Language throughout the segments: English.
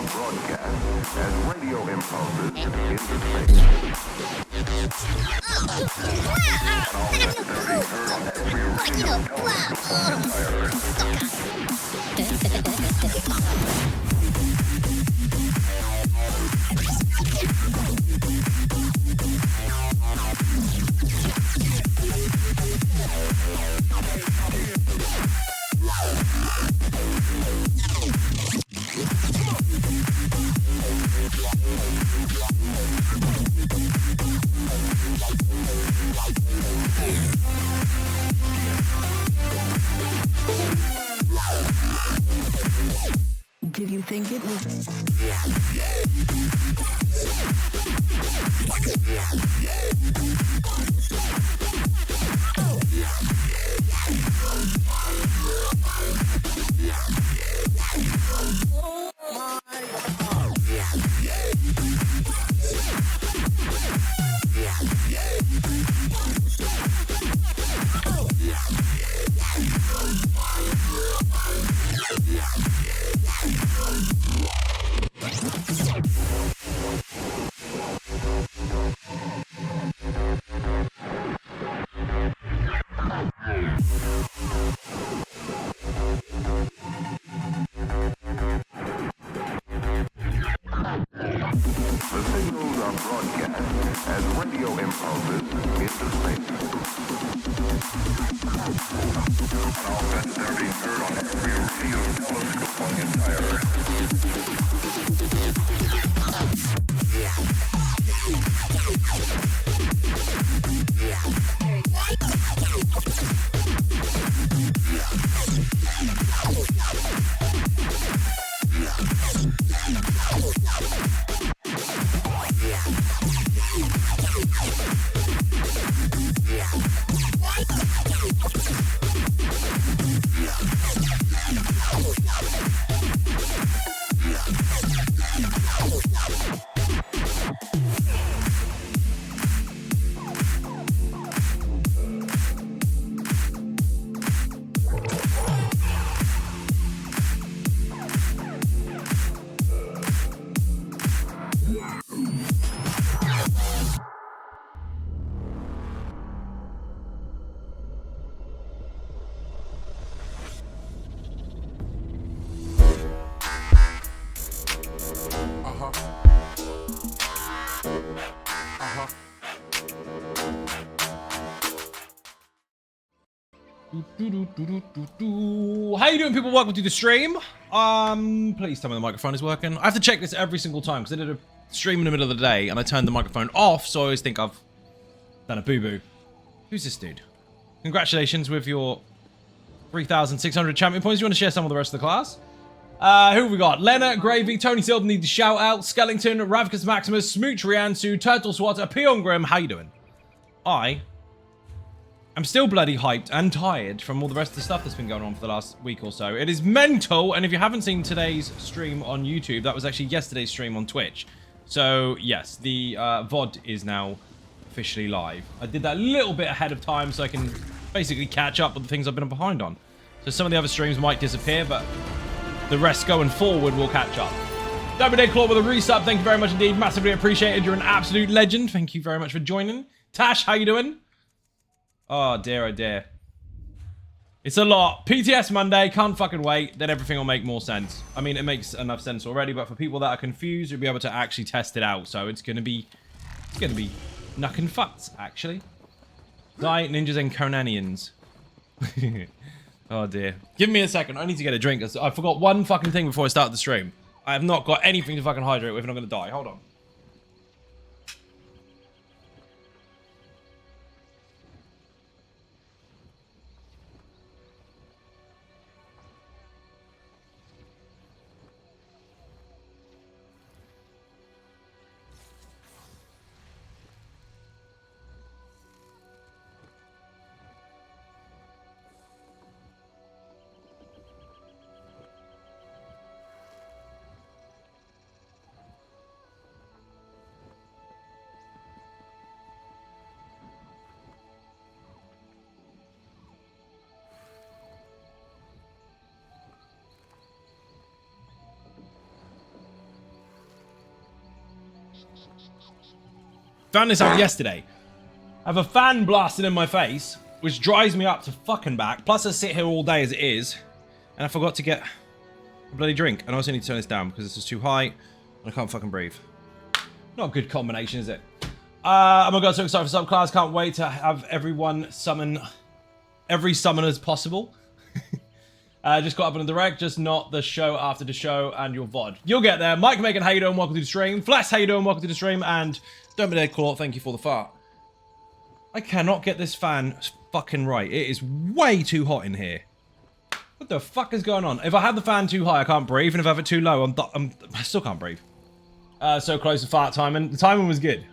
are broadcast as radio impulses into space. And all necessary heard on every radio telescope on the entire Did you think it was? The signals are broadcast as radio impulses into space. And all necessary heard on every radio telescope on the entire Earth. How you doing, people? Welcome to the stream. Please tell me the microphone is working. I have to check this every single time because I did a stream in the middle of the day and I turned the microphone off, so I always think I've done a boo-boo. Who's this dude? Congratulations with your 3,600 champion points. Do you want to share some with the rest of the class? Who have we got? Leonard, Gravy, Tony Silver need to shout out, Skellington, Ravicus Maximus, Smooch Riansu, Turtle Swatter, Peon Grim. How you doing? I'm still bloody hyped and tired from all the rest of the stuff that's been going on for the last week or so. It is mental, and if you haven't seen today's stream on YouTube, that was actually yesterday's stream on Twitch. So, yes, the VOD is now officially live. I did that a little bit ahead of time so I can basically catch up with the things I've been behind on. So some of the other streams might disappear, but the rest going forward will catch up. Double Claw with a resub, thank you very much indeed. Massively appreciated. You're an absolute legend. Thank you very much for joining. Tash, how you doing? Oh dear, oh dear. It's a lot. PTS Monday, can't fucking wait. Then everything will make more sense. I mean, it makes enough sense already, but for people that are confused, you'll be able to actually test it out. So it's gonna be knuckin' fucked, actually. Diet Ninjas and Conanians. Oh dear. Give me a second. I need to get a drink. I forgot one fucking thing before I started the stream. I have not got anything to fucking hydrate with and I'm gonna die. Hold on. Found this out yesterday. I have a fan blasting in my face, which dries me up to fucking back. Plus I sit here all day as it is. And I forgot to get a bloody drink. And I also need to turn this down because this is too high. And I can't fucking breathe. Not a good combination, is it? Oh my god, so excited for subclass. Can't wait to have everyone summon every summoner as possible. Just got up on the direct, just not the show after the show and your VOD. You'll get there. Mike Megan, how you doing? Welcome to the stream. Flash, how you doing? Welcome to the stream. And don't be dead, Claw. Thank you for the fart. I cannot get this fan fucking right. It is way too hot in here. What the fuck is going on? If I have the fan too high, I can't breathe. And if I have it too low, I still can't breathe. So close to fart timing. The timing was good.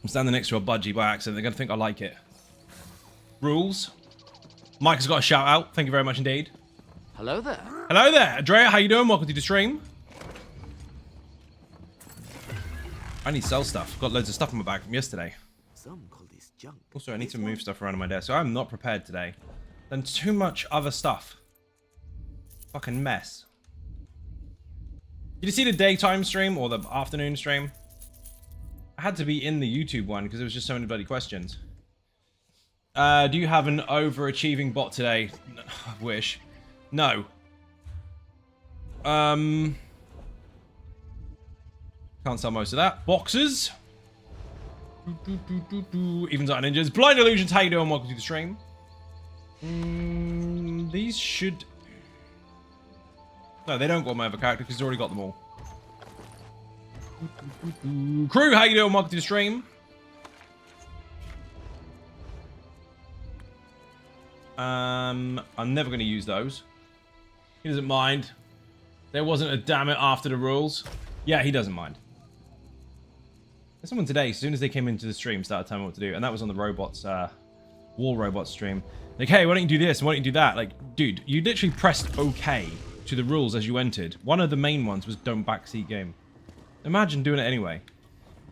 I'm standing next to a budgie by accident. They're going to think I like it. Rules. Mike has got a shout out. Thank you very much indeed. Hello there. Hello there. Andrea, how you doing? Welcome to the stream. I need to sell stuff. I've got loads of stuff in my bag from yesterday. Some call this junk. Also, I need to move stuff around on my desk. So I'm not prepared today. Done too much other stuff. Fucking mess. Did you see the daytime stream or the afternoon stream? I had to be in the YouTube one because there was just so many bloody questions. Do you have an overachieving bot today? I wish. No. Can't sell most of that. Boxes. Evens Art Ninjas. Blind Illusions, how you doing? Welcome to the stream. These should... No, they don't go on my other character because he's already got them all. Crew, how you doing? Welcome to the stream. I'm never going to use those. He doesn't mind. There wasn't a damn it after the rules. Yeah, he doesn't mind. There's someone today, as soon as they came into the stream, started telling me what to do. And that was on the robots, wall robots stream. Like, hey, why don't you do this? Why don't you do that? Like, dude, you literally pressed OK to the rules as you entered. One of the main ones was don't backseat game. Imagine doing it anyway.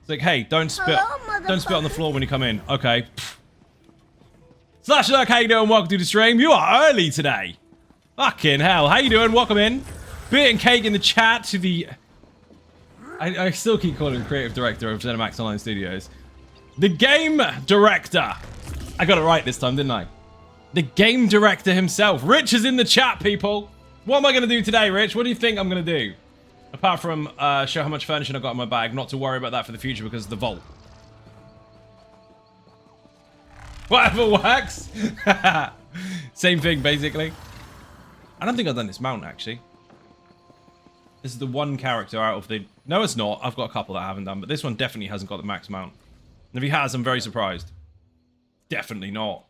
It's like, hey, don't spit on the floor when you come in. Okay. Slash Lurk, how you doing? Welcome to the stream. You are early today. Fucking hell. How you doing? Welcome in. Beer and cake in the chat to the... I still keep calling him creative director of ZeniMax Online Studios. The game director. I got it right this time, didn't I? The game director himself. Rich is in the chat, people. What am I going to do today, Rich? What do you think I'm going to do? Apart from show how much furniture I got in my bag. Not to worry about that for the future because of the vault. Whatever works. Same thing, basically. I don't think I've done this mount, actually. This is the one character out of the... No, it's not. I've got a couple that I haven't done, but this one definitely hasn't got the max mount. And if he has, I'm very surprised. Definitely not.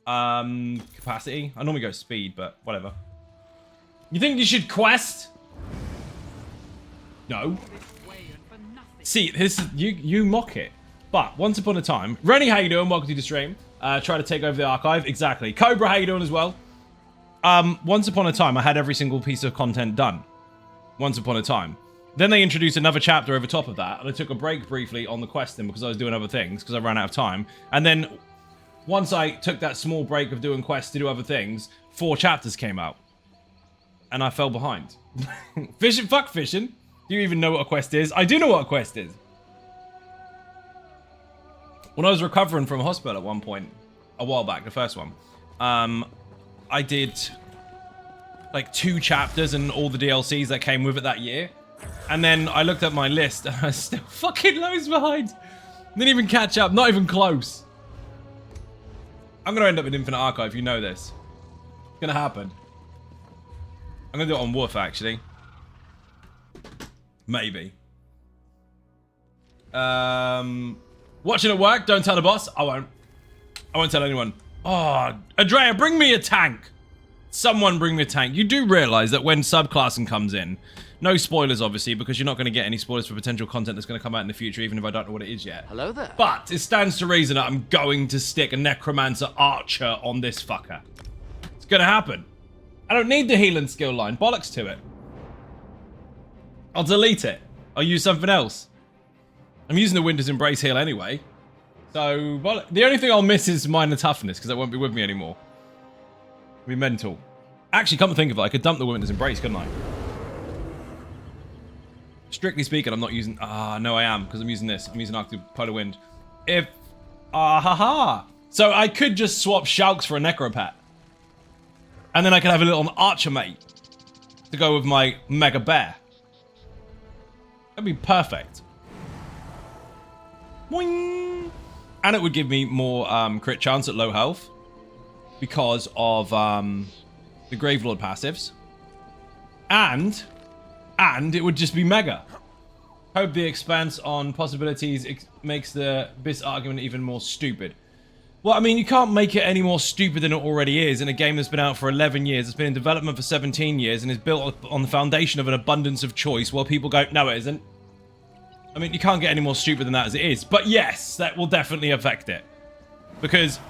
Capacity? I normally go speed, but whatever. You think you should quest? No. See, this you mock it. But once upon a time, Rennie, how you doing? Welcome to the stream. Try to take over the archive. Exactly. Cobra, how you doing as well? Once upon a time, I had every single piece of content done. Once upon a time. Then they introduced another chapter over top of that, and I took a break briefly on the questing because I was doing other things, because I ran out of time. And then, once I took that small break of doing quests to do other things, 4 chapters came out. And I fell behind. Fishing? Fuck fishing. Do you even know what a quest is? I do know what a quest is. When I was recovering from hospital at one point, a while back, the first one, I did like 2 chapters and all the DLCs that came with it that year. And then I looked at my list and I was still fucking loads behind. Didn't even catch up, not even close. I'm going to end up in Infinite Archive, you know this. It's going to happen. I'm going to do it on Wolf, actually. Maybe. Watching at work, don't tell the boss. I won't. I won't tell anyone. Oh, Andrea, bring me a tank. Someone bring me a tank. You do realize that when subclassing comes in, no spoilers, obviously, because you're not going to get any spoilers for potential content that's going to come out in the future, even if I don't know what it is yet. Hello there. But it stands to reason that I'm going to stick a Necromancer Archer on this fucker. It's going to happen. I don't need the healing skill line. Bollocks to it. I'll delete it. I'll use something else. I'm using the Winter's Embrace heal anyway. So, the only thing I'll miss is minor toughness, because that won't be with me anymore. It'll be mental. Actually, come to think of it, I could dump the Winter's Embrace, couldn't I? Strictly speaking, I'm not using... no, I am, because I'm using this. I'm using Arctic Polar Wind. If... haha! So I could just swap Shulks for a Necropet. And then I could have a little Archer mate to go with my Mega Bear. That'd be perfect. Boing! And it would give me more crit chance at low health because of the Gravelord passives. And it would just be mega. Hope the expanse on possibilities makes this argument even more stupid. Well, I mean, you can't make it any more stupid than it already is in a game that's been out for 11 years, it's been in development for 17 years, and is built on the foundation of an abundance of choice, while people go, no, it isn't. I mean, you can't get any more stupid than that as it is. But yes, that will definitely affect it. Because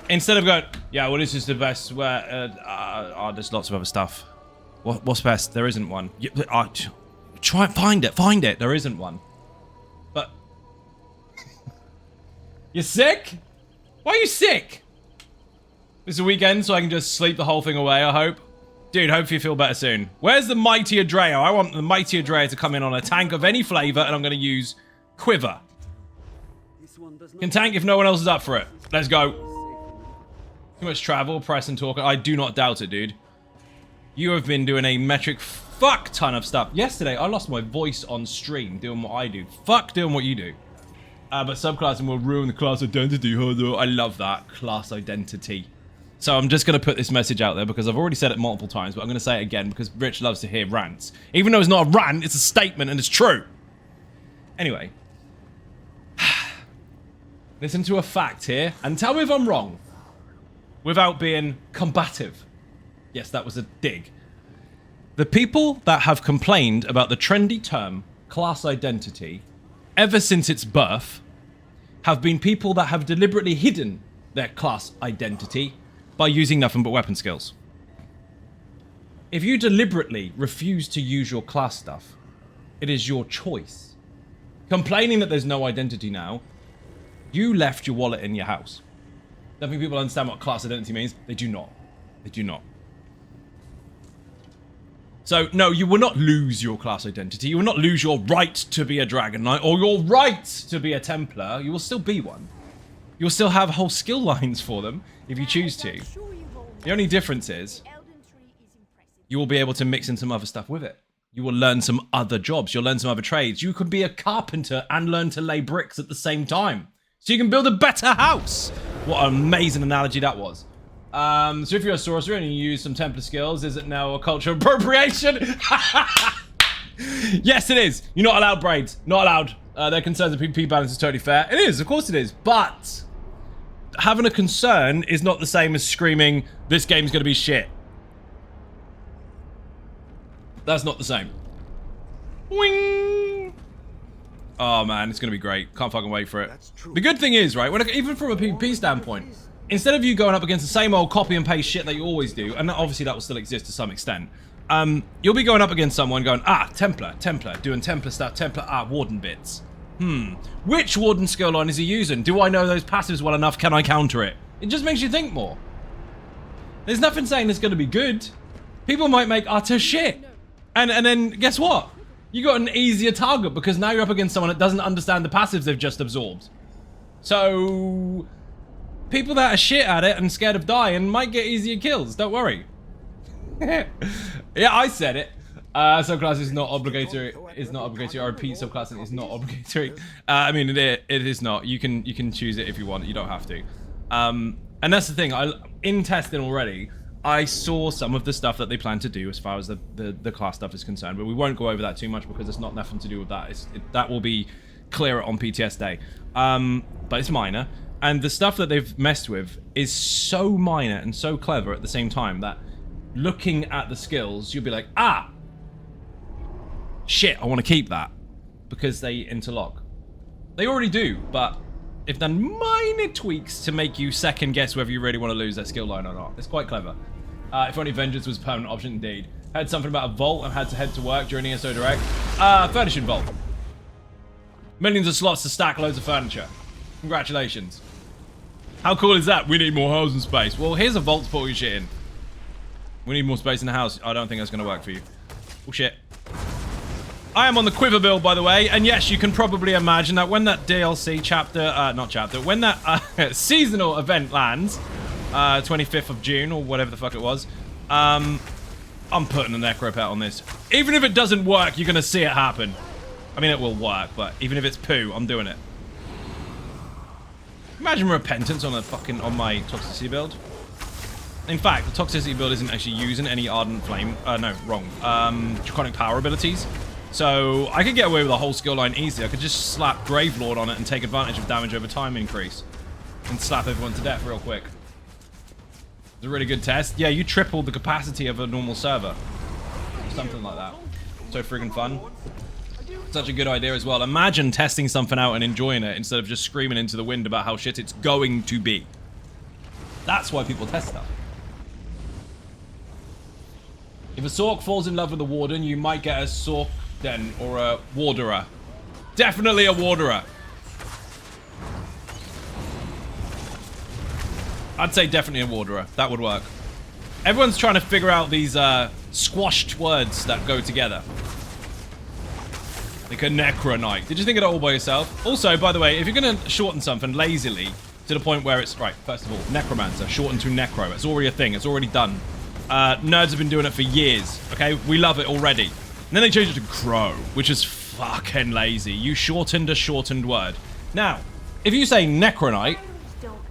instead of going, yeah, well, this is the best, where, there's lots of other stuff. What's best? There isn't one. Try and find it. There isn't one. But... You're sick? Why are you sick? It's a weekend, so I can just sleep the whole thing away, I hope. Dude, hope you feel better soon. Where's the Mighty Adreo? I want the Mighty Adreo to come in on a tank of any flavor, and I'm going to use Quiver. Can tank if no one else is up for it. Let's go. Too much travel, press and talk. I do not doubt it, dude. You have been doing a metric fuck ton of stuff. Yesterday, I lost my voice on stream doing what I do. Fuck doing what you do. But subclassing will ruin the class identity. I love that. Class identity. So I'm just going to put this message out there because I've already said it multiple times, but I'm going to say it again because Rich loves to hear rants. Even though it's not a rant, it's a statement and it's true. Anyway. Listen to a fact here and tell me if I'm wrong. Without being combative. Yes, that was a dig. The people that have complained about the trendy term class identity ever since its birth have been people that have deliberately hidden their class identity by using nothing but weapon skills. If you deliberately refuse to use your class stuff, it is your choice. Complaining that there's no identity now, you left your wallet in your house. Don't think people understand what class identity means. They do not. They do not. So, no, you will not lose your class identity. You will not lose your right to be a Dragon Knight or your right to be a Templar. You will still be one. You will still have whole skill lines for them if you choose to. The only difference is you will be able to mix in some other stuff with it. You will learn some other jobs. You'll learn some other trades. You could be a carpenter and learn to lay bricks at the same time. So you can build a better house. What an amazing analogy that was. So if you're a sorcerer and you use some Templar skills, is it now a cultural appropriation? Yes, it is. You're not allowed braids. Not allowed. Their concerns of PvP balance is totally fair. It is, of course it is. But having a concern is not the same as screaming, this game's going to be shit. That's not the same. Wing! Oh man, it's going to be great. Can't fucking wait for it. The good thing is, right, even from a PvP standpoint, instead of you going up against the same old copy and paste shit that you always do, and obviously that will still exist to some extent, you'll be going up against someone going, Templar, doing Templar stuff, Templar, Warden bits. Which Warden skill line is he using? Do I know those passives well enough? Can I counter it? It just makes you think more. There's nothing saying it's going to be good. People might make utter shit. And then, guess what? You got an easier target because now you're up against someone that doesn't understand the passives they've just absorbed. So people that are shit at it and scared of dying might get easier kills. Don't worry. Yeah, I said it. Subclass is not obligatory. It's not obligatory. I repeat, subclassing is not obligatory. I mean, it is not. You can choose it if you want. You don't have to. And that's the thing. In testing already, I saw some of the stuff that they plan to do as far as the class stuff is concerned, but we won't go over that too much because it's not nothing to do with that. That will be clearer on PTS day. But it's minor. And the stuff that they've messed with is so minor and so clever at the same time that looking at the skills, you'll be like, shit, I want to keep that. Because they interlock. They already do, but they've done minor tweaks to make you second guess whether you really want to lose that skill line or not. It's quite clever. If only vengeance was a permanent option, indeed. Heard something about a vault and had to head to work during ESO Direct. Furnishing vault. Millions of slots to stack loads of furniture. Congratulations. How cool is that? We need more housing space. Well, here's a vault to put all your shit in. We need more space in the house. I don't think that's going to work for you. Oh, shit. I am on the Quiver build, by the way, and yes, you can probably imagine that when that DLC when that seasonal event lands, 25th of June, or whatever the fuck it was, I'm putting a Necro Pet on this. Even if it doesn't work, you're going to see it happen. I mean, it will work, but even if it's poo, I'm doing it. Imagine Repentance on my Toxicity build. In fact, the Toxicity build isn't actually using any Ardent Flame. No, wrong. Draconic Power abilities. So I could get away with a whole skill line easily. I could just slap Gravelord on it and take advantage of damage over time increase. And slap everyone to death real quick. It's a really good test. Yeah, you tripled the capacity of a normal server. Something like that. So friggin' fun. Such a good idea as well. Imagine testing something out and enjoying it instead of just screaming into the wind about how shit it's going to be. That's why people test stuff. If a Sork falls in love with a Warden, you might get a Sork then, or a Warderer. Definitely a Warderer. I'd say definitely a Warderer. That would work. Everyone's trying to figure out these squashed words that go together. Like a Necro Knight. Did you think of it all by yourself? Also, by the way, if you're going to shorten something lazily to the point where it's... Right, first of all, Necromancer, shortened to Necro. It's already a thing. It's already done. Nerds have been doing it for years, okay? We love it already. And then they changed it to Crow, which is fucking lazy. You shortened a shortened word. Now, if you say Necro Knight,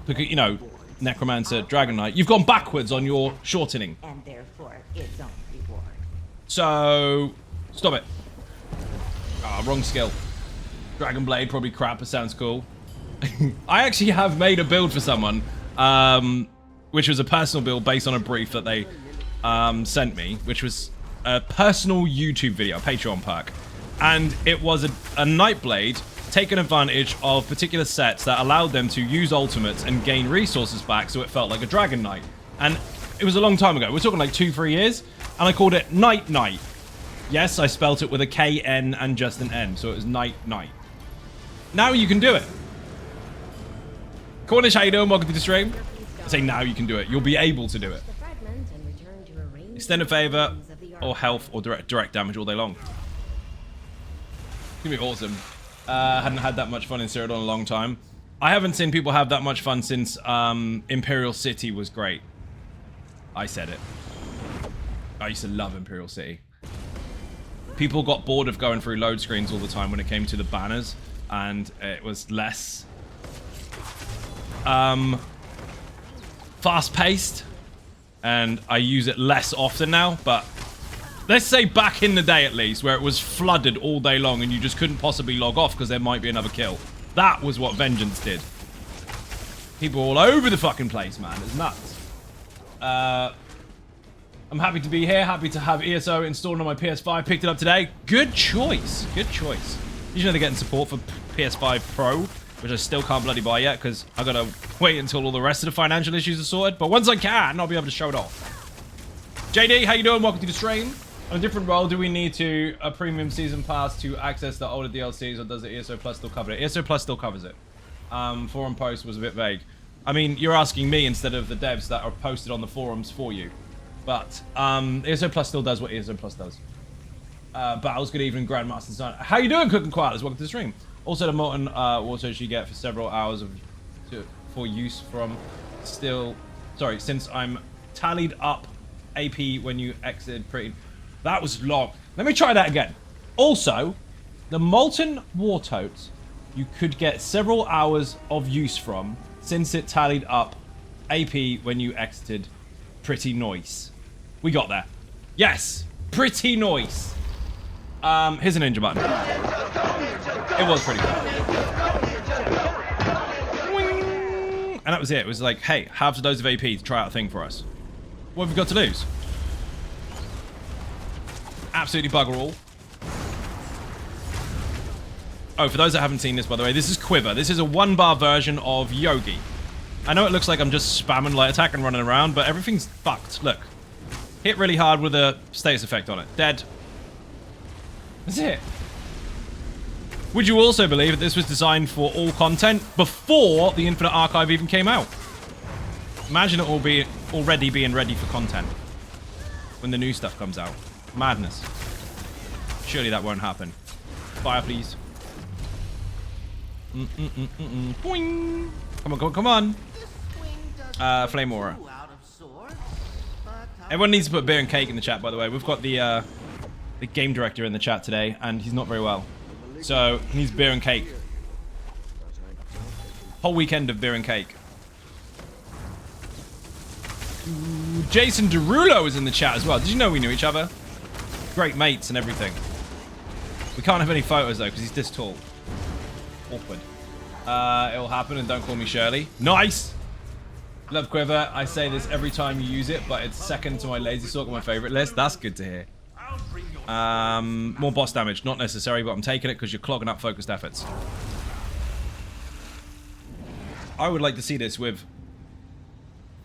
because, you know, Necromancer, Dragon Knight, you've gone backwards on your shortening. And therefore, its own reward. So, stop it. Ah, wrong skill. Dragon Blade, probably crap, but sounds cool. I actually have made a build for someone, which was a personal build based on a brief that they sent me, which was a personal YouTube video, a Patreon perk. And it was a Nightblade taking advantage of particular sets that allowed them to use ultimates and gain resources back, so it felt like a Dragon Knight. And it was a long time ago. We're talking like 2-3 years. And I called it Night Knight. Yes, I spelt it with a K-N and just an N, so it was Night Knight. Now you can do it. Cornish, how you doing? Welcome to the stream. I say now you can do it. You'll be able to do it. Extended favor, or health, or direct damage all day long. It's gonna be awesome. Hadn't had that much fun in Cyrodiil in a long time. I haven't seen people have that much fun since Imperial City was great. I said it. I used to love Imperial City. People got bored of going through load screens all the time when it came to the banners, and it was less fast-paced, and I use it less often now, but let's say back in the day at least, where it was flooded all day long and you just couldn't possibly log off because there might be another kill. That was what Vengeance did. People all over the fucking place, man. It's nuts. I'm happy to be here. Happy to have ESO installed on my PS5. Picked it up today. Good choice. Good choice. Usually they're getting support for PS5 Pro, which I still can't bloody buy yet because I gotta wait until all the rest of the financial issues are sorted. But once I can, I'll be able to show it off. JD, how you doing? Welcome to the stream. On a different role, do we need a premium season pass to access the older DLCs, or does the ESO Plus still cover it? ESO Plus still covers it. Forum post was a bit vague. I mean, you're asking me instead of the devs that are posted on the forums for you. But ESO Plus still does what ESO Plus does. Battles, good evening, Grandmaster Son. How you doing, Cooking Quiet? Welcome to the stream. Also, the molten water you get for several hours for use from since I'm tallied up AP when you exited pretty... That was long. Let me try that again. Also, the molten war totes you could get several hours of use from since it tallied up AP when you exited pretty nice. We got there. Yes, pretty nice. Here's a ninja button. It was pretty cool. And that was it. It was like, hey, have a dose of AP to try out a thing for us. What have we got to lose? Absolutely bugger all. Oh, for those that haven't seen this, by the way, this is Quiver. This is a 1-bar version of Yogi. I know it looks like I'm just spamming light attack and running around, but everything's fucked. Look. Hit really hard with a status effect on it. Dead. That's it. Would you also believe that this was designed for all content before the Infinite Archive even came out? Imagine it all already being ready for content when the new stuff comes out. Madness. Surely that won't happen. Fire, please. Boing. Come on, come on, come on. Flame aura. Everyone needs to put beer and cake in the chat, by the way. We've got the game director in the chat today, and he's not very well. So, he needs beer and cake. Whole weekend of beer and cake. Ooh, Jason Derulo is in the chat as well. Did you know we knew each other? Great mates and everything. We can't have any photos, though, because he's this tall. Awkward. It'll happen, and don't call me Shirley. Nice! Love Quiver. I say this every time you use it, but it's second to my Lazy Stalk on my favorite list. That's good to hear. More boss damage. Not necessary, but I'm taking it because you're clogging up focused efforts. I would like to see this with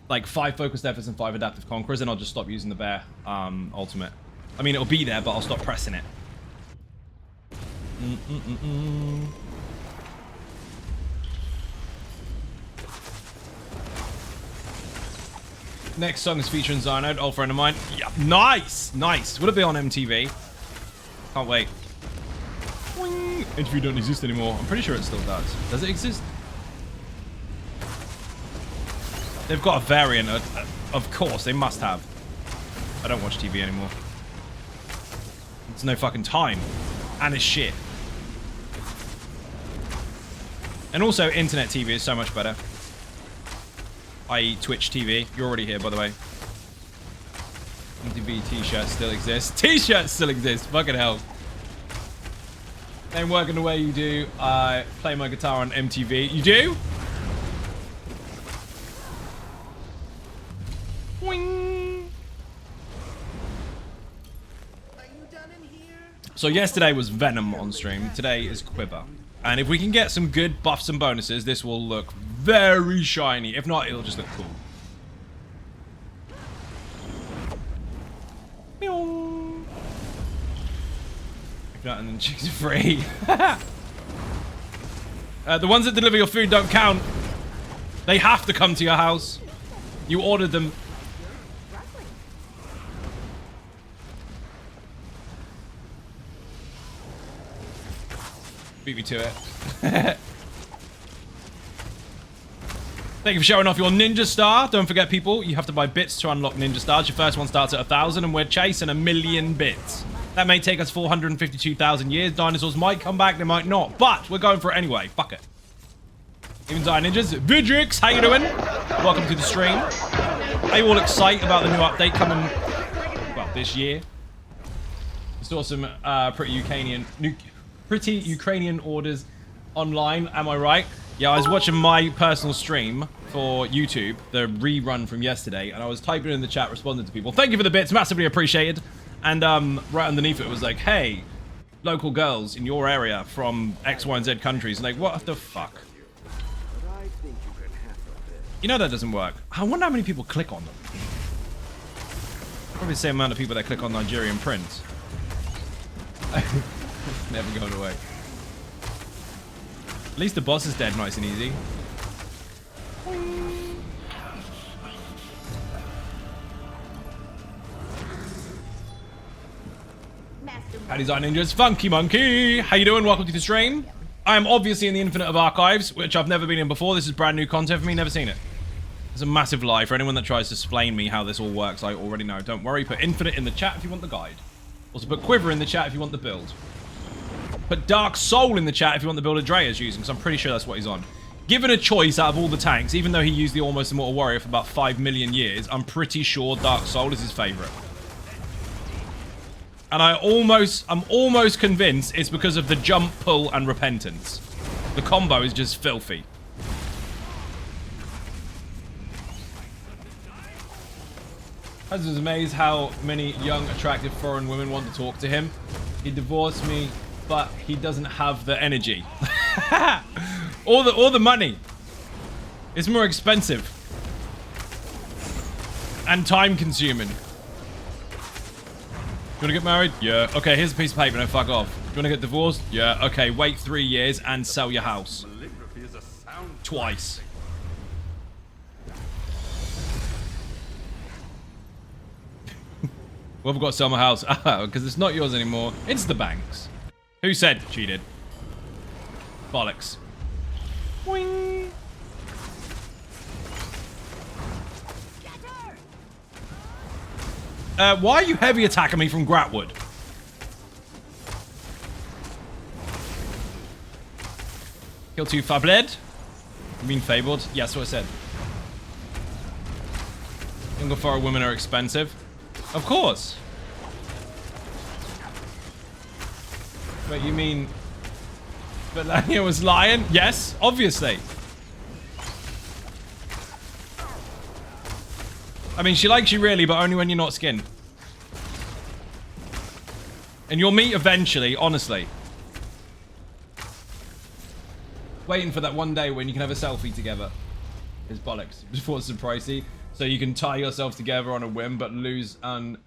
like 5 focused efforts and 5 adaptive conquerors, and I'll just stop using the bear ultimate. I mean, it'll be there, but I'll stop pressing it. Next song is featuring Xynode, old friend of mine. Yeah, nice, nice. Will it be on MTV? Can't wait. Boing. Interview don't exist anymore. I'm pretty sure it still does. Does it exist? They've got a variant. Of course, they must have. I don't watch TV anymore. There's no fucking time. And it's shit. And also, internet TV is so much better. I.e. Twitch TV. You're already here, by the way. MTV t-shirts still exist. T-shirts still exist. Fucking hell. Ain't working the way you do. I play my guitar on MTV. You do? Boing. So yesterday was Venom on stream. Today is Quiver. And if we can get some good buffs and bonuses, this will look very shiny. If not, it'll just look cool. Meow. If not, and then chicks are free. The ones that deliver your food don't count. They have to come to your house. You ordered them. Beat me to it. Thank you for showing off your ninja star. Don't forget, people, you have to buy bits to unlock ninja stars. Your first one starts at 1,000, and we're chasing 1,000,000 bits. That may take us 452,000 years. Dinosaurs might come back, they might not, but we're going for it anyway. Fuck it. Even Zion Ninjas. Vidrix, how you doing? Welcome to the stream. Are you all excited about the new update coming, well, this year? I saw some pretty Ukrainian orders online, am I right? Yeah, I was watching my personal stream for YouTube, the rerun from yesterday, and I was typing in the chat, responding to people. Thank you for the bits, massively appreciated. And right underneath it was like, hey, local girls in your area from X, Y, and Z countries. And like, what the fuck? You know that doesn't work. I wonder how many people click on them. Probably the same amount of people that click on Nigerian prints. Never going away. At least the boss is dead nice and easy. Howdy, Zion Ninjas. Funky Monkey! How you doing? Welcome to the stream. I am obviously in the Infinite of Archives, which I've never been in before. This is brand new content for me, never seen it. It's a massive lie. For anyone that tries to explain me how this all works, I already know. Don't worry, put Infinite in the chat if you want the guide. Also put Quiver in the chat if you want the build. Put Dark Soul in the chat if you want the build Adrea's using, because I'm pretty sure that's what he's on. Given a choice out of all the tanks, even though he used the Almost Immortal Warrior for about 5 million years, I'm pretty sure Dark Soul is his favorite. And I'm almost convinced it's because of the jump, pull, and repentance. The combo is just filthy. I was amazed how many young, attractive foreign women want to talk to him. He divorced me, but he doesn't have the energy. All the money. It's more expensive. And time consuming. You want to get married? Yeah. Okay, here's a piece of paper. No, fuck off. Do you want to get divorced? Yeah. Okay, wait 3 years and sell your house. Twice. Whoever got to sell my house. Because it's not yours anymore. It's the bank's. Who said cheated? Bollocks. Boing. Why are you heavy attacking me from Gratwood? Kill 2 Fabled. You mean Fabled? Yeah, that's what I said. Younger foreign women are expensive. Of course. Wait, you mean Belania was lying? Yes, obviously. I mean, she likes you really, but only when you're not skinned. And you'll meet eventually, honestly. Waiting for that one day when you can have a selfie together is bollocks. Before it's pricey, so you can tie yourself together on a whim, but lose an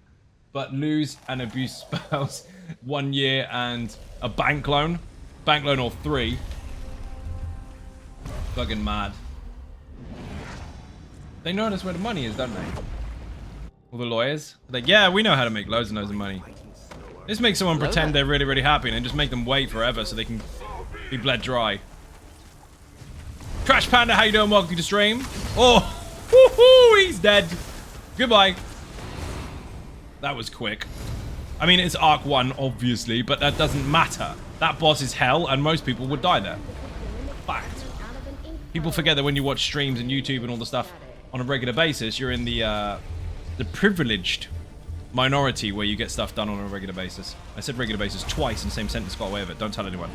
abused spouse, 1 year and a bank loan or 3. Fucking mad. They know that's where the money is, don't they? All the lawyers, like, yeah, we know how to make loads and loads of money. This makes someone pretend they're really, really happy and then just make them wait forever so they can be bled dry. Trash Panda, how you doing? Welcome to the stream. Oh, woohoo, he's dead. Goodbye. That was quick. I mean, it's Arc 1, obviously, but that doesn't matter. That boss is hell, and most people would die there. Fact. People forget that when you watch streams and YouTube and all the stuff on a regular basis, you're in the privileged minority where you get stuff done on a regular basis. I said regular basis twice in the same sentence, got away with it. Don't tell anyone.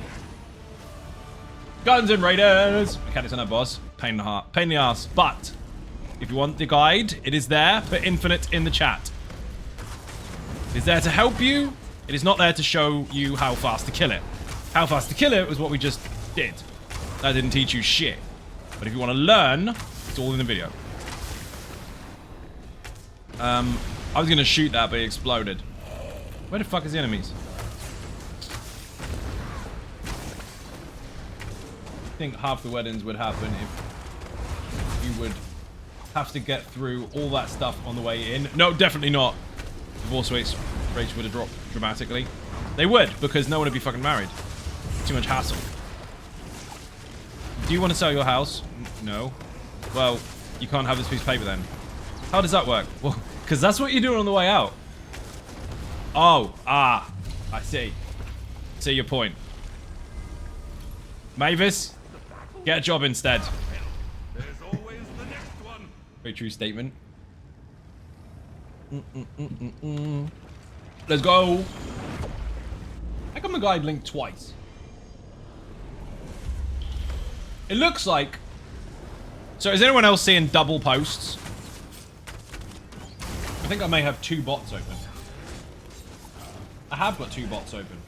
Guns and Raiders! Mechanics on that boss. Pain in the heart. Pain in the ass. But, if you want the guide, it is there for Infinite in the chat. It is there to help you. It is not there to show you how fast to kill it. How fast to kill it was what we just did. That didn't teach you shit. But if you want to learn, it's all in the video. I was going to shoot that, but it exploded. Where the fuck is the enemies? I think half the weddings would happen if you would have to get through all that stuff on the way in. No, definitely not. Divorce rates would have dropped dramatically. They would, because no one would be fucking married. Too much hassle. Do you want to sell your house? No. Well, you can't have this piece of paper then. How does that work? Well, because that's what you're doing on the way out. Oh, I see. See your point. Mavis, get a job instead. There's always the next one. Very true statement. Let's go. I got my guide linked twice. It looks like... So is anyone else seeing double posts? I think I may have 2 bots open. I have got 2 bots open.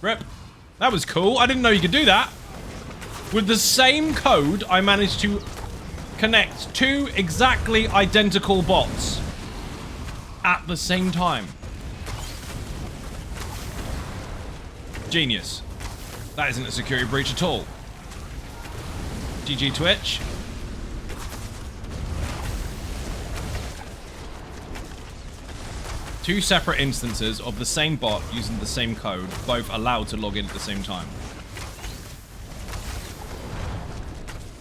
Rip. That was cool. I didn't know you could do that. With the same code, I managed to connect 2 exactly identical bots at the same time. Genius. That isn't a security breach at all. GG Twitch. Two separate instances of the same bot using the same code, both allowed to log in at the same time.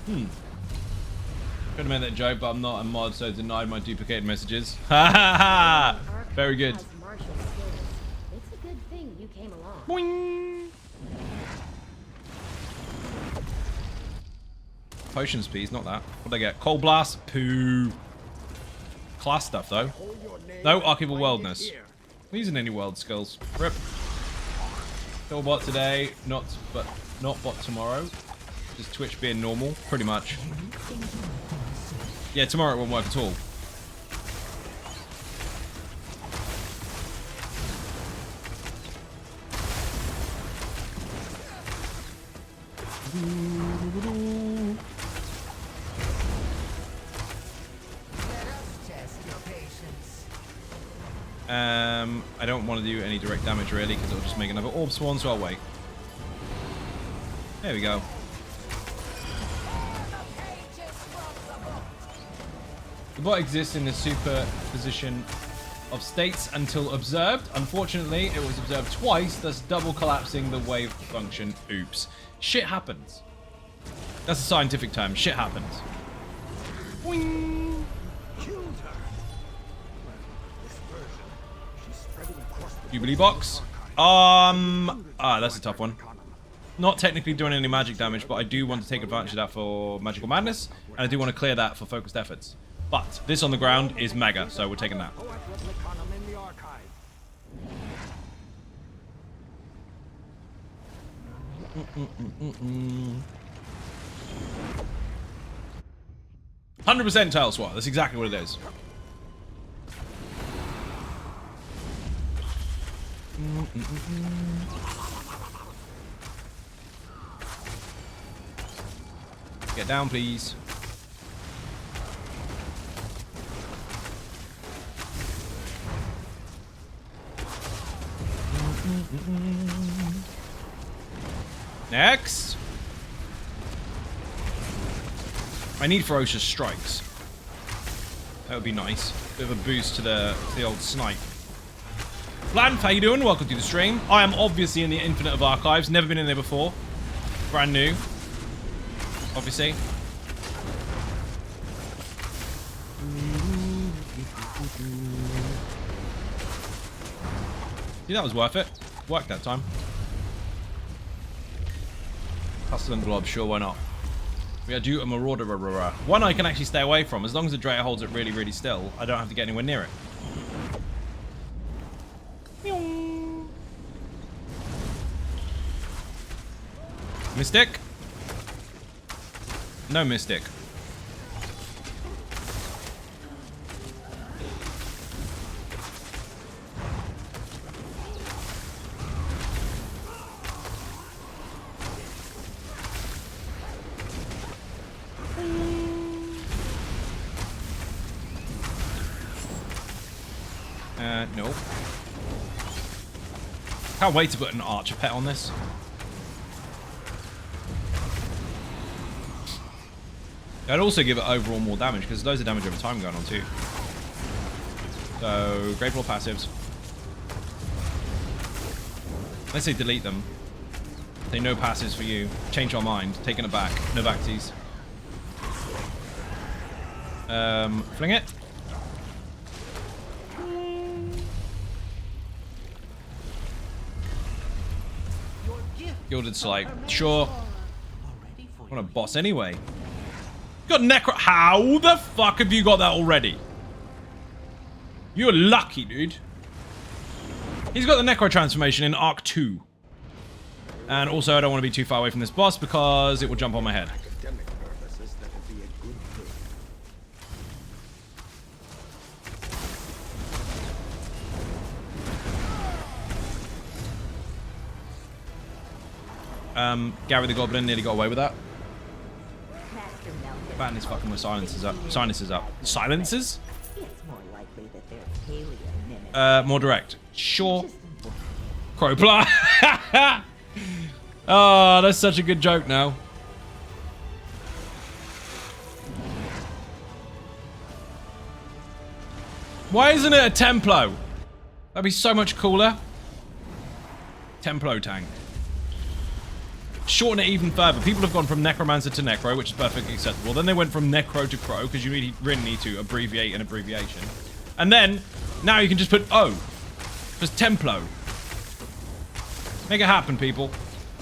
Could have made that joke, but I'm not a mod, so denied my duplicated messages. Ha ha ha! Very good. It's a good thing you came along. Boing! Potions, please, not that. What'd I get? Cold Blast? Poo. Class stuff, though. No archival worldness. I'm using any world skills. Rip. Kill bot today, not bot tomorrow. Just Twitch being normal, pretty much. Yeah, tomorrow it won't work at all. I don't want to do any direct damage really, because it'll just make another orb spawn, so I'll wait. There we go. The bot exists in the superposition of states until observed. Unfortunately, it was observed twice, thus double collapsing the wave function. Oops. Shit happens. That's a scientific term. Shit happens. Boing. Jubilee box. That's a tough one. Not technically doing any magic damage, but I do want to take advantage of that for magical madness, and I do want to clear that for focused efforts. But this on the ground is mega, so we're taking that. 100% tail swat. That's exactly what it is. Get down, please. Next. I need ferocious strikes. That would be nice. Bit of a boost to the old snipe. Blanf, how you doing? Welcome to the stream. I am obviously in the Infinite of Archives. Never been in there before. Brand new. Obviously. See, that was worth it. Worked that time. Hustle and blob, sure, why not? We are due a marauder. One I can actually stay away from. As long as the Drea holds it really, really still, I don't have to get anywhere near it. Mystic? No Mystic. No. Can't wait to put an archer pet on this. I'd also give it overall more damage, because there's loads of damage over time going on too. So, Grateful passives. Let's say delete them. Say no passives for you. Change our mind. Taking it back. No backsies. Fling it. Gilded Slight. Sure. I want a boss anyway. Got Necro. How the fuck have you got that already? You're lucky, dude. He's got the Necro transformation in Arc 2. And also, I don't want to be too far away from this boss because it will jump on my head. Gary the Goblin nearly got away with that. Batten is fucking my silences up. Sinuses up. Silences? More direct. Sure. Crossplay. Oh, that's such a good joke now. Why isn't it a Templo? That'd be so much cooler. Templo tank. Shorten it even further. People have gone from Necromancer to Necro, which is perfectly acceptable. Then they went from Necro to Crow, because you really need to abbreviate an abbreviation. And then, now you can just put O. Just Templo. Make it happen, people.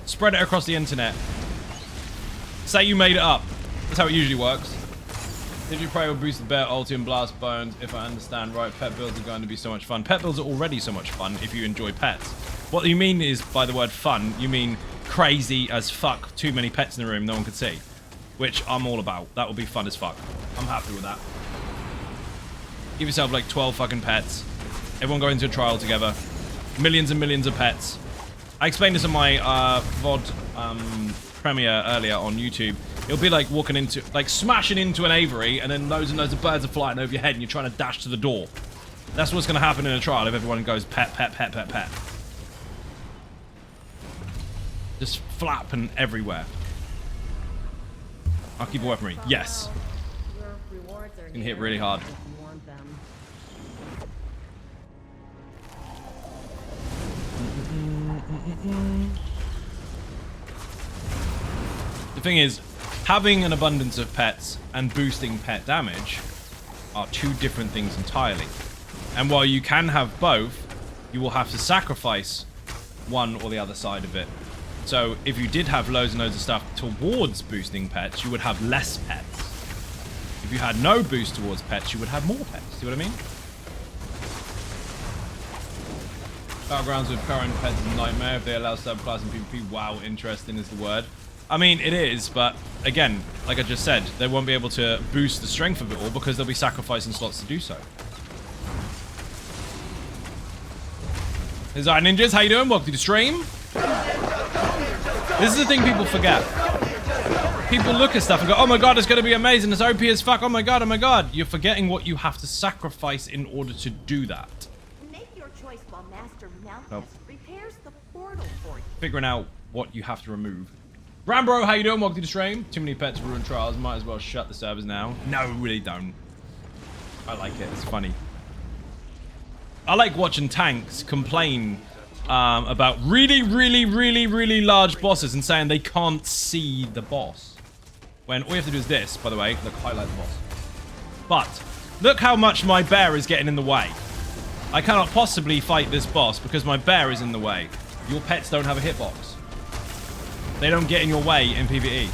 Spread it across the internet. Say you made it up. That's how it usually works. Did you pray will boost the bear ulti and blast bones? If I understand right, pet builds are going to be so much fun. Pet builds are already so much fun if you enjoy pets. What you mean is, by the word fun, you mean crazy as fuck, too many pets in the room no one could see, which I'm all about. That will be fun as fuck. I'm happy with that. Give yourself like 12 fucking pets, everyone go into a trial together, millions and millions of pets. I explained this in my VOD premiere earlier on YouTube. It'll be like walking into, like smashing into an aviary, and then loads and loads of birds are flying over your head and you're trying to dash to the door. That's what's going to happen in a trial if everyone goes pet, pet, pet, pet, pet. Just flapping everywhere. I'll keep away from me. Yes. Can hit really hard. The thing is, having an abundance of pets and boosting pet damage are two different things entirely. And while you can have both, you will have to sacrifice one or the other side of it. So if you did have loads and loads of stuff towards boosting pets, you would have less pets. If you had no boost towards pets, you would have more pets. See what I mean? Battlegrounds with current pets is a nightmare if they allow subclassing PvP. Wow, interesting is the word. I mean, it is, but again, like I just said, they won't be able to boost the strength of it all because they'll be sacrificing slots to do so. Is that Ninjas? How you doing? Welcome to the stream. This is the thing people forget. People look at stuff and go, oh my god, it's going to be amazing. It's OP as fuck. Oh my god, oh my god. You're forgetting what you have to sacrifice in order to do that. Make your choice while Master Malthus Nope. repairs the portal for you. Figuring out what you have to remove. Rambro, how you doing? Welcome to the stream. Too many pets ruin trials. Might as well shut the servers now. No, really don't. I like it. It's funny. I like watching tanks complain about really large bosses and saying they can't see the boss. When all you have to do is this, by the way. Look, highlight the boss. But look how much my bear is getting in the way. I cannot possibly fight this boss because my bear is in the way. Your pets don't have a hitbox. They don't get in your way in PvE.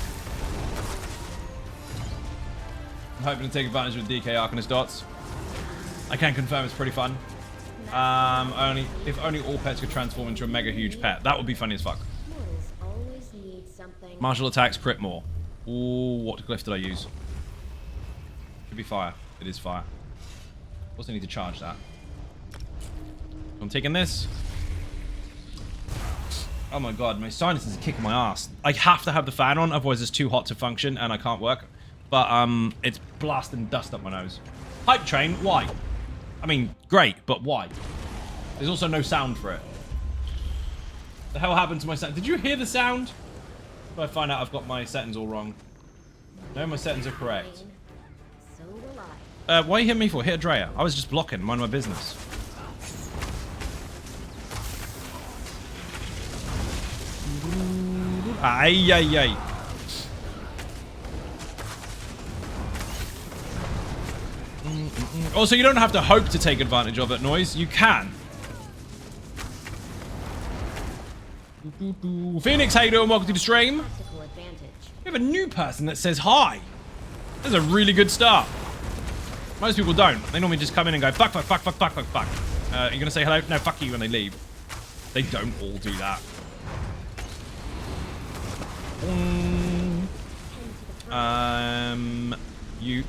I'm hoping to take advantage of DK Arcanist dots. I can confirm it's pretty fun. If only all pets could transform into a mega huge pet. That would be funny as fuck. Mortals always need something. Martial attacks, crit more. Ooh, what glyph did I use? Could be fire. It is fire. Also need to charge that. I'm taking this. Oh my god, my sinuses are kicking my ass. I have to have the fan on, otherwise it's too hot to function and I can't work. But it's blasting dust up my nose. Hype train, why? I mean, great, but why? There's also no sound for it. The hell happened to my sound? Did you hear the sound? If I find out I've got my settings all wrong. No, my settings are correct. So will I. Why you hit me for? Hit Drea. I was just blocking, mind my business. Ay, ay, ay. Also, you don't have to hope to take advantage of that noise. You can. Phoenix, how you doing? Welcome to the stream. Tactical advantage. We have a new person that says hi. That's a really good start. Most people don't. They normally just come in and go, fuck, fuck, fuck, fuck, fuck, fuck, fuck. Are you going to say hello? No, fuck you when they leave. They don't all do that. You...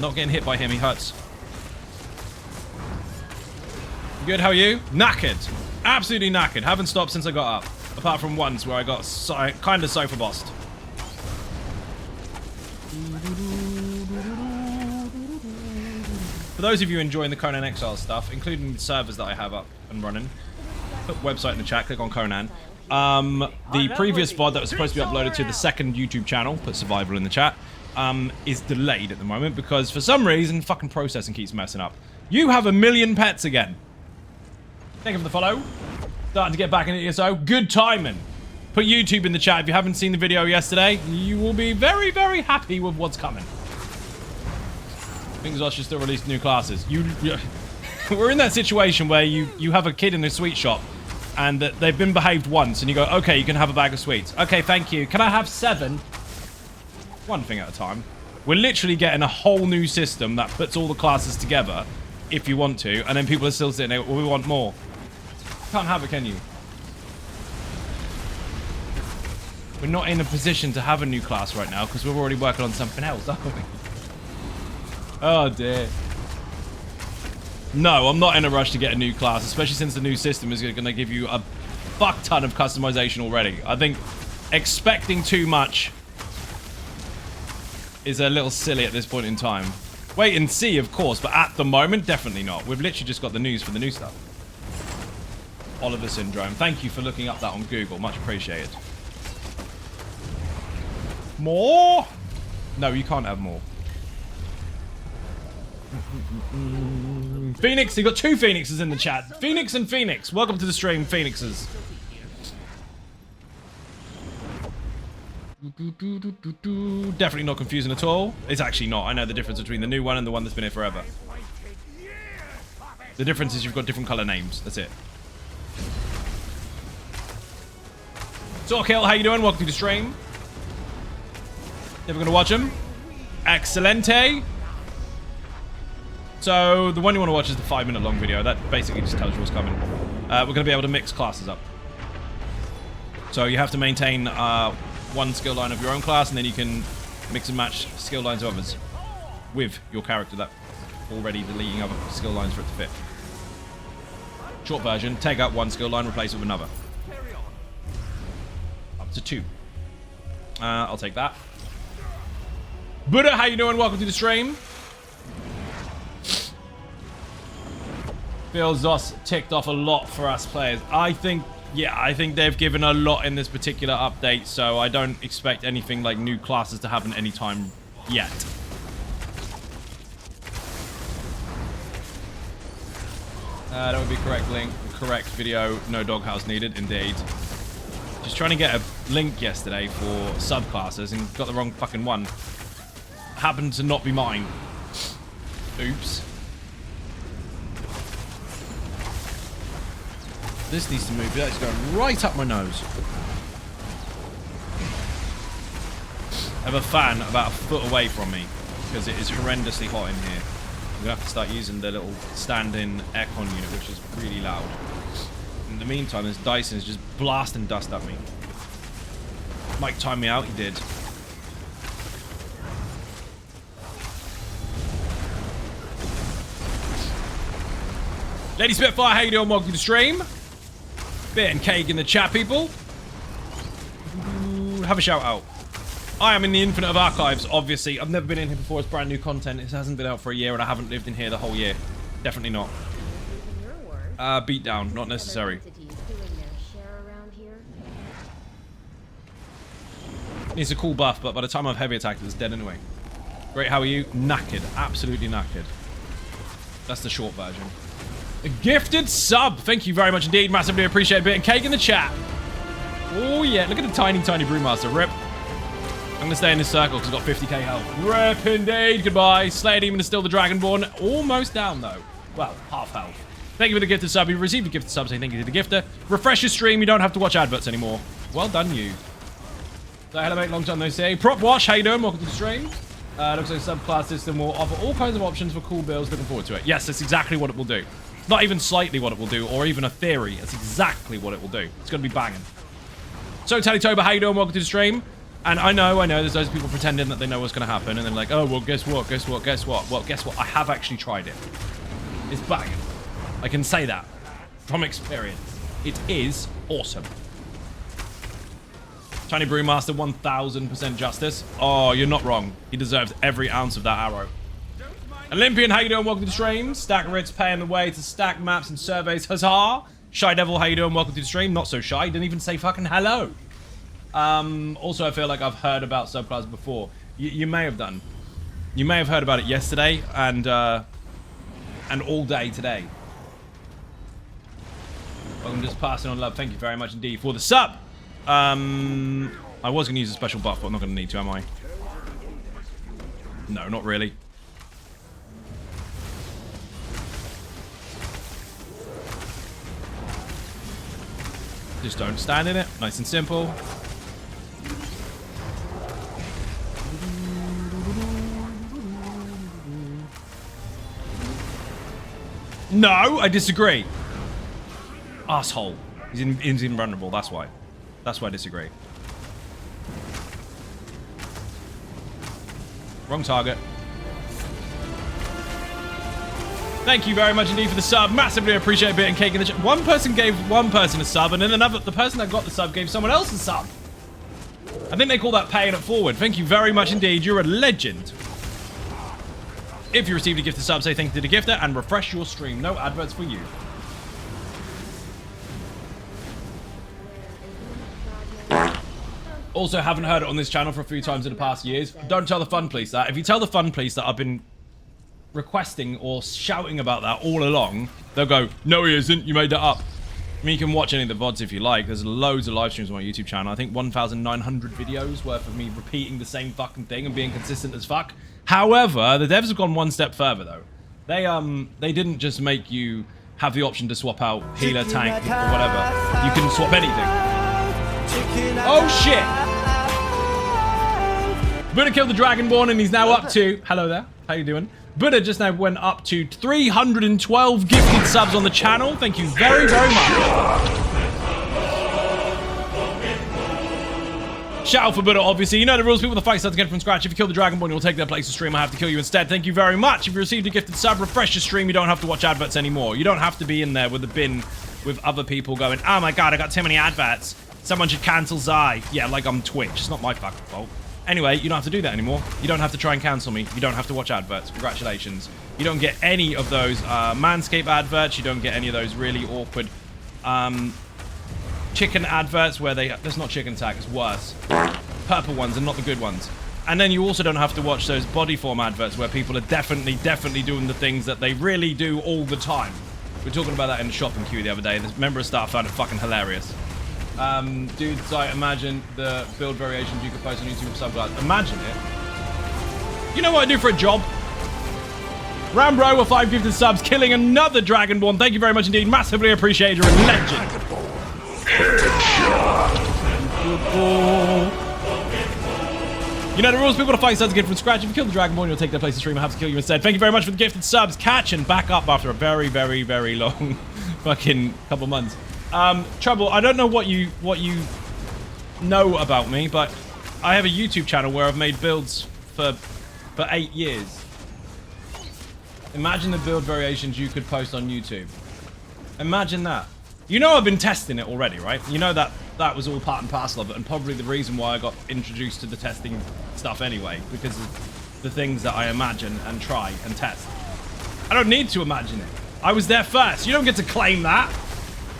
Not getting hit by him, he hurts. Good, how are you? Knackered. Absolutely knackered. Haven't stopped since I got up. Apart from once where I got kind of sofa bossed. For those of you enjoying the Conan Exile stuff, including the servers that I have up and running, put website in the chat, click on Conan. The previous VOD that was supposed to be uploaded to the second YouTube channel, put survival in the chat, is delayed at the moment because for some reason fucking processing keeps messing up. You have 1 million pets again. Thank you for the follow. Starting to get back into ESO. Good timing. Put YouTube in the chat if you haven't seen the video yesterday. You will be very, very happy with what's coming. Things should still release new classes. We're in that situation where you have a kid in a sweet shop and they've been behaved once and you go, okay, you can have a bag of sweets. Okay, thank you. Can I have 7? One thing at a time. We're literally getting a whole new system that puts all the classes together if you want to, and then people are still sitting there, well, we want more. Can't have it, can you? We're not in a position to have a new class right now because we're already working on something else, aren't we? Oh dear. No, I'm not in a rush to get a new class, especially since the new system is going to give you a fuck ton of customization already. I think expecting too much is a little silly at this point in time. Wait and see, of course, but at the moment, definitely not. We've literally just got the news for the new stuff. Oliver Syndrome. Thank you for looking up that on Google. Much appreciated. More? No, you can't have more. Phoenix, you got 2 Phoenixes in the chat. Phoenix and Phoenix. Welcome to the stream, Phoenixes. Definitely not confusing at all. It's actually not. I know the difference between the new one and the one that's been here forever. The difference is you've got different color names. That's it. Sorkill, how you doing? Welcome to the stream. Never gonna watch them. Excelente. So the one you want to watch is the 5-minute long video. That basically just tells you what's coming. We're gonna be able to mix classes up. So you have to maintain one skill line of your own class, and then you can mix and match skill lines of others with your character that already deleting other skill lines for it to fit. Short version, take out one skill line, replace it with another. Up to 2. I'll take that. Buddha, how you doing? Welcome to the stream. Feels Zos ticked off a lot for us players. I think they've given a lot in this particular update, so I don't expect anything like new classes to happen anytime yet. That would be correct link. Correct video. No doghouse needed. Indeed. Just trying to get a link yesterday for subclasses and got the wrong fucking one. Happened to not be mine. Oops. This needs to move. That's going right up my nose. I have a fan about a foot away from me because it is horrendously hot in here. I'm going to have to start using the little stand-in aircon unit, which is really loud. In the meantime, this Dyson is just blasting dust at me. Mike timed me out, he did. Lady Spitfire, how you doing? Welcome to the stream. Bit and cake in the chat, people. Ooh, have a shout out. I am in the Infinite of Archives, obviously. I've never been in here before. It's brand new content. It hasn't been out for a year, and I haven't lived in here the whole year. Definitely not. Beatdown, not necessary. Needs a cool buff, but by the time I've heavy attacked, it's dead anyway. Great, how are you? Knackered. Absolutely knackered. That's the short version. A gifted sub. Thank you very much indeed. Massively appreciate a bit. And cake in the chat. Oh, yeah. Look at the tiny, tiny Brewmaster. Rip. I'm going to stay in this circle because I've got 50k health. Rip indeed. Goodbye. Slayer Demon is still the Dragonborn. Almost down, though. Well, half health. Thank you for the gifted sub. You received a gifted sub, so thank you to the gifter. Refresh your stream. You don't have to watch adverts anymore. Well done, you. So, hello, mate. Long time no see. Prop Wash. How you doing? Welcome to the stream. Looks like the subclass system will offer all kinds of options for cool builds. Looking forward to it. Yes, that's exactly what it will do. Not even slightly what it will do, or even a theory. That's exactly what it will do. It's going to be banging. So, Tallytober, how you doing? Welcome to the stream. And I know, there's those people pretending that they know what's going to happen, and then like, oh, well, guess what? Well, guess what? I have actually tried it. It's banging. I can say that from experience. It is awesome. Tiny Brewmaster, 1000% justice. Oh, you're not wrong. He deserves every ounce of that arrow. Olympian, how you doing? Welcome to the stream. Stack Ritz paying the way to stack maps and surveys. Huzzah! Shy Devil, how you doing? Welcome to the stream. Not so shy. Didn't even say fucking hello. Also, I feel like I've heard about subclass before. You may have done. You may have heard about it yesterday and all day today. I'm just passing on love. Thank you very much indeed for the sub. I was going to use a special buff, but I'm not going to need to, am I? No, not really. Just don't stand in it. Nice and simple. No, I disagree. Asshole. He's invulnerable, that's why. That's why I disagree. Wrong target. Thank you very much indeed for the sub. Massively appreciate Bit and Cake in the chat. One person gave one person a sub, and then the person that got the sub gave someone else a sub. I think they call that paying it forward. Thank you very much indeed. You're a legend. If you received a gift of sub, say thank you to the gifter and refresh your stream. No adverts for you. Also, haven't heard it on this channel for a few times in the past years. Don't tell the fun police that. If you tell the fun police that I've been requesting or shouting about that all along, they'll go, no he isn't, you made that up. I mean, you can watch any of the VODs if you like. There's loads of live streams on my YouTube channel. I think 1,900 videos worth of me repeating the same fucking thing and being consistent as fuck. However, the devs have gone one step further though. They didn't just make you have the option to swap out healer, tank, or whatever. You can swap anything. Oh shit! Buddha killed the Dragonborn and he's now up to... Hello there, how you doing? Buddha just now went up to 312 gifted subs on the channel. Thank you very, very much. Shout out for Buddha, obviously. You know the rules. People, the fight starts again from scratch. If you kill the Dragonborn, you'll take their place to stream. I have to kill you instead. Thank you very much. If you received a gifted sub, refresh your stream. You don't have to watch adverts anymore. You don't have to be in there with a bin with other people going, oh my god, I got too many adverts. Someone should cancel Zai. Yeah, like I'm Twitch. It's not my fucking fault. Anyway, you don't have to do that anymore. You don't have to try and cancel me. You don't have to watch adverts. Congratulations. You don't get any of those Manscaped adverts. You don't get any of those really awkward chicken adverts where they... There's not chicken attack, it's worse. Purple ones and not the good ones. And then you also don't have to watch those body form adverts where people are definitely doing the things that they really do all the time. We were talking about that in the shopping queue the other day. This member of staff found it fucking hilarious. Dudes, I imagine the build variations you could post on YouTube with Subclassing. Imagine it. You know what I do for a job? Rambro with 5 gifted subs, killing another Dragonborn. Thank you very much indeed. Massively appreciate you're a legend. You know the rules. People to fight starts again from scratch. If you kill the Dragonborn, you'll take their place to stream. I have to kill you instead. Thank you very much for the gifted subs. Catch and back up after a very, very, very long fucking couple months. Trouble, I don't know what you know about me, but I have a YouTube channel where I've made builds for 8 years. Imagine the build variations you could post on YouTube. Imagine that. You know I've been testing it already, right? You know that was all part and parcel of it, and probably the reason why I got introduced to the testing stuff anyway, because of the things that I imagine and try and test. I don't need to imagine it. I was there first. You don't get to claim that.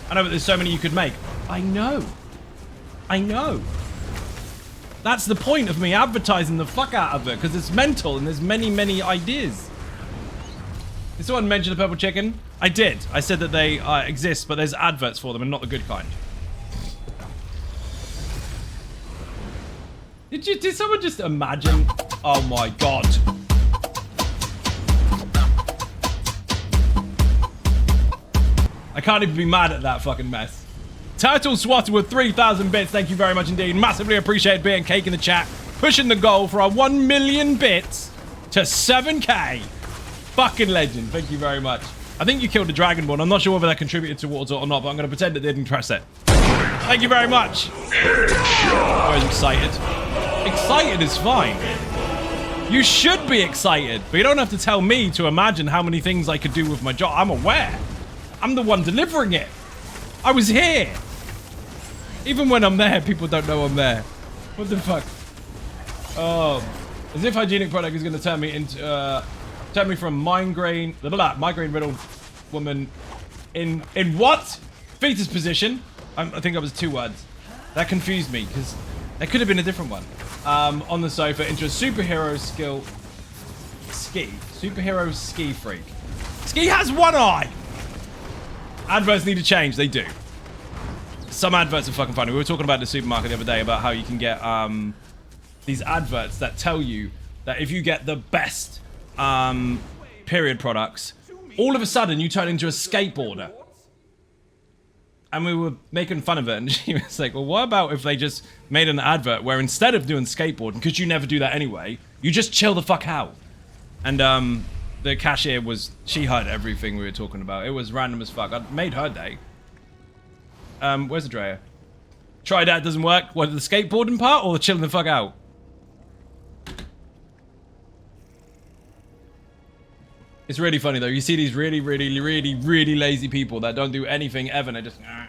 I know, but there's so many you could make. I know. I know. That's the point of me advertising the fuck out of it, because it's mental and there's many, many ideas. Did someone mention the purple chicken? I did. I said that they exist, but there's adverts for them and not the good kind. Did someone just imagine? Oh my god. I can't even be mad at that fucking mess. Turtle Swatted with 3,000 bits. Thank you very much indeed. Massively appreciate being cake in the chat. Pushing the goal for our 1 million bits to 7k. Fucking legend. Thank you very much. I think you killed the Dragonborn. I'm not sure whether that contributed towards it or not, but I'm going to pretend it didn't press it. Thank you very much. I was excited. Excited is fine. You should be excited, but you don't have to tell me to imagine how many things I could do with my job. I'm aware. I'm the one delivering it. I was here. Even when I'm there, people don't know I'm there. What the fuck? Oh, as if hygienic product is going to turn me into, turn me from migraine riddled woman in what? Fetus position. I think that was 2 words. That confused me because that could have been a different one. On the sofa into a superhero superhero ski freak. Ski has 1 eye. Adverts need to change. They do. Some adverts are fucking funny. We were talking about the supermarket the other day about how you can get these adverts that tell you that if you get the best period products, all of a sudden you turn into a skateboarder. And we were making fun of it, and she was like, well, what about if they just made an advert where instead of doing skateboarding, because you never do that anyway, you just chill the fuck out. And the cashier she heard everything we were talking about. It was random as fuck. I made her day. Where's Andrea? Try that, doesn't work. What, the skateboarding part or the chilling the fuck out? It's really funny though. You see these really lazy people that don't do anything ever. And they just... And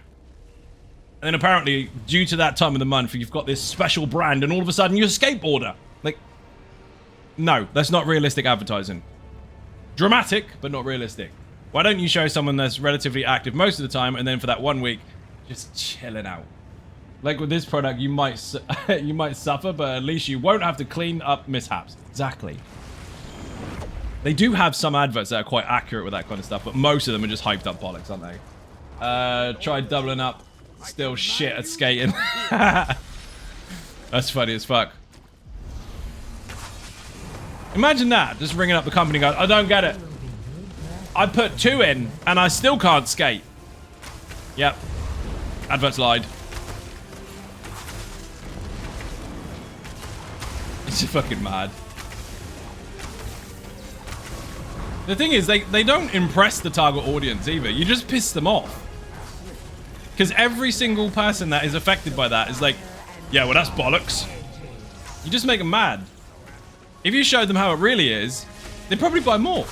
then apparently, due to that time of the month, you've got this special brand and all of a sudden you're a skateboarder. Like, no, that's not realistic advertising. Dramatic, but not realistic. Why don't you show someone that's relatively active most of the time and then for that 1 week, just chilling out? Like with this product, you might suffer, but at least you won't have to clean up mishaps. Exactly. They do have some adverts that are quite accurate with that kind of stuff, but most of them are just hyped up bollocks, aren't they? Tried doubling up. Still shit at skating. That's funny as fuck. Imagine that, just ringing up the company going, I don't get it. I put 2 in, and I still can't skate. Yep. Adverts lied. It's just fucking mad. The thing is, they don't impress the target audience either. You just piss them off. Because every single person that is affected by that is like, yeah, well, that's bollocks. You just make them mad. If you showed them how it really is, they'd probably buy more.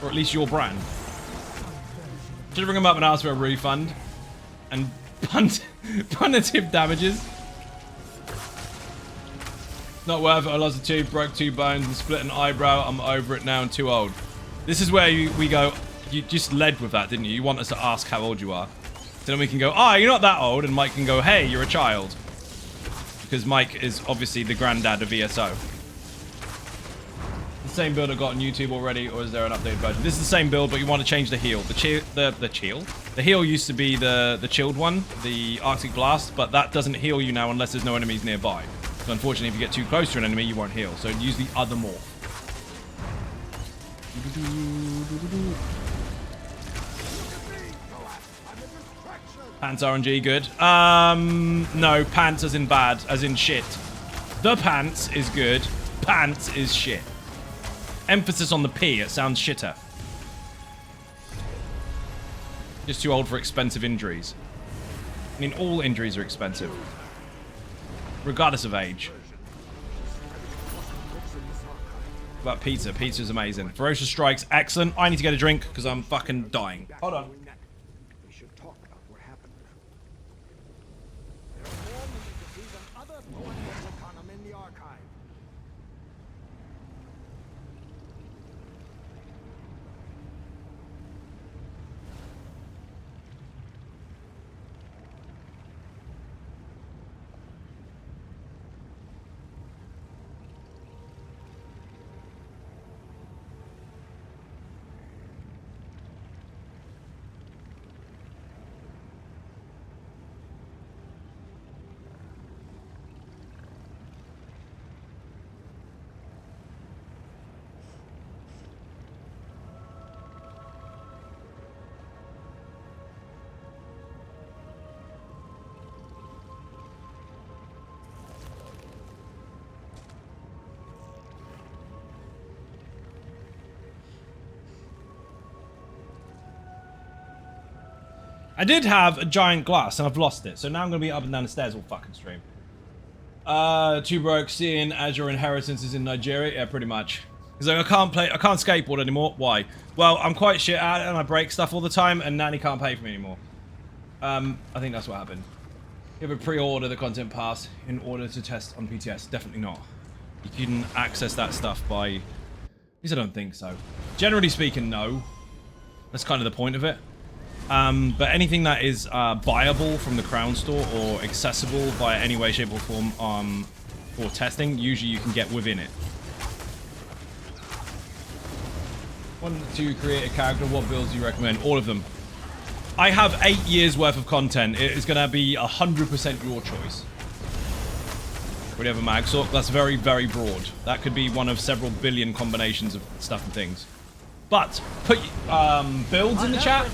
Or at least your brand. Should ring them up and ask for a refund. And punitive damages. Not worth it. I lost a tooth, broke 2 bones, and split an eyebrow. I'm over it now and too old. This is where we go, you just led with that, didn't you? You want us to ask how old you are. So then we can go, you're not that old. And Mike can go, hey, you're a child. Because Mike is obviously the granddad of ESO. The same build I got on YouTube already, or is there an updated version? This is the same build, but you want to change the heal. The heal used to be the chilled one, the Arctic Blast, but that doesn't heal you now unless there's no enemies nearby. So unfortunately, if you get too close to an enemy, you won't heal. So use the other morph. Pants RNG, good. No, pants as in bad, as in shit. The pants is good. Pants is shit. Emphasis on the P, it sounds shitter. Just too old for expensive injuries. I mean, all injuries are expensive. Regardless of age. What about pizza? Pizza's amazing. Ferocious Strikes, excellent. I need to get a drink because I'm fucking dying. Hold on. We should talk about what happened. There are more messages and other poems economy in the archive. I did have a giant glass and I've lost it, so now I'm gonna be up and down the stairs all fucking stream. Too broke, seeing as your inheritance is in Nigeria? Yeah, pretty much. He's like, I can't skateboard anymore. Why? Well, I'm quite shit at it and I break stuff all the time and Nanny can't pay for me anymore. I think that's what happened. You have a pre-order the content pass in order to test on PTS? Definitely not. You can access that stuff by... At least I don't think so. Generally speaking, no. That's kind of the point of it. But anything that is buyable from the Crown Store or accessible via any way, shape, or form for testing, usually you can get within it. Want to create a character? What builds do you recommend? All of them. I have 8 years worth of content. It is going to be 100% your choice. We have a mag sort. That's very, very broad. That could be one of several billion combinations of stuff and things. But put builds in the chat.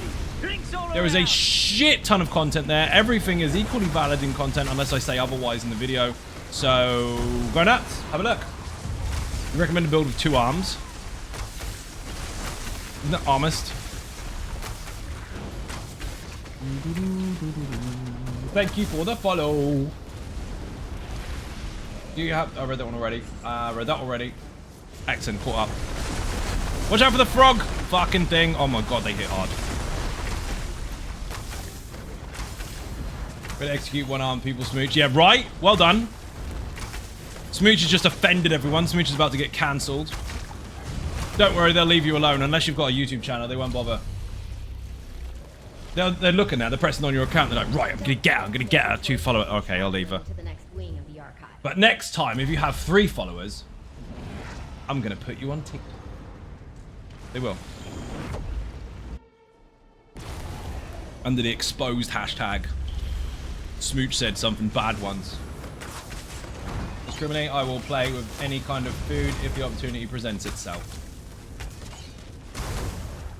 There is a shit ton of content there. Everything is equally valid in content unless I say otherwise in the video. So go nuts. Have a look. We recommend a build with 2 arms. Isn't that armist? Thank you for the follow. Do you have... I read that one already. Read that already. Excellent. Caught up. Watch out for the frog fucking thing. Oh my god, they hit hard. Ready to execute one arm, people smooch. Yeah, right. Well done. Smooch has just offended everyone. Smooch is about to get cancelled. Don't worry, they'll leave you alone. Unless you've got a YouTube channel, they won't bother. They're looking now. They're pressing on your account. They're like, right, I'm going to get her. I'm going to get her. 2 followers. Okay, I'll leave her. To the next wing of the archive. But next time, if you have 3 followers, I'm going to put you on TikTok. They will. Under the exposed hashtag. Smooch said something bad once. Discriminate, I will play with any kind of food if the opportunity presents itself.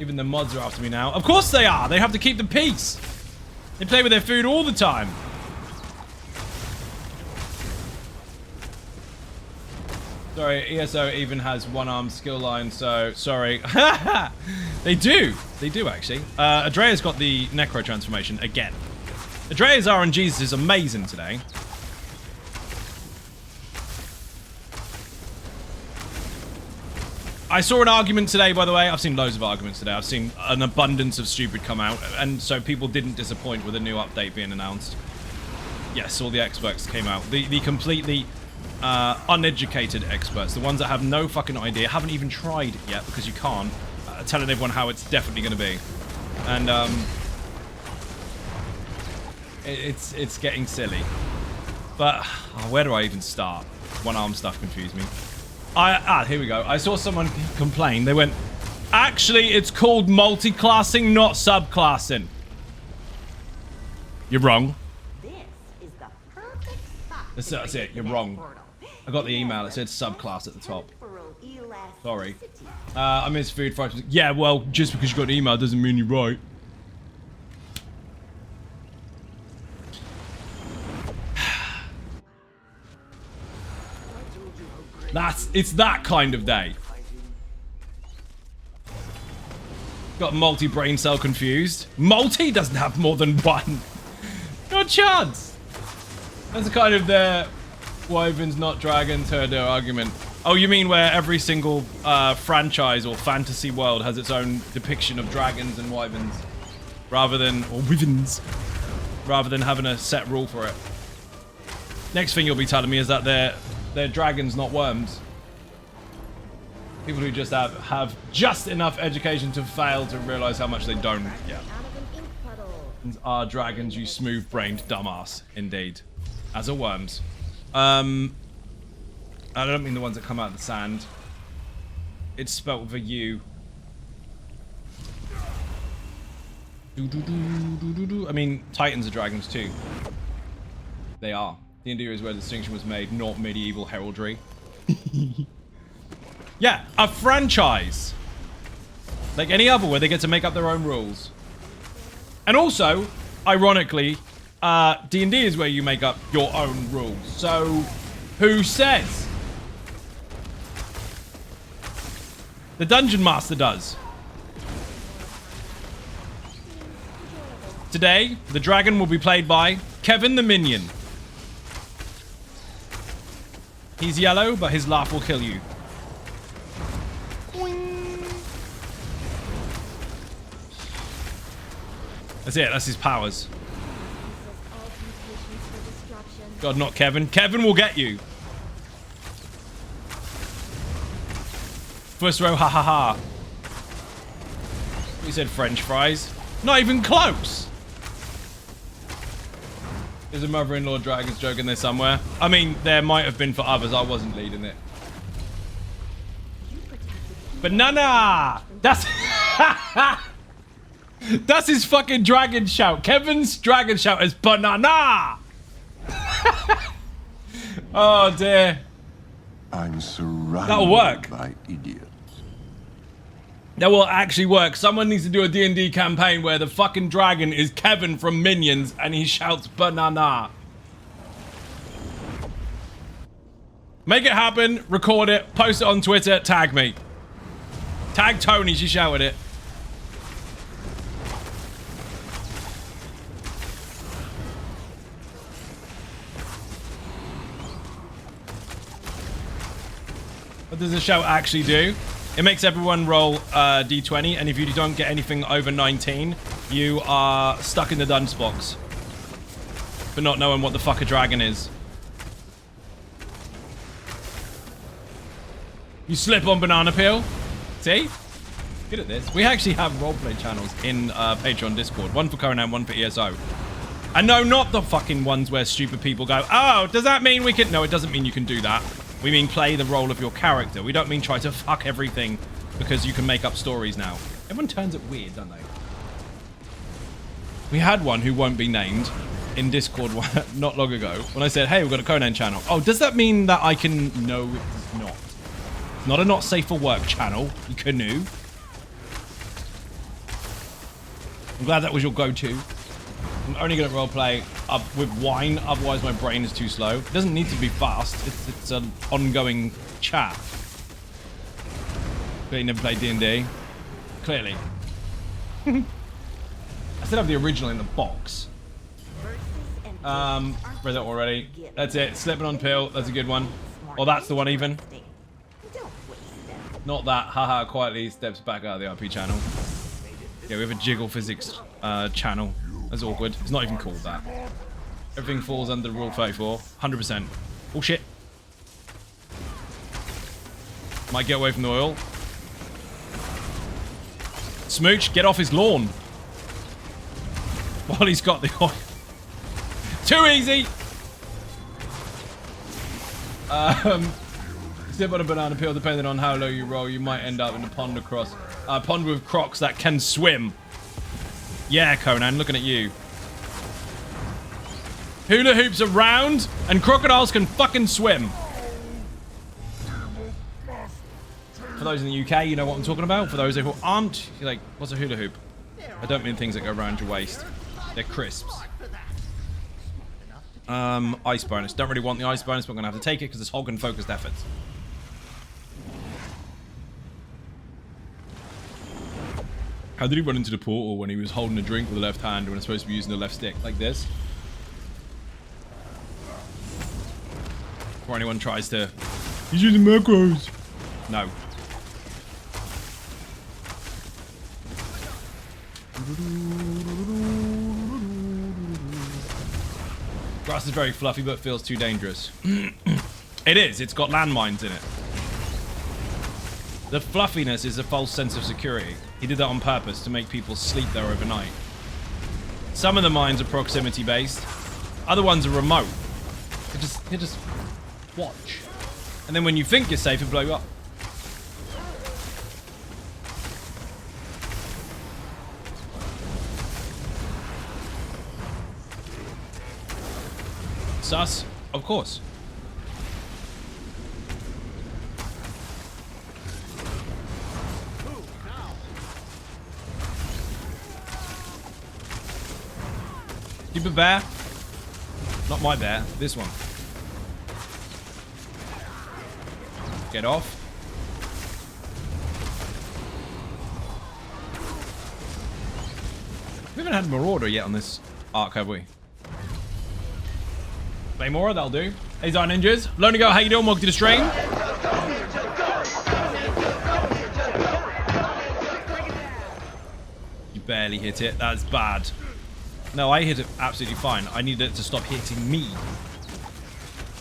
Even the mods are after me now. Of course they are! They have to keep the peace! They play with their food all the time. Sorry, ESO even has one-armed skill line, so sorry. They do. They do, actually. Adrea's got the Necro transformation again. Adrea's RNGESUS is amazing today. I saw an argument today, by the way. I've seen loads of arguments today. I've seen an abundance of stupid come out, and so people didn't disappoint with a new update being announced. Yes, all the experts came out. The completely uneducated experts, the ones that have no fucking idea, haven't even tried yet because you can't, telling everyone how it's definitely going to be. And it's getting silly. But where do I even start? One-arm stuff confused me. Here we go. I saw someone complain. They went, actually, it's called multi-classing, not subclassing. You're wrong. This is the perfect spot. That's it. You're wrong. I got the email. It said subclass at the top. Sorry. I missed food for. Yeah, well, just because you got an email doesn't mean you're right. It's that kind of day. Got multi-brain cell confused. Multi doesn't have more than one. No chance. That's kind of their Wyverns, not dragons, heard their argument. Oh, you mean where every single franchise or fantasy world has its own depiction of dragons and wyverns, rather than, or wyverns, rather than having a set rule for it. Next thing you'll be telling me is that they're dragons, not worms. People who just have just enough education to fail to realize how much they don't. Yeah. Are dragons, you smooth-brained dumbass. Indeed. As are worms. I don't mean the ones that come out of the sand. It's spelt with a U. I mean, Titans are dragons too. They are. D&D is where the distinction was made, not medieval heraldry. Yeah, a franchise. Like any other where they get to make up their own rules. And also, ironically, D&D is where you make up your own rules. So, who says? The Dungeon Master does. Today, the dragon will be played by Kevin the Minion. He's yellow, but his laugh will kill you. That's it, that's his powers. God, not Kevin. Kevin will get you. First row, ha ha ha. He said French fries. Not even close. There's a mother-in-law dragons joke in there somewhere. I mean, there might have been for others. I wasn't leading it. Banana! That's... That's his fucking dragon shout. Kevin's dragon shout is banana! Oh, dear. I'm surrounded That'll work. by idiots. That will actually work. Someone needs to do a D&D campaign where the fucking dragon is Kevin from Minions and he shouts banana. Make it happen, record it, post it on Twitter, tag me. Tag Tony, she shouted it. What does the shout actually do? It makes everyone roll d20, and if you don't get anything over 19, you are stuck in the dunce box for not knowing what the fuck a dragon is. You slip on banana peel. See? Good at this. We actually have roleplay channels in Patreon Discord. One for Conan, one for ESO. And no, not the fucking ones where stupid people go, oh, does that mean we can... No, it doesn't mean you can do that. We mean play the role of your character. We don't mean try to fuck everything because you can make up stories now. Everyone turns it weird, don't they? We had one who won't be named in Discord not long ago when I said, hey, we've got a Conan channel. Oh, does that mean that I can... No, it does not. It's not a not safe for work channel, you canoe. I'm glad that was your go-to. I'm only going to roleplay up with wine, otherwise my brain is too slow. It doesn't need to be fast, it's an ongoing chat. Clearly never played D&D. Clearly. I still have the original in the box. Read that already. That's it. Slipping on pill. That's a good one. Oh, that's the one even. Not that. Haha, quietly steps back out of the RP channel. Yeah, we have a jiggle physics channel. That's awkward. It's not even called that. Everything falls under Rule 34. 100%. Oh, shit. Might get away from the oil. Smooch, get off his lawn. While he's got the oil. Too easy! Step on a banana peel, depending on how low you roll, you might end up in a pond across. Pond with crocs that can swim. Yeah, Conan, looking at you. Hula hoops are round, and crocodiles can fucking swim. For those in the UK, you know what I'm talking about. For those who aren't, you're like, what's a hula hoop? I don't mean things that go around your waist. They're crisps. Ice bonus. Don't really want the ice bonus, but I'm going to have to take it because it's Hogan focused efforts. How did he run into the portal when he was holding a drink with the left hand when it's supposed to be using the left stick? Like this? Before anyone tries to... He's using macros. No. Grass is very fluffy, but feels too dangerous. It is. It's got landmines in it. The fluffiness is a false sense of security. He did that on purpose to make people sleep there overnight. Some of the mines are proximity-based. Other ones are remote. You just watch. And then when you think you're safe, it blow you up. Sus? Of course. Keep a bear. Not my bear, this one. Get off. We haven't had Marauder yet on this arc, have we? Claymore, that'll do. Hey, Zara Ninjas. Lonely Girl, how you doing? Welcome to the stream. You barely hit it. That's bad. No, I hit it absolutely fine. I needed it to stop hitting me.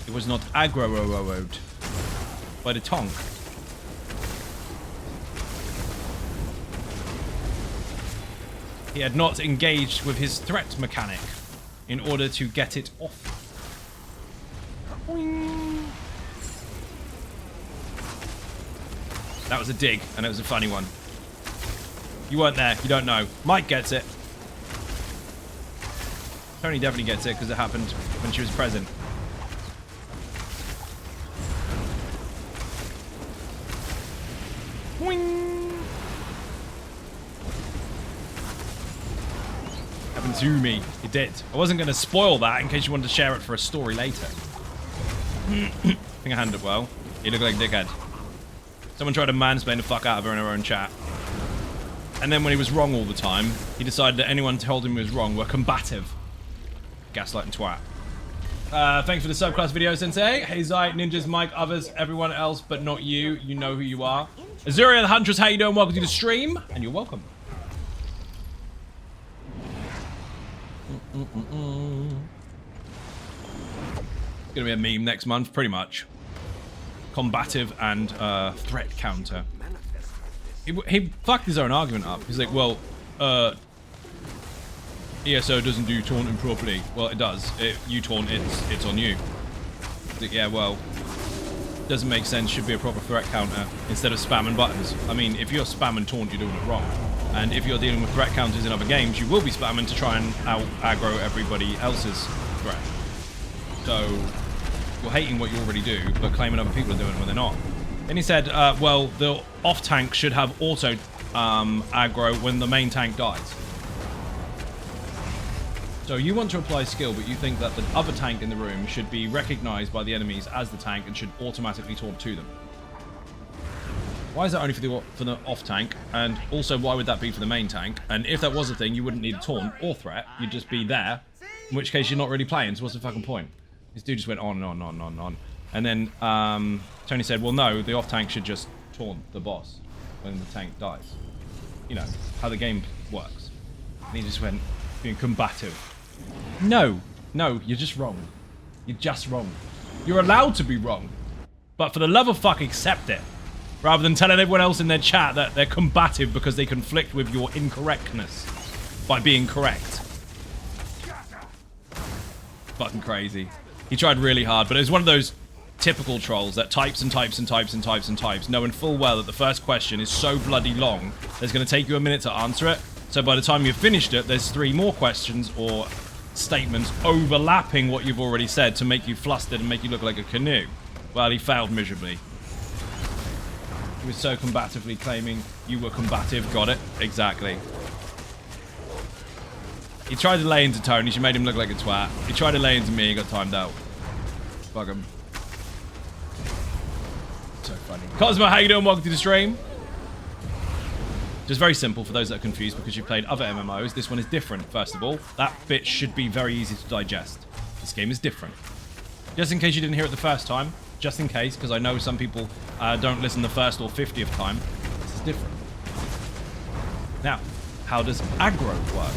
It was not aggro-road by the tonk. He had not engaged with his threat mechanic in order to get it off. Boing. That was a dig, and it was a funny one. You weren't there. You don't know. Mike gets it. Tony definitely gets it because it happened when she was present. Boing. Happened to me. It did. I wasn't going to spoil that in case you wanted to share it for a story later. I think I handled it well. You look like a dickhead. Someone tried to mansplain the fuck out of her in her own chat. And then when he was wrong all the time, he decided that anyone told him he was wrong were combative. Gaslight and twat. Thanks for the subclass video, Sensei. Hey, Zai, Ninjas, Mike, others, everyone else, but not you. You know who you are. Azuria the Huntress, how you doing? Welcome to the stream. And you're welcome. It's gonna be a meme next month, pretty much. Combative and threat counter. He fucked his own argument up. He's like, well, ESO doesn't do taunting properly. Well, it does. You taunt, it's on you. He's like, yeah, well, doesn't make sense, should be a proper threat counter instead of spamming buttons. I mean, if you're spamming taunt, you're doing it wrong. And if you're dealing with threat counters in other games, you will be spamming to try and out-aggro everybody else's threat. So, you're hating what you already do, but claiming other people are doing it when they're not. Then he said, well, the off-tank should have auto aggro when the main tank dies. So you want to apply skill, but you think that the other tank in the room should be recognized by the enemies as the tank and should automatically taunt to them. Why is that only for the off tank? And also, why would that be for the main tank? And if that was a thing, you wouldn't need a taunt or threat. You'd just be there, in which case you're not really playing. So what's the fucking point? This dude just went on and on and on and on and on. And then Tony said, well, no, the off tank should just taunt the boss when the tank dies. You know, how the game works. And he just went being combative. No, you're just wrong. You're just wrong. You're allowed to be wrong. But for the love of fuck, accept it. Rather than telling everyone else in their chat that they're combative because they conflict with your incorrectness by being correct. Fucking crazy. He tried really hard, but it was one of those typical trolls that types and types and types and types and types, knowing full well that the first question is so bloody long, that it's going to take you a minute to answer it. So by the time you've finished it, there's 3 more questions or statements overlapping what you've already said to make you flustered and make you look like a canoe. Well, he failed miserably. He was so combatively claiming you were combative. Got it? Exactly. He tried to lay into Tony. She made him look like a twat. He tried to lay into me. He got timed out. Fuck him. So funny. Cosmo, how you doing? Welcome to the stream. Just very simple for those that are confused because you've played other MMOs. This one is different, first of all. That bit should be very easy to digest. This game is different. Just in case you didn't hear it the first time, just in case, because I know some people don't listen the first or 50th time, this is different. Now, how does aggro work?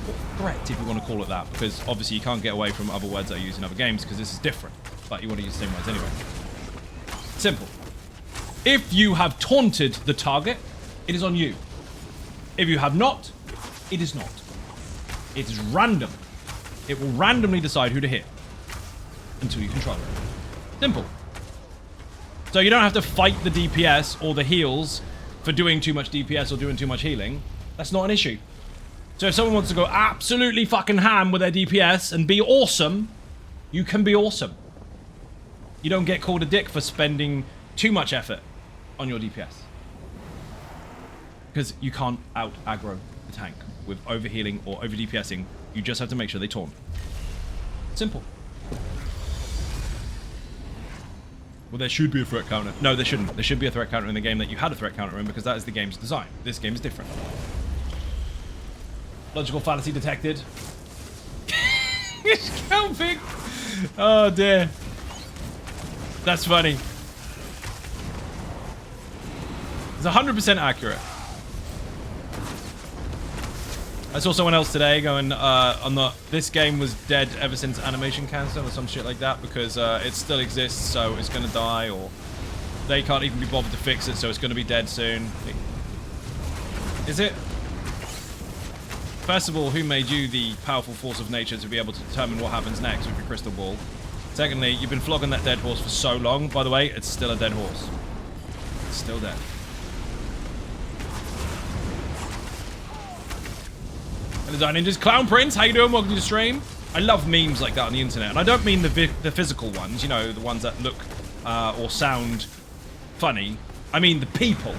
Or threat, if you want to call it that, because obviously you can't get away from other words that are used in other games because this is different, but you want to use the same words anyway. Simple. If you have taunted the target, it is on you. If you have not, it is not. It is random. It will randomly decide who to hit until you control it. Simple. So you don't have to fight the DPS or the heals for doing too much DPS or doing too much healing. That's not an issue. So if someone wants to go absolutely fucking ham with their DPS and be awesome, you can be awesome. You don't get called a dick for spending too much effort on your DPS. Because you can't out-aggro the tank with overhealing or over-DPSing. You just have to make sure they taunt. Simple. Well, there should be a threat counter. No, there shouldn't. There should be a threat counter in the game that you had a threat counter in because that is the game's design. This game is different. Logical fallacy detected. It's camping. Oh, dear. That's funny. It's 100% accurate. I saw someone else today going this game was dead ever since animation cancel or some shit like that because it still exists, so it's gonna die, or they can't even be bothered to fix it, so it's gonna be dead soon. Is it? First of all, who made you the powerful force of nature to be able to determine what happens next with your crystal ball? Secondly, you've been flogging that dead horse for so long. By the way, it's still a dead horse. It's still dead. Design Ninjas. Clown Prince, how you doing? Welcome to the stream. I love memes like that on the internet, and I don't mean the physical ones, you know, the ones that look or sound funny. I mean the people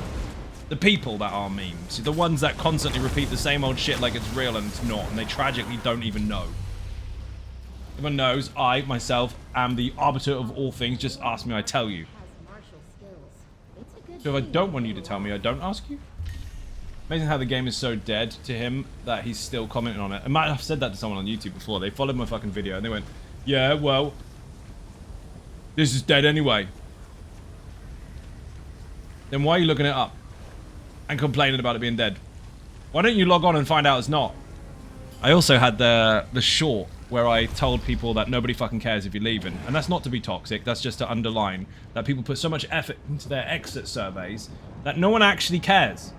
that are memes, the ones that constantly repeat the same old shit like it's real and it's not, and they tragically don't even know. Everyone knows I, myself, am the arbiter of all things. Just ask me, I tell you. So if I don't want you to tell me, I don't ask you? Amazing how the game is so dead to him that he's still commenting on it. I might have said that to someone on YouTube before. They followed my fucking video and they went, yeah, well, this is dead anyway. Then why are you looking it up and complaining about it being dead? Why don't you log on and find out it's not? I also had the short where I told people that nobody fucking cares if you're leaving. And that's not to be toxic, that's just to underline that people put so much effort into their exit surveys that no one actually cares.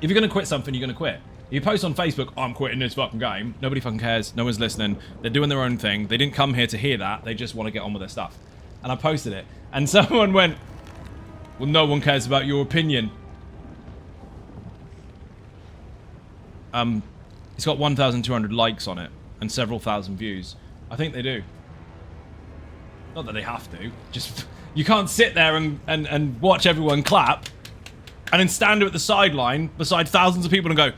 If you're going to quit something, you're going to quit. If you post on Facebook, I'm quitting this fucking game, nobody fucking cares, no one's listening, they're doing their own thing, they didn't come here to hear that, they just want to get on with their stuff. And I posted it. And someone went, well, no one cares about your opinion. It's got 1,200 likes on it and several thousand views. I think they do. Not that they have to. Just, you can't sit there and watch everyone clap and then stand at the sideline beside thousands of people and go,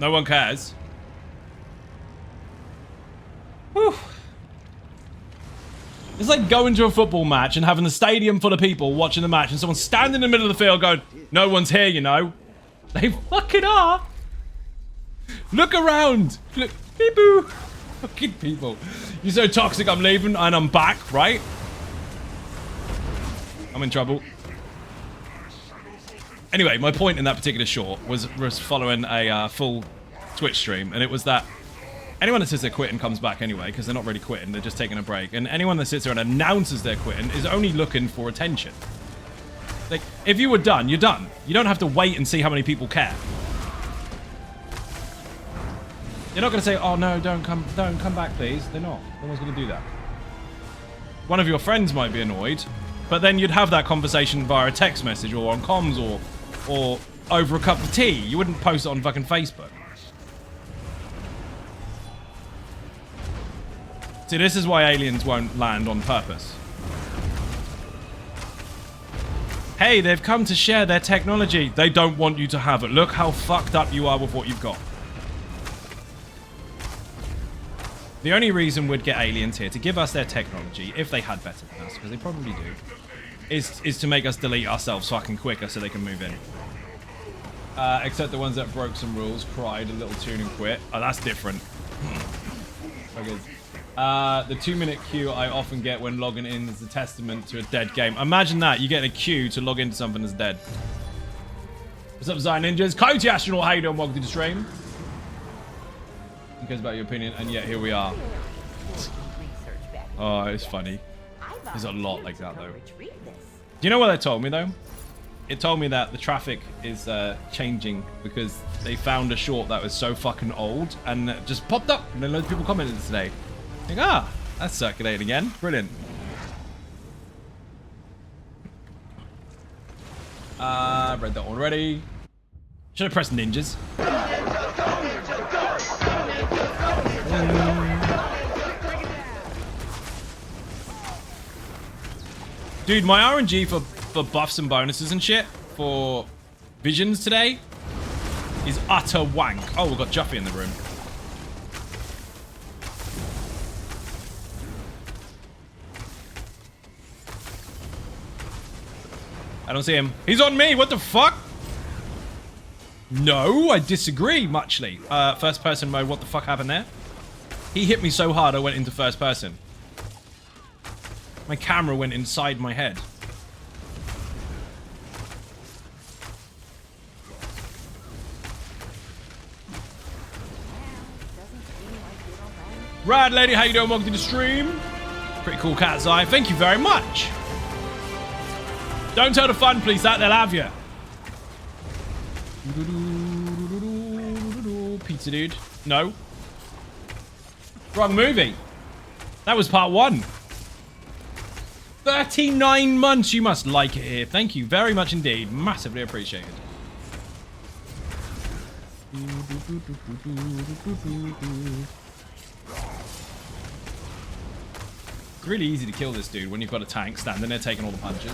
no one cares. Whew. It's like going to a football match and having the stadium full of people watching the match and someone standing in the middle of the field going, no one's here, you know. They fucking are. Look around. Look, beep-boo. Fucking people. You're so toxic, I'm leaving and I'm back, right? I'm in trouble. Anyway, my point in that particular short was following a full Twitch stream, and it was that anyone that says they're quitting comes back anyway, because they're not really quitting, they're just taking a break. And anyone that sits there and announces they're quitting is only looking for attention. Like, if you were done, you're done. You don't have to wait and see how many people care. You're not going to say, oh no, don't come back, please. They're not. No one's going to do that. One of your friends might be annoyed, but then you'd have that conversation via a text message or on comms or over a cup of tea. You wouldn't post it on fucking Facebook. See, this is why aliens won't land on purpose. Hey, they've come to share their technology. They don't want you to have it. Look how fucked up you are with what you've got. The only reason we'd get aliens here to give us their technology, if they had better than us, because they probably do, is to make us delete ourselves fucking quicker so they can move in. Except the ones that broke some rules, cried a little tune and quit. Oh, that's different. Okay. The 2-minute queue I often get when logging in is a testament to a dead game. Imagine that, you get a queue to log into something that's dead. What's up, Zion Ninjas? Coyote Astronaut, how you doing? Welcome to the stream. Who cares about your opinion? And yet, here we are. Oh, it's funny. There's a lot like that, though. Do you know what they told me, though? It told me that the traffic is changing because they found a short that was so fucking old and just popped up. And then loads of people commented today. Like, ah, that's circulating again. Brilliant. Read that already. Should have pressed ninjas. Dude, my RNG for buffs and bonuses and shit for visions today is utter wank. Oh, we've got Juffy in the room. I don't see him. He's on me. What the fuck? No, I disagree, Muchly. First person mode. What the fuck happened there? He hit me so hard I went into first person. My camera went inside my head. Rad lady, how you doing? Welcome to the stream. Pretty cool cat's eye. Thank you very much. Don't tell the fun, please. That they'll have you. Pizza dude. No. Wrong movie. That was part 1. 39 months. You must like it here. Thank you very much indeed. Massively appreciated. It's really easy to kill this dude when you've got a tank standing there taking all the punches.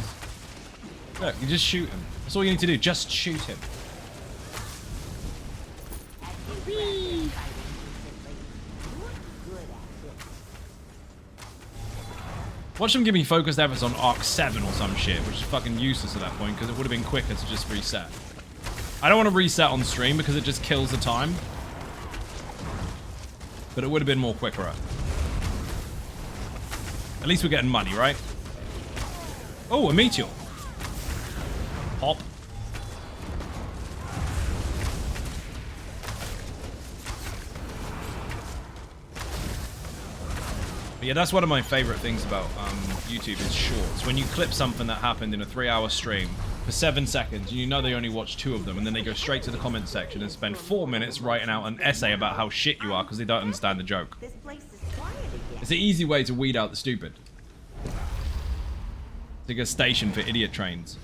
Look, you just shoot him. That's all you need to do. Just shoot him. Whee! Watch them give me focused efforts on Arc 7 or some shit, which is fucking useless at that point because it would have been quicker to just reset. I don't want to reset on stream because it just kills the time. But it would have been more quicker. At least we're getting money, right? Oh, a meteor. Pop. But yeah, that's one of my favorite things about YouTube is shorts. When you clip something that happened in a 3-hour stream for 7 seconds, and you know they only watch 2 of them, and then they go straight to the comment section and spend 4 minutes writing out an essay about how shit you are because they don't understand the joke. It's an easy way to weed out the stupid. It's like a station for idiot trains.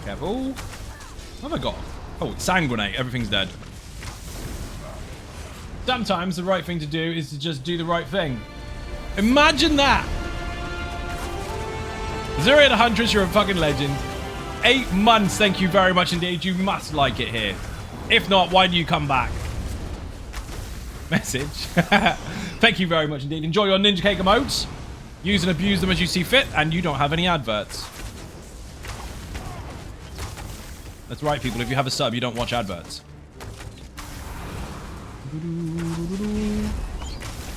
Careful. What have I got? Oh, sanguinate. Everything's dead. Sometimes the right thing to do is to just do the right thing. Imagine that. 0 to Huntress, you're a fucking legend. 8 months, thank you very much indeed. You must like it here. If not, why do you come back? Message. Thank you very much indeed. Enjoy your Ninja Cake emotes. Use and abuse them as you see fit, and you don't have any adverts. That's right, people. If you have a sub, you don't watch adverts.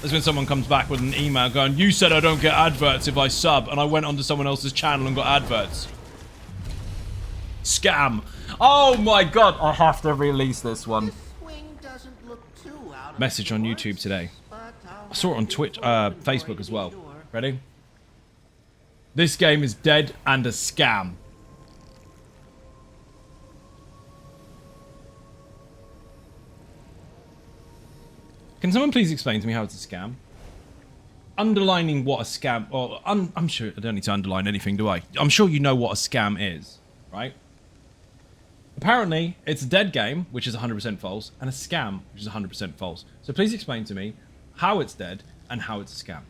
That's when someone comes back with an email going, you said I don't get adverts if I sub, and I went onto someone else's channel and got adverts. Scam. Oh my god, I have to release this one. Message on YouTube today. I saw it on Twitch, Facebook as well. Ready? This game is dead and a scam. Can someone please explain to me how it's a scam? Underlining what a scam... Or I'm sure... I don't need to underline anything, do I? I'm sure you know what a scam is, right? Apparently, it's a dead game, which is 100% false, and a scam, which is 100% false. So please explain to me how it's dead and how it's a scam.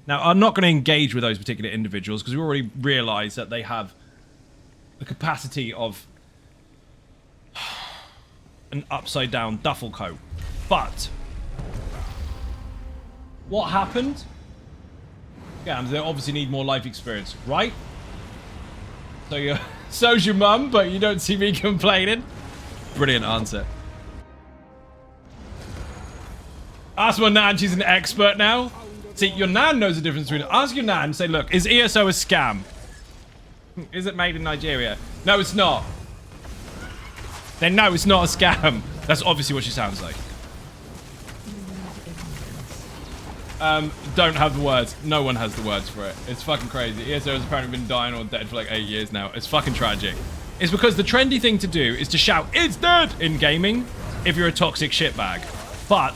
Now, I'm not going to engage with those particular individuals because we already realised that they have the capacity of an upside-down duffel coat. But... what happened? Yeah, they obviously need more life experience, right? So so's your mum, but you don't see me complaining. Brilliant answer. Ask my nan, she's an expert now. See, your nan knows the difference between... ask your nan, say, look, is ESO a scam? Is it made in Nigeria? No, it's not. Then no, it's not a scam. That's obviously what she sounds like. Don't have the words. No one has the words for it. It's fucking crazy. ESO has apparently been dying or dead for like 8 years now. It's fucking tragic. It's because the trendy thing to do is to shout, it's dead, in gaming, if you're a toxic shitbag. But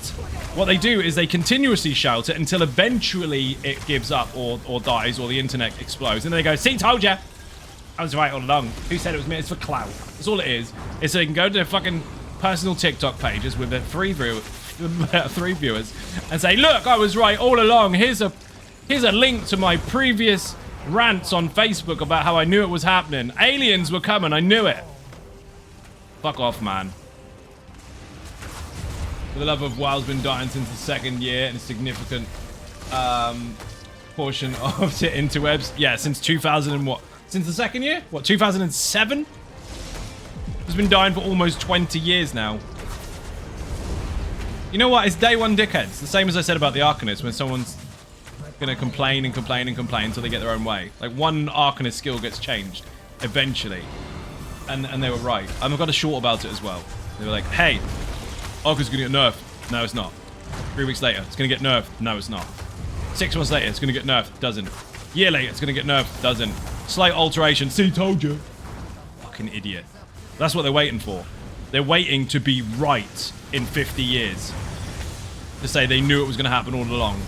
what they do is they continuously shout it until eventually it gives up or dies or the internet explodes. And then they go, see, told ya. I was right all along. Who said it was me? It's for clout. That's all it is. It's so they can go to their fucking personal TikTok pages with their three viewers and say, look, I was right all along. Here's a link to my previous rants on Facebook about how I knew it was happening. Aliens were coming. I knew it. Fuck off, man. For the love of WoW's been dying since the 2nd year and a significant portion of the interwebs. Yeah, since 2000 and what? Since the 2nd year? What, 2007? It's been dying for almost 20 years now. You know what? It's day one dickheads. The same as I said about the Arcanists, when someone's gonna complain and complain and complain until they get their own way. Like, one Arcanist skill gets changed eventually. And they were right. I've got a short about it as well. They were like, hey, Arcanist's gonna get nerfed. No, it's not. 3 weeks later, it's gonna get nerfed. No, it's not. 6 months later, it's gonna get nerfed. Doesn't. Year later, it's gonna get nerfed. Doesn't. Slight alteration. See, told you. Fucking idiot. That's what they're waiting for. They're waiting to be right in 50 years. To say they knew it was going to happen all along.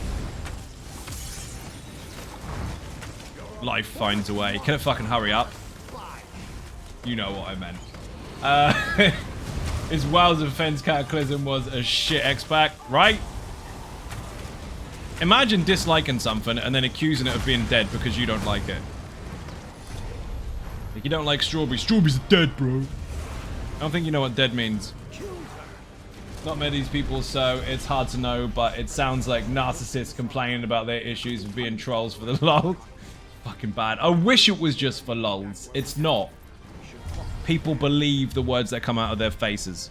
Life finds a way. Can it fucking hurry up? You know what I meant. His WoW's Defense Cataclysm was a shit X-Pack, right? Imagine disliking something and then accusing it of being dead because you don't like it. Like, you don't like strawberries. Strawberries are dead, bro. I don't think you know what dead means. Not many of these people, so it's hard to know, but it sounds like narcissists complaining about their issues of being trolls for the lol. Fucking bad. I wish it was just for lols. It's not. People believe the words that come out of their faces.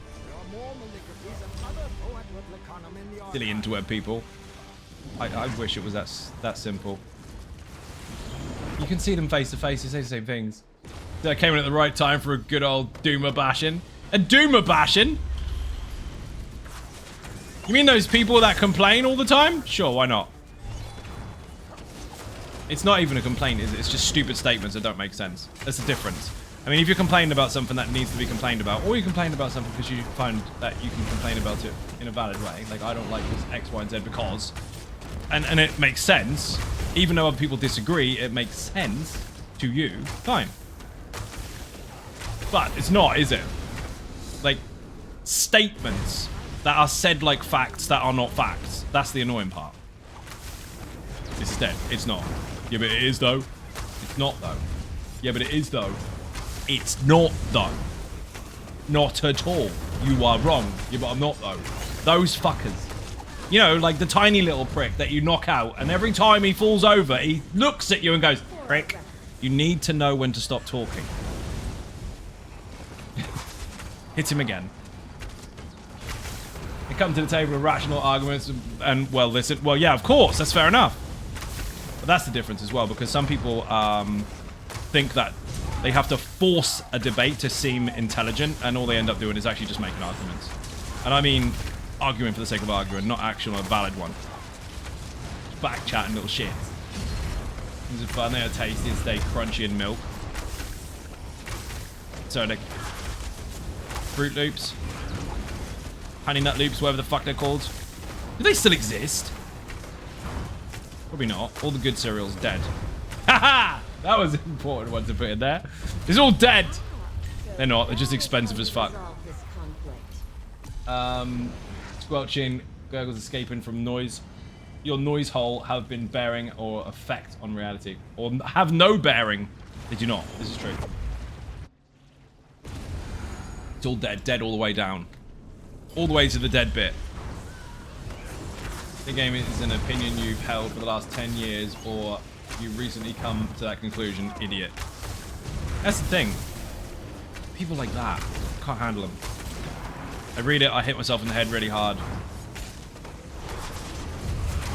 Silly interweb people. I wish it was that simple. You can see them face to face, they say the same things. That came in at the right time for a good old Doomer bashing. A Doomer bashing? You mean those people that complain all the time? Sure, why not? It's not even a complaint, is it? It's just stupid statements that don't make sense. That's the difference. I mean, if you're complaining about something that needs to be complained about, or you complain about something because you find that you can complain about it in a valid way, like, I don't like this X, Y, and Z because, and it makes sense, even though other people disagree, it makes sense to you, fine. But it's not, is it? Like, statements that are said like facts that are not facts. That's the annoying part. This is dead. It's not. Yeah, but it is, though. It's not, though. Yeah, but it is, though. It's not, though. Not at all. You are wrong. Yeah, but I'm not, though. Those fuckers. You know, like the tiny little prick that you knock out, and every time he falls over, he looks at you and goes, prick, you need to know when to stop talking. Hit him again. They come to the table with rational arguments and, well, listen. Well, yeah, of course. That's fair enough. But that's the difference as well, because some people think that they have to force a debate to seem intelligent, and all they end up doing is actually just making arguments. And I mean arguing for the sake of arguing, not actual, a valid one. Back-chatting little shit. These are fun. They are tasty and stay crunchy in milk. So, like, Fruit Loops. Honey Nut Loops, whatever the fuck they're called. Do they still exist? Probably not. All the good cereal's dead. Haha! That was an important one to put in there. It's all dead! They're not. They're just expensive as fuck. Squelching, gurgles escaping from noise. Your noise hole have been bearing or effect on reality. Or have no bearing. They do not. This is true. It's all dead. Dead all the way down. All the way to the dead bit. The game is an opinion you've held for the last 10 years, or you recently come to that conclusion, idiot. That's the thing. People like that, can't handle them. I read it, I hit myself in the head really hard.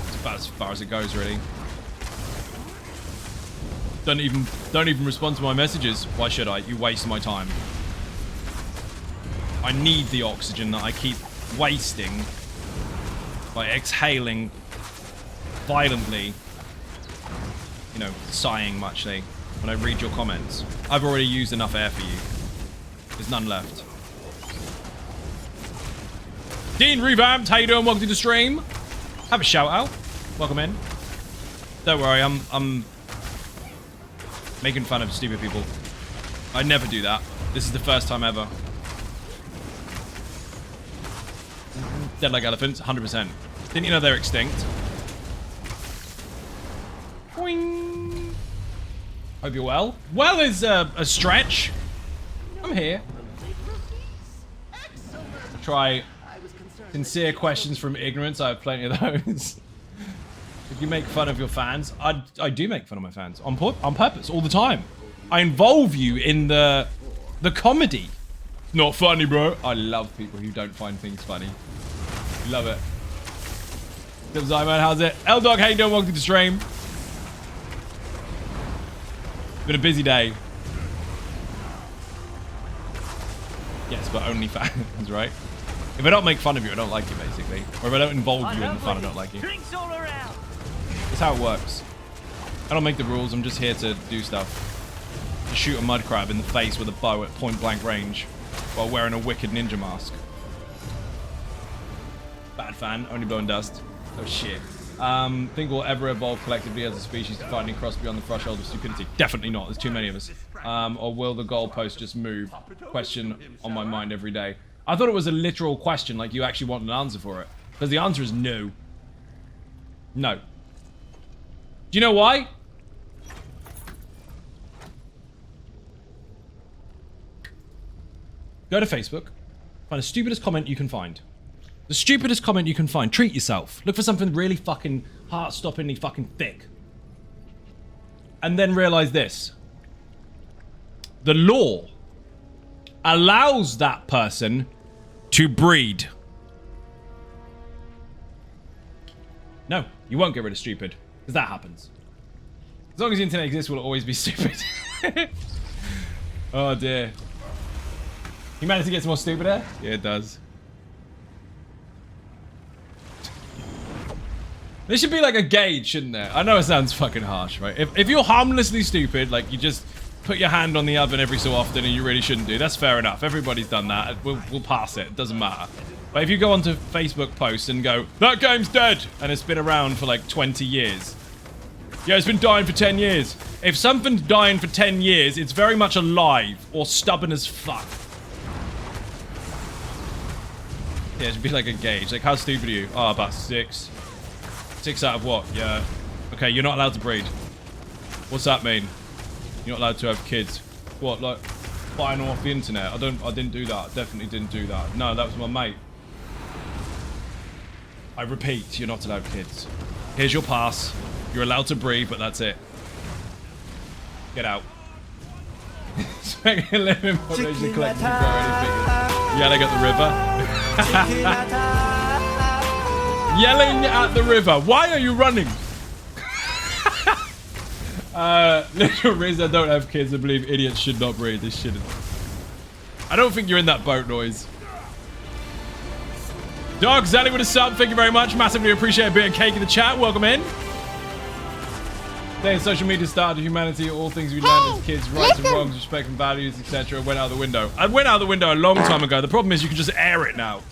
It's about as far as it goes, really. Don't even respond to my messages. Why should I? You waste my time. I need the oxygen that I keep wasting by exhaling violently, you know, sighing muchly when I read your comments. I've already used enough air for you. There's none left. Dean Revamped, how you doing? Welcome to the stream. Have a shout out. Welcome in. Don't worry, I'm making fun of stupid people. I never do that. This is the first time ever. Dead like elephants, 100%. Didn't you know they're extinct? Boing. Hope you're well. Well is a stretch. I'm here. Try sincere questions from ignorance. I have plenty of those. If you make fun of your fans, I do make fun of my fans on purpose all the time. I involve you in the comedy. Not funny, bro. I love people who don't find things funny. Love it. Man, how's it? L-Dog, how you doing? Welcome to the stream. Been a busy day. Yes, but only fans, right? If I don't make fun of you, I don't like you, basically. Or if I don't involve you in the fun, I don't like you. That's how it works. I don't make the rules. I'm just here to do stuff. To shoot a mud crab in the face with a bow at point-blank range while wearing a wicked ninja mask. Bad fan, only blowing dust. Oh shit. Think we'll ever evolve collectively as a species to fight and cross beyond the threshold of stupidity? Definitely not. There's too many of us. Or will the goalpost just move? Question on my mind every day. I thought it was a literal question, like you actually want an answer for it. Because the answer is no. No. Do you know why? Go to Facebook. Find the stupidest comment you can find. The stupidest comment you can find. Treat yourself. Look for something really fucking heart-stoppingly fucking thick. And then realize this. The law allows that person to breed. No, you won't get rid of stupid. Because that happens. As long as the internet exists, will it always be stupid. Oh dear. Humanity gets more stupider? Yeah, it does. There should be like a gauge, shouldn't there? I know it sounds fucking harsh, right? If you're harmlessly stupid, like you just put your hand on the oven every so often and you really shouldn't do, that's fair enough. Everybody's done that. We'll pass it. It doesn't matter. But if you go onto Facebook posts and go, that game's dead, and it's been around for like 20 years. Yeah, it's been dying for 10 years. If something's dying for 10 years, it's very much alive or stubborn as fuck. Yeah, it should be like a gauge. Like, how stupid are you? Oh, about 6. 6 out of what? Yeah. Okay, you're not allowed to breed. What's that mean? You're not allowed to have kids. What, like, buying them off the internet? I didn't do that. Definitely didn't do that. No, that was my mate. I repeat, you're not allowed kids. Here's your pass. You're allowed to breed, but that's it. Get out. Expect a living population collecting to grow anything. Yelling at the river. Yelling at the river. Why are you running? Little Riz, I don't have kids. I believe idiots should not breed. They shouldn't. I don't think you're in that boat noise. Dog Zally with a sub. Thank you very much. Massively appreciate a bit of cake in the chat. Welcome in. Then social media started humanity, all things we learned as kids, rights and wrongs, respect and values, etc. went out the window. I went out the window a long time ago. The problem is you can just air it now.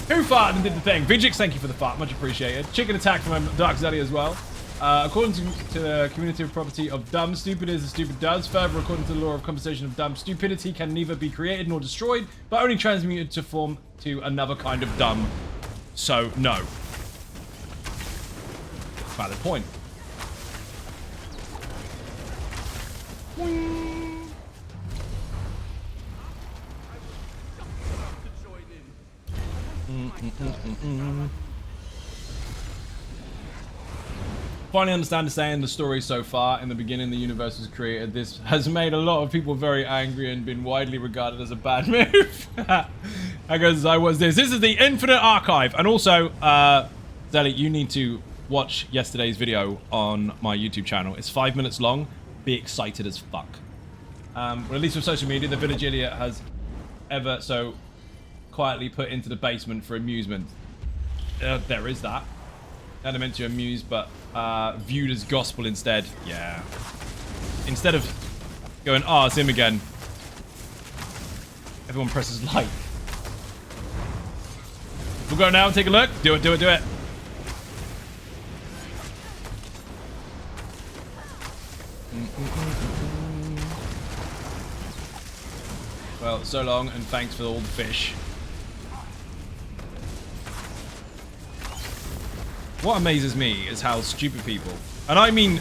Who farted and did the thing? Vijix, thank you for the fart. Much appreciated. Chicken attack from Dark Zally as well. According to the community of property of dumb, stupid is as stupid does. Further, according to the law of compensation of dumb, stupidity can neither be created nor destroyed, but only transmuted to form to another kind of dumb. So, no. Valid point. Finally understand the saying, the story so far. In the beginning, the universe was created. This has made a lot of people very angry and been widely regarded as a bad move. Because I was this. This is the Infinite Archive. And also, Zelly, you need to watch yesterday's video on my YouTube channel. It's 5 minutes long. Be excited as fuck. Well, at least with social media, the village idiot has ever so quietly put into the basement for amusement. There is that. That are meant to amuse, but viewed as gospel instead. Yeah. Instead of going, oh, it's him again. Everyone presses like. We'll go now and take a look. Do it, do it, do it. Well, so long, and thanks for all the fish. What amazes me is how stupid people, and I mean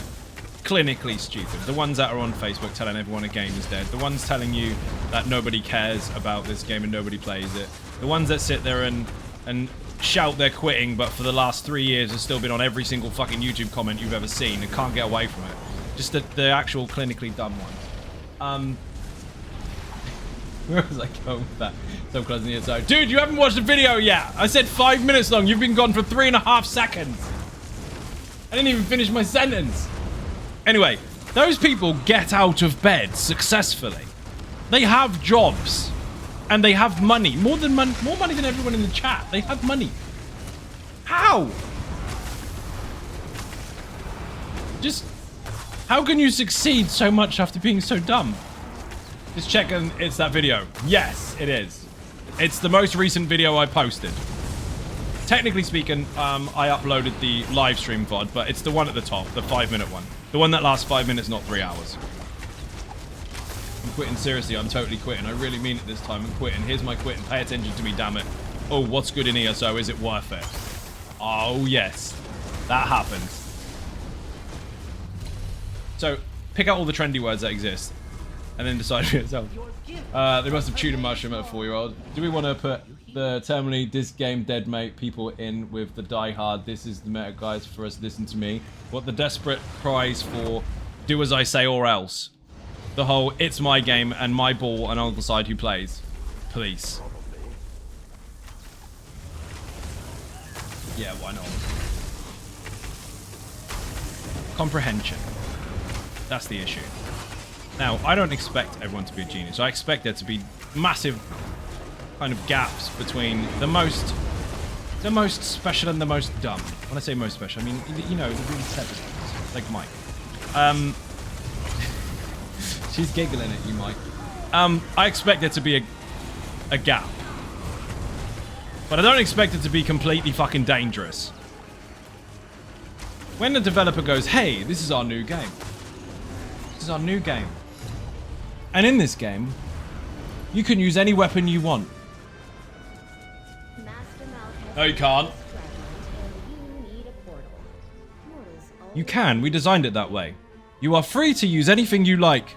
clinically stupid, the ones that are on Facebook telling everyone a game is dead, the ones telling you that nobody cares about this game and nobody plays it, the ones that sit there and shout they're quitting, but for the last 3 years have still been on every single fucking YouTube comment you've ever seen and can't get away from it. Just the actual clinically dumb ones. Where was I going with that? Subclassing the ESO. Dude, you haven't watched the video yet. I said 5 minutes long. You've been gone for 3.5 seconds. I didn't even finish my sentence. Anyway, those people get out of bed successfully. They have jobs. And they have money. More money than everyone in the chat. They have money. How? Just, how can you succeed so much after being so dumb? Just checking it's that video. Yes, it is. It's the most recent video I posted. Technically speaking, I uploaded the live stream VOD, but it's the one at the top, the 5-minute one. The one that lasts 5 minutes, not 3 hours. I'm quitting, seriously, I'm totally quitting. I really mean it this time, I'm quitting. Here's my quitting, pay attention to me, damn it. Oh, what's good in ESO? Is it worth it? Oh, yes. That happens. So, pick out all the trendy words that exist. And then decide for yourself. They must have chewed a mushroom at a 4-year-old. Do we want to put the terminally this game dead mate people in with the die hard? This is the meta, guys, for us. Listen to me. What the desperate prize for do as I say or else. The whole it's my game and my ball and I'll decide who plays. Please. Yeah, why not? Comprehension. That's the issue. Now, I don't expect everyone to be a genius. I expect there to be massive kind of gaps between the most The most special and the most dumb. When I say most special, I mean, you know, the really clever ones. Like Mike. She's giggling at you, Mike. I expect there to be a gap. But I don't expect it to be completely fucking dangerous. When the developer goes, hey, this is our new game. This is our new game. And in this game, you can use any weapon you want. No, you can't. You can. We designed it that way. You are free to use anything you like.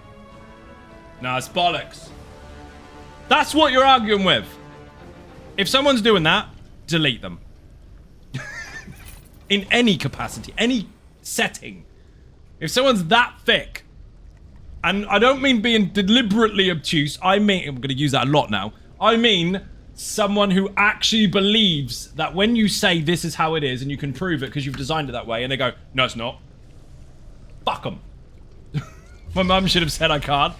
Nah, it's bollocks. That's what you're arguing with. If someone's doing that, delete them. In any capacity, any setting. If someone's that thick, and I don't mean being deliberately obtuse, I mean, I'm going to use that a lot now. I mean someone who actually believes that when you say this is how it is and you can prove it because you've designed it that way, and they go, no, it's not. Fuck them. My mum should have said I can't.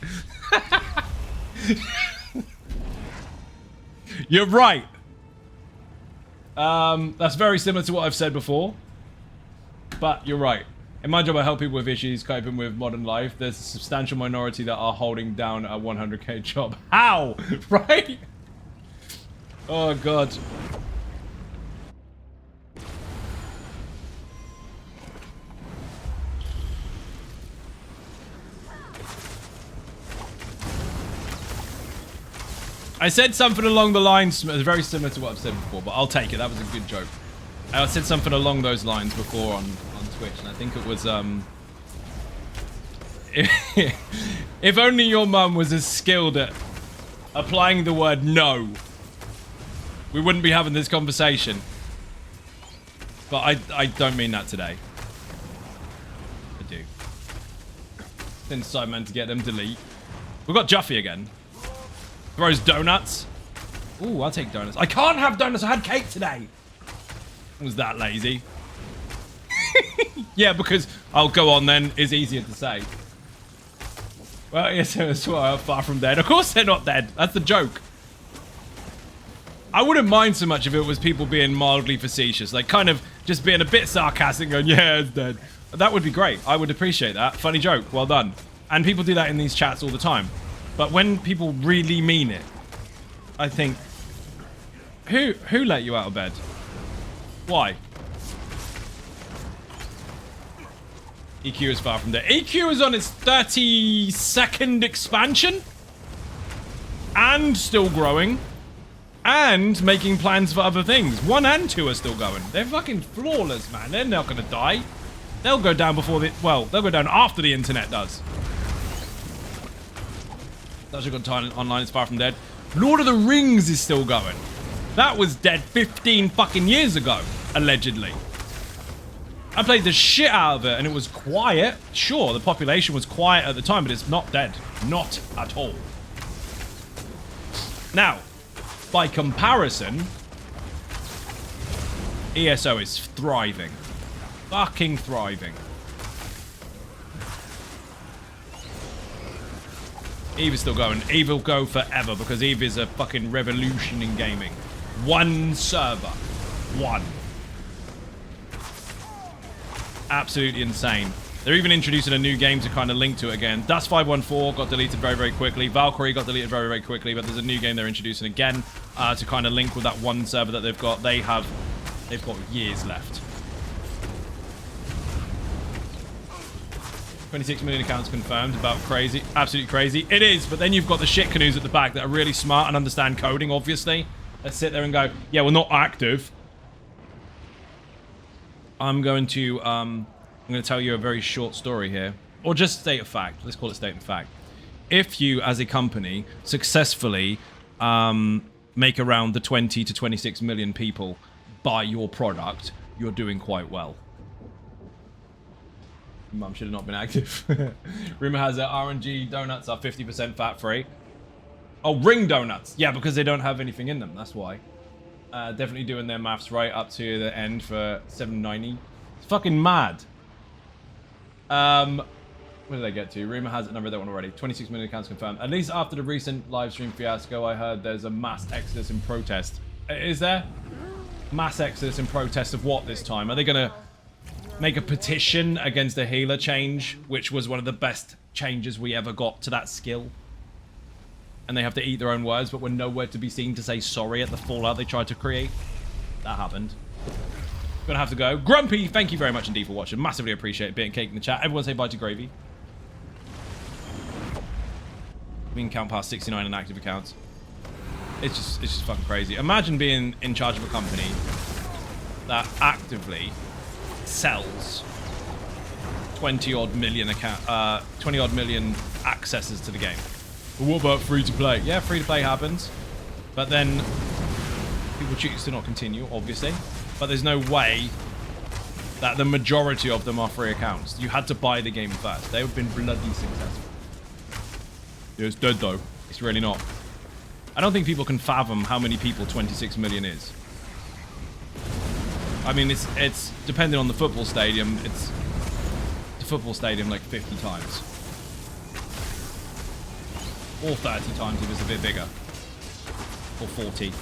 You're right. That's very similar to what I've said before. But you're right. In my job, I help people with issues coping with modern life. There's a substantial minority that are holding down a 100k job. How? Right? Oh, God. I said something along the lines, very similar to what I've said before, but I'll take it. That was a good joke. I said something along those lines before on Twitch, and I think it was, if only your mum was as skilled at applying the word no, we wouldn't be having this conversation. But I don't mean that today. I do. Then decide, man, to get them delete. We've got Juffy again. Throws donuts. Ooh, I'll take donuts. I can't have donuts. I had cake today. Was that lazy? Yeah, because I'll go on then. Is easier to say. Well, yes, it's far from dead. Of course they're not dead. That's the joke. I wouldn't mind so much if it was people being mildly facetious, like kind of just being a bit sarcastic, going, "Yeah, it's dead." That would be great. I would appreciate that. Funny joke. Well done. And people do that in these chats all the time. But when people really mean it, I think, who let you out of bed? Why? EQ is far from there. EQ is on its 32nd expansion. And still growing. And making plans for other things. 1 and 2 are still going. They're fucking flawless, man. They're not going to die. They'll go down before the... Well, they'll go down after the internet does. That's got time online. It's far from dead. Lord of the Rings is still going. That was dead 15 fucking years ago, allegedly. I played the shit out of it, and it was quiet. Sure, the population was quiet at the time, but it's not dead. Not at all. Now, by comparison, ESO is thriving. Fucking thriving. Eve is still going. Eve will go forever because Eve is a fucking revolution in gaming. 1 server. 1. Absolutely insane. They're even introducing a new game to kind of link to it again. Dust 514 got deleted very, very quickly. Valkyrie got deleted very, very quickly. But there's a new game they're introducing again to kind of link with that 1 server that they've got. They've got years left. 26 million accounts confirmed. About crazy. Absolutely crazy. It is, but then you've got the shit canoes at the back that are really smart and understand coding, obviously. Let's sit there and go, yeah, we're not active. I'm going to tell you a very short story here. Or just state of fact. Let's call it state of fact. If you, as a company, successfully make around the 20 to 26 million people buy your product, you're doing quite well. Mum should have not been active. Rumor has it RNG donuts are 50% fat-free. Oh, ring donuts. Yeah, because they don't have anything in them. That's why. Definitely doing their maths right up to the end for 790. It's fucking mad. Where did they get to? Rumor has it, number that one already. 26 million accounts confirmed. At least after the recent live stream fiasco, I heard there's a mass exodus in protest. Is there? mass exodus in protest of what this time? Are they going to make a petition against the healer change, which was one of the best changes we ever got to that skill? And they have to eat their own words, but were nowhere to be seen to say sorry at the fallout they tried to create. That happened. Gonna have to go. Grumpy, thank you very much indeed for watching. Massively appreciate it. Bit and cake in the chat. Everyone say bye to Gravy. We can count past 69 inactive accounts. It's just fucking crazy. Imagine being in charge of a company that actively sells 20 odd million accesses to the game. But what about free to play? Yeah, free to play happens, but then people choose to not continue, obviously. But there's no way that the majority of them are free accounts. You had to buy the game first. They would have been bloody successful. It's dead though. It's really not. I don't think people can fathom how many people 26 million is. I mean, it's depending on the football stadium. It's the football stadium like 50 times. Or 30 times if it's a bit bigger. Or 40.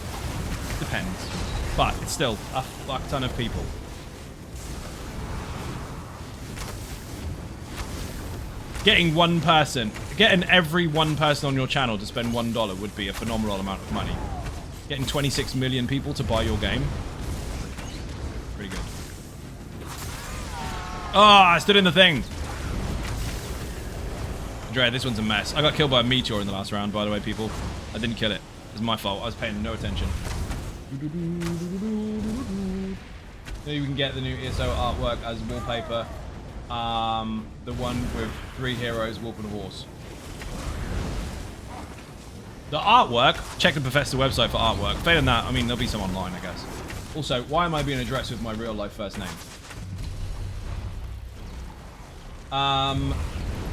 Depends. But it's still a fuck ton of people. Getting every one person on your channel to spend $1 would be a phenomenal amount of money. Getting 26 million people to buy your game. Pretty good. Oh, I stood in the thing. Andrea, this one's a mess. I got killed by a meteor in the last round, by the way, people. I didn't kill it. It's my fault. I was paying no attention. You can get the new ESO artwork as wallpaper. The one with 3 heroes, wolf and a horse. The artwork, check the Professor website for artwork. Failing that, I mean, there'll be some online, I guess. Also, why am I being addressed with my real life first name?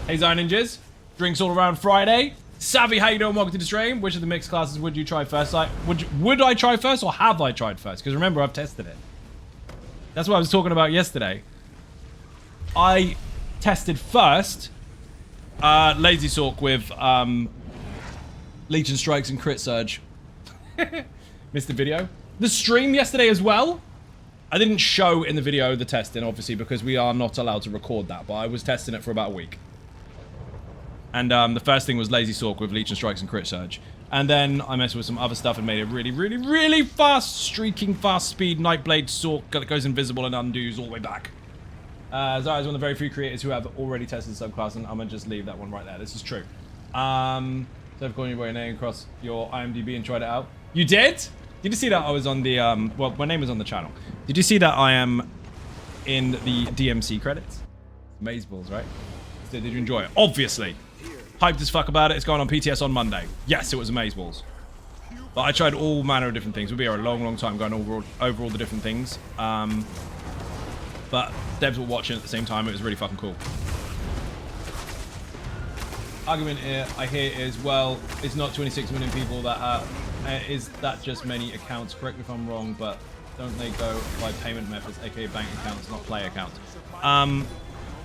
Hey, Zion Ninjas. Drinks all around Friday. Savvy, how you doing? Welcome to the stream. Which of the mixed classes would you try first? Would I try first or have I tried first? Because remember, I've tested it. That's what I was talking about yesterday. I tested first Lazy Sork with Legion Strikes and Crit Surge. Missed the video. The stream yesterday as well. I didn't show in the video the testing, obviously, because we are not allowed to record that, but I was testing it for about a week. And the first thing was Lazy Sork with Legion Strikes and Crit Surge. And then I messed with some other stuff and made a really, really, really fast, streaking fast speed Nightblade Sork that goes invisible and undoes all the way back. Zara is one of the very few creators who have already tested the subclass, and I'm going to just leave that one right there. This is true. So I've calling you by your name across your IMDb and tried it out. You did? Did you see that I was on the, well, my name was on the channel. Did you see that I am in the DMC credits? Amazeballs, right? So did you enjoy it? Obviously. Hyped as fuck about it. It's going on PTS on Monday. Yes, it was Amazeballs. But I tried all manner of different things. We'll be here a long, long time going over all the different things. But devs were watching at the same time. It was really fucking cool. Argument here, I hear is, well, it's not 26 million people that is that just many accounts? Correct me if I'm wrong, but don't they go by payment methods, aka bank accounts, not play accounts?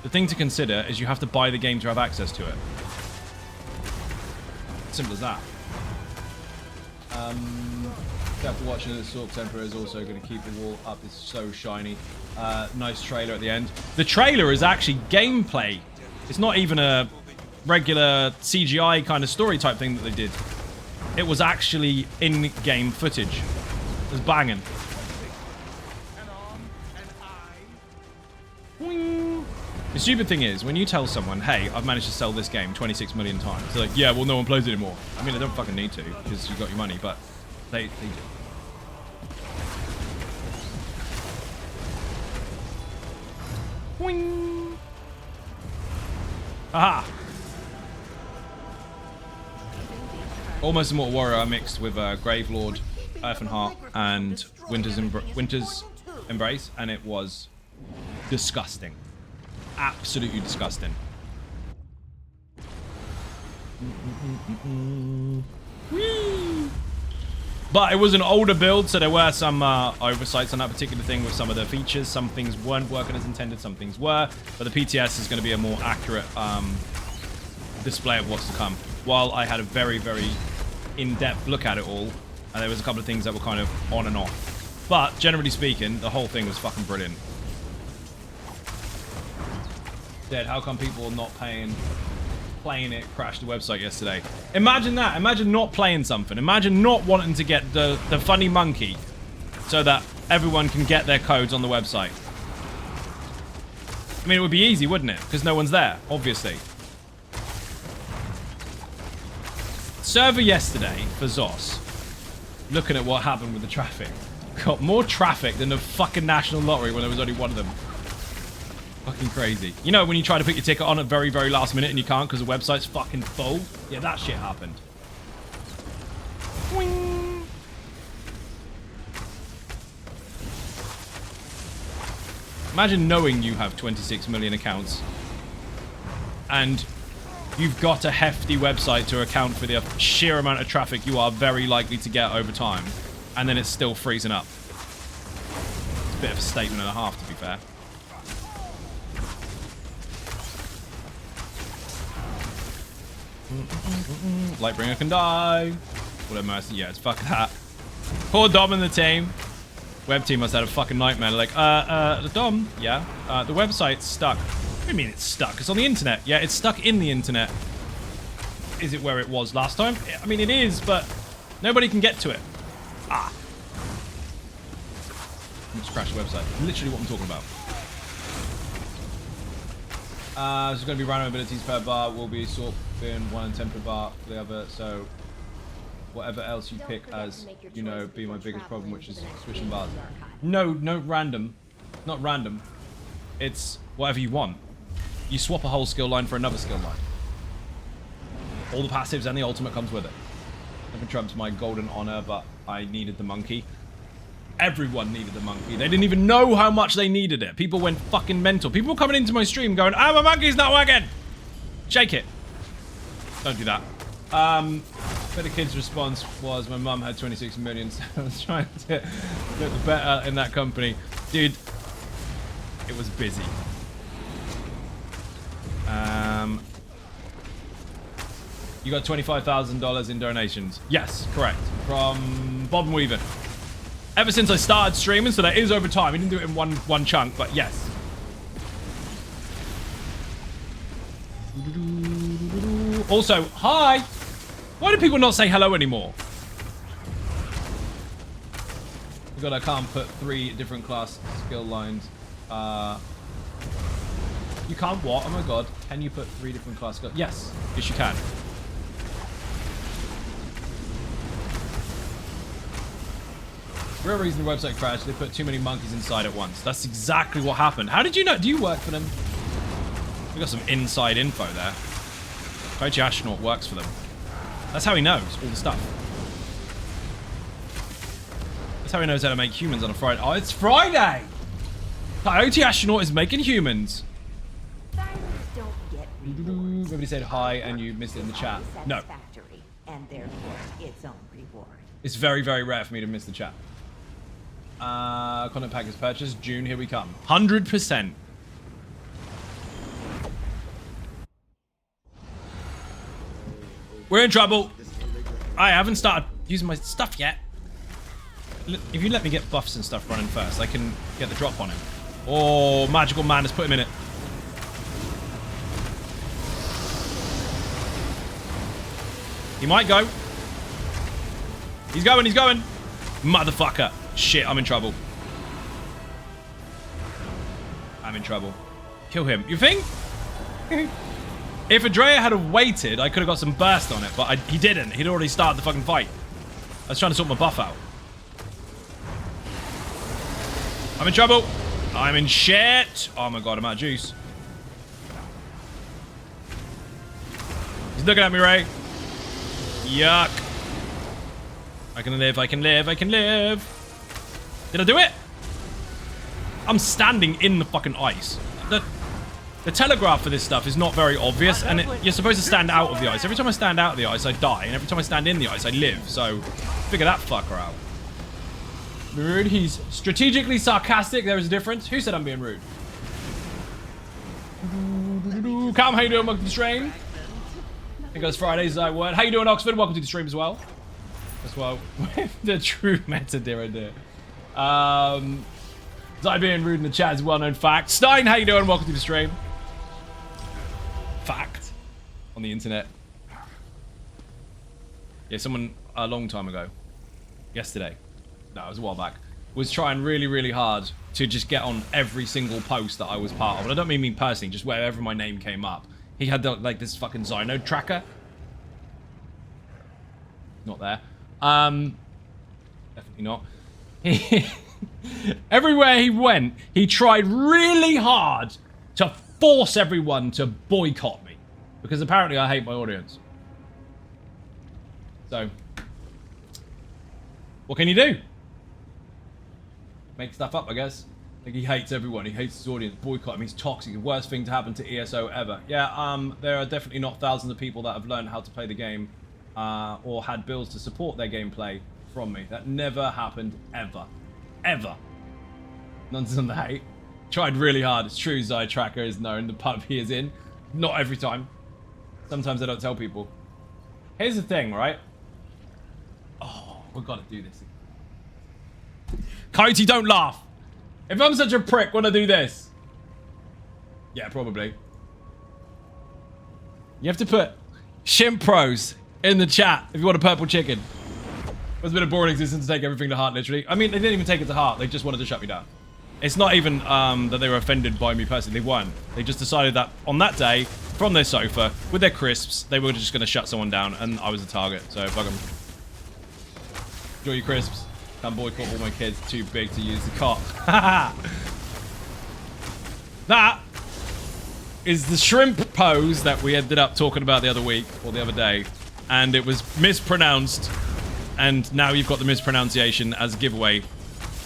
The thing to consider is you have to buy the game to have access to it. Simple as that. After watching the Sork Emperor is also going to keep the wall up. It's so shiny. Nice trailer at the end. The trailer is actually gameplay. It's not even a regular CGI kind of story type thing that they did. It was actually in-game footage. It was banging. The stupid thing is, when you tell someone, hey, I've managed to sell this game 26 million times, they're like, yeah, well, no one plays it anymore. I mean, they don't fucking need to, because you got your money, but they do. Boing. Aha! Almost Immortal Warrior mixed with Gravelord, Earth and Heart, and Winter's Embrace, and it was disgusting. Absolutely disgusting. But it was an older build, so there were some oversights on that particular thing with some of the features. Some things weren't working as intended, some things were. But the PTS is going to be a more accurate display of what's to come. While I had a very, very in-depth look at it all, and there was a couple of things that were kind of on and off. But generally speaking, the whole thing was fucking brilliant. Dead, how come people are not playing it crashed the website yesterday? Imagine that. Imagine not playing something. Imagine not wanting to get the funny monkey so that everyone can get their codes on the website. I mean, it would be easy, wouldn't it? Because no one's there, obviously. Server yesterday for ZOS. Looking at what happened with the traffic. Got more traffic than the fucking National Lottery when there was only one of them. Fucking crazy. You know when you try to put your ticket on at very, very last minute and you can't because the website's fucking full? Yeah, that shit happened. Wing. Imagine knowing you have 26 million accounts and you've got a hefty website to account for the sheer amount of traffic you are very likely to get over time, and then it's still freezing up. It's a bit of a statement and a half, to be fair. Lightbringer can die. What a mercy. Yeah, it's fuck that. Poor Dom and the team. Web team must have had a fucking nightmare. Like, the Dom, yeah. The website's stuck. What do you mean it's stuck? It's on the internet. Yeah, it's stuck in the internet. Is it where it was last time? I mean, it is, but nobody can get to it. Ah. Just crash the website. Literally what I'm talking about. There's going to be random abilities per bar. Will be sort in 1 and 10 per bar for the other. So whatever else you pick as, you know, be my biggest problem, which is switching bars. No random. Not random. It's whatever you want. You swap a whole skill line for another skill line. All the passives and the ultimate comes with it. Never trumps my golden honor, but I needed the monkey. Everyone needed the monkey. They didn't even know how much they needed it. People went fucking mental. People were coming into my stream going, my monkey's not working. Shake it. Don't do that. But the kid's response was, my mum had 26 million, so I was trying to get the better in that company. Dude, it was busy. You got $25,000 in donations. Yes, correct. From Bob and Wyvern. Ever since I started streaming, so that is over time. We didn't do it in one chunk, but yes. Also, hi! Why do people not say hello anymore? God, I can't put 3 different class skill lines. You can't what? Oh my god. Can you put 3 different class skill? Yes. Yes, you can. Real reason the website crashed, they put too many monkeys inside at once. That's exactly what happened. How did you know? Do you work for them? We got some inside info there. Coyote Astronaut works for them. That's how he knows all the stuff. That's how he knows how to make humans on a Friday. Oh, it's Friday! Coyote Astronaut is making humans. Everybody said hi and you missed it in the chat. No. And therefore its own reward. It's very, very rare for me to miss the chat. Content pack is purchased. June, here we come. 100%. We're in trouble. I haven't started using my stuff yet. If you let me get buffs and stuff running first, I can get the drop on him. Oh, magical man, let's put him in it. He might go. He's going, he's going. Motherfucker. Shit, I'm in trouble. I'm in trouble. Kill him. You think? If Adrea had waited, I could have got some burst on it, but he didn't. He'd already started the fucking fight. I was trying to sort my buff out. I'm in trouble. I'm in shit. Oh my god, I'm out of juice. He's looking at me, Ray. Yuck. I can live, I can live, I can live. Did I do it? I'm standing in the fucking ice. The telegraph for this stuff is not very obvious, and you're supposed to stand out of the ice. Every time I stand out of the ice, I die, and every time I stand in the ice, I live. So, figure that fucker out. Rude, he's strategically sarcastic. There is a difference. Who said I'm being rude? Calm, how you doing? Welcome to the stream. I think it's Fridays, I word. How you doing, Oxford? Welcome to the stream as well. As well, with the true meta, dear. Zai being rude in the chat is a well-known fact. Stein, how you doing? Welcome to the stream. Fact. On the internet. Yeah, someone a long time ago, yesterday, no, it was a while back, was trying really, really hard to just get on every single post that I was part of. And I don't mean me personally, just wherever my name came up. He had like this fucking Xynode tracker. Not there. Definitely not. Everywhere he went, he tried really hard to force everyone to boycott me. Because apparently I hate my audience. So, what can you do? Make stuff up, I guess. Like, he hates everyone. He hates his audience. Boycott him. He's toxic. The worst thing to happen to ESO ever. Yeah, there are definitely not thousands of people that have learned how to play the game or had bills to support their gameplay from me. That never happened, ever. Ever. Nonsense on the hate. Tried really hard. It's true, Zai Tracker is known. The pub he is in. Not every time. Sometimes I don't tell people. Here's the thing, right? Oh, we've got to do this. Coyote, don't laugh. If I'm such a prick, would I do this? Yeah, probably. You have to put Shimp Pros in the chat if you want a purple chicken. It was a bit of boring existence to take everything to heart, literally. I mean, they didn't even take it to heart. They just wanted to shut me down. It's not even that they were offended by me personally. They weren't. They just decided that on that day, from their sofa, with their crisps, they were just going to shut someone down, and I was the target. So, fuck them. Enjoy your crisps. Can't boycott all my kids. Too big to use the cot. That is the shrimp pose that we ended up talking about the other week, or the other day. And it was mispronounced. And now you've got the mispronunciation as a giveaway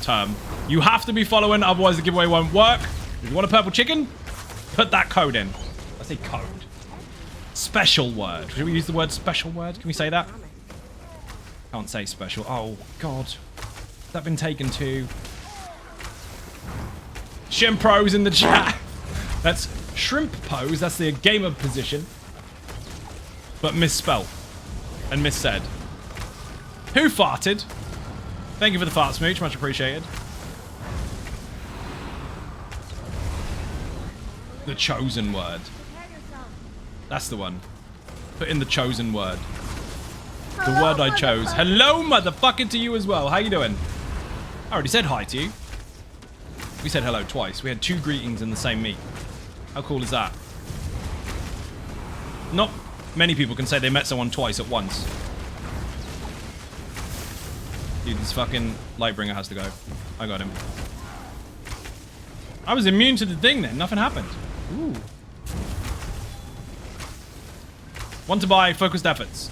term. You have to be following, otherwise the giveaway won't work. If you want a purple chicken, put that code in. I say code. Special word. Should we use the word special word? Can we say that? Can't say special. Oh, God. Has that been taken to? Shrimp Pros in the chat. That's shrimp pose. That's the gamer position. But misspelled. And missaid. Who farted? Thank you for the fart smooch. Much appreciated. The chosen word. That's the one. Put in the chosen word. The word I chose. Hello, motherfucker, to you as well. How you doing? I already said hi to you. We said hello twice. We had 2 greetings in the same meet. How cool is that? Not many people can say they met someone twice at once. Dude, this fucking Lightbringer has to go. I got him. I was immune to the thing then. Nothing happened. Ooh. Want to buy focused efforts.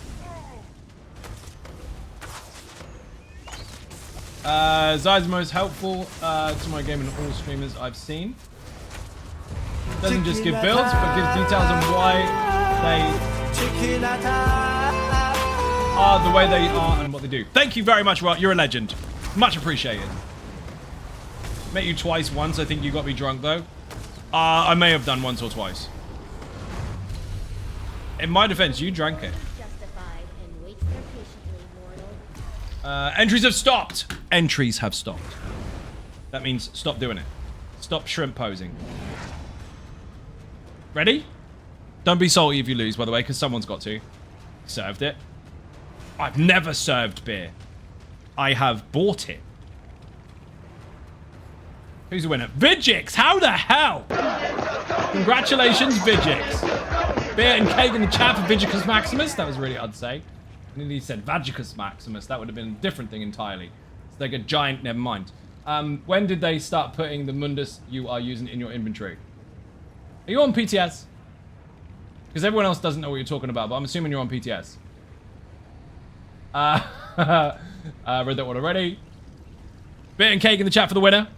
Zai's most helpful to my game and all streamers I've seen. Doesn't just give builds, but gives details on why they are the way they are and what they do. Thank you very much, Rot. You're a legend. Much appreciated. Met you twice once. I think you got me drunk, though. I may have done once or twice. In my defense, you drank it. Entries have stopped. Entries have stopped. That means stop doing it. Stop shrimp posing. Ready? Don't be salty if you lose, by the way, because someone's got to. Served it. I've never served beer. I have bought it. Who's the winner? Vigix! How the hell? Congratulations, Vigix. Beer and cake in the chat for Vigicus Maximus. That was really odd to say. And then he said Vagicus Maximus. That would have been a different thing entirely. It's like a giant... Never mind. When did they start putting the Mundus you are using in your inventory? Are you on PTS? Because everyone else doesn't know what you're talking about, but I'm assuming you're on PTS. Read that one already. Beer and cake in the chat for the winner.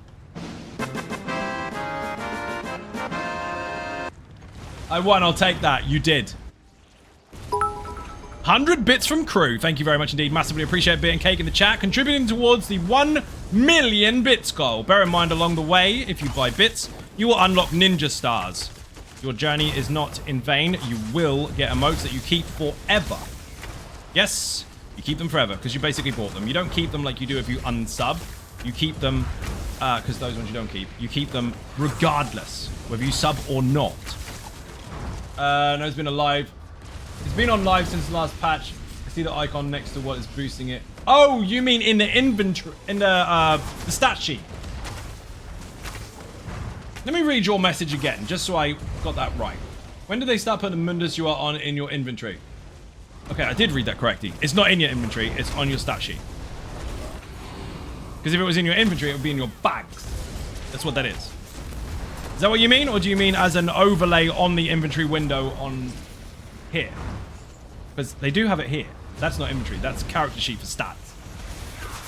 I won, I'll take that. You did. 100 bits from crew. Thank you very much indeed. Massively appreciate Beer and Cake in the chat, contributing towards the 1 million bits goal. Bear in mind, along the way, if you buy bits, you will unlock ninja stars. Your journey is not in vain. You will get emotes that you keep forever. Yes, you keep them forever, because you basically bought them. You don't keep them like you do if you unsub. you keep them, because those ones you don't keep, you keep them regardless, whether you sub or not. No, it's been alive. It's been on live since the last patch. I see the icon next to what is boosting it. Oh, you mean in the inventory, in the stat sheet. Let me read your message again, just so I got that right. When do they start putting the Mundus you are on in your inventory? Okay, I did read that correctly. It's not in your inventory, it's on your stat sheet. Because if it was in your inventory, it would be in your bags. That's what that is. Is that what you mean? Or do you mean as an overlay on the inventory window on here? Because they do have it here. That's not inventory. That's character sheet for stats.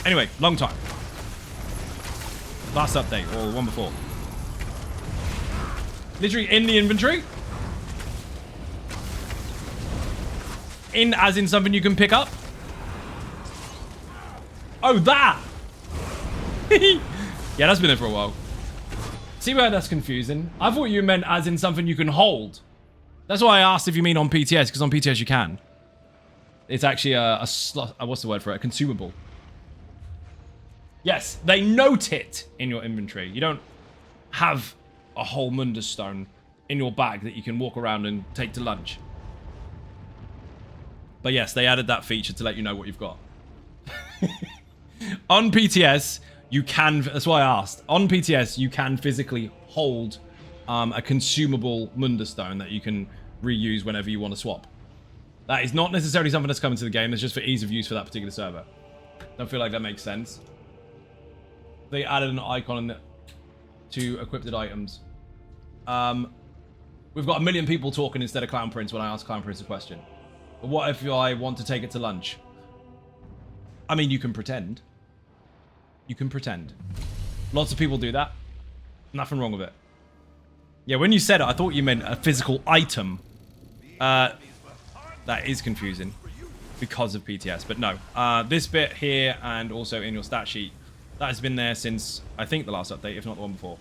Anyway, long time. Last update, or the one before. Literally in the inventory. In as in something you can pick up. Oh, that! Yeah, that's been there for a while. See where that's confusing? I thought you meant as in something you can hold. That's why I asked if you mean on PTS, because on PTS you can. It's actually what's the word for it? A consumable. Yes, they note it in your inventory. You don't have a whole Mundus stone in your bag that you can walk around and take to lunch. But yes, they added that feature to let you know what you've got. On PTS, you can, that's why I asked. On PTS, you can physically hold a consumable Mundus stone that you can reuse whenever you want to swap. That is not necessarily something that's coming to the game. It's just for ease of use for that particular server. Don't feel like that makes sense. They added an icon to equipped items. We've got a million people talking instead of Clown Prince when I ask Clown Prince a question. But what if I want to take it to lunch? I mean, you can pretend. You can pretend. Lots of people do that. Nothing wrong with it. Yeah, when you said it, I thought you meant a physical item. That is confusing because of PTS, but no. This bit here and also in your stat sheet, that has been there since, I think, the last update, if not the one before.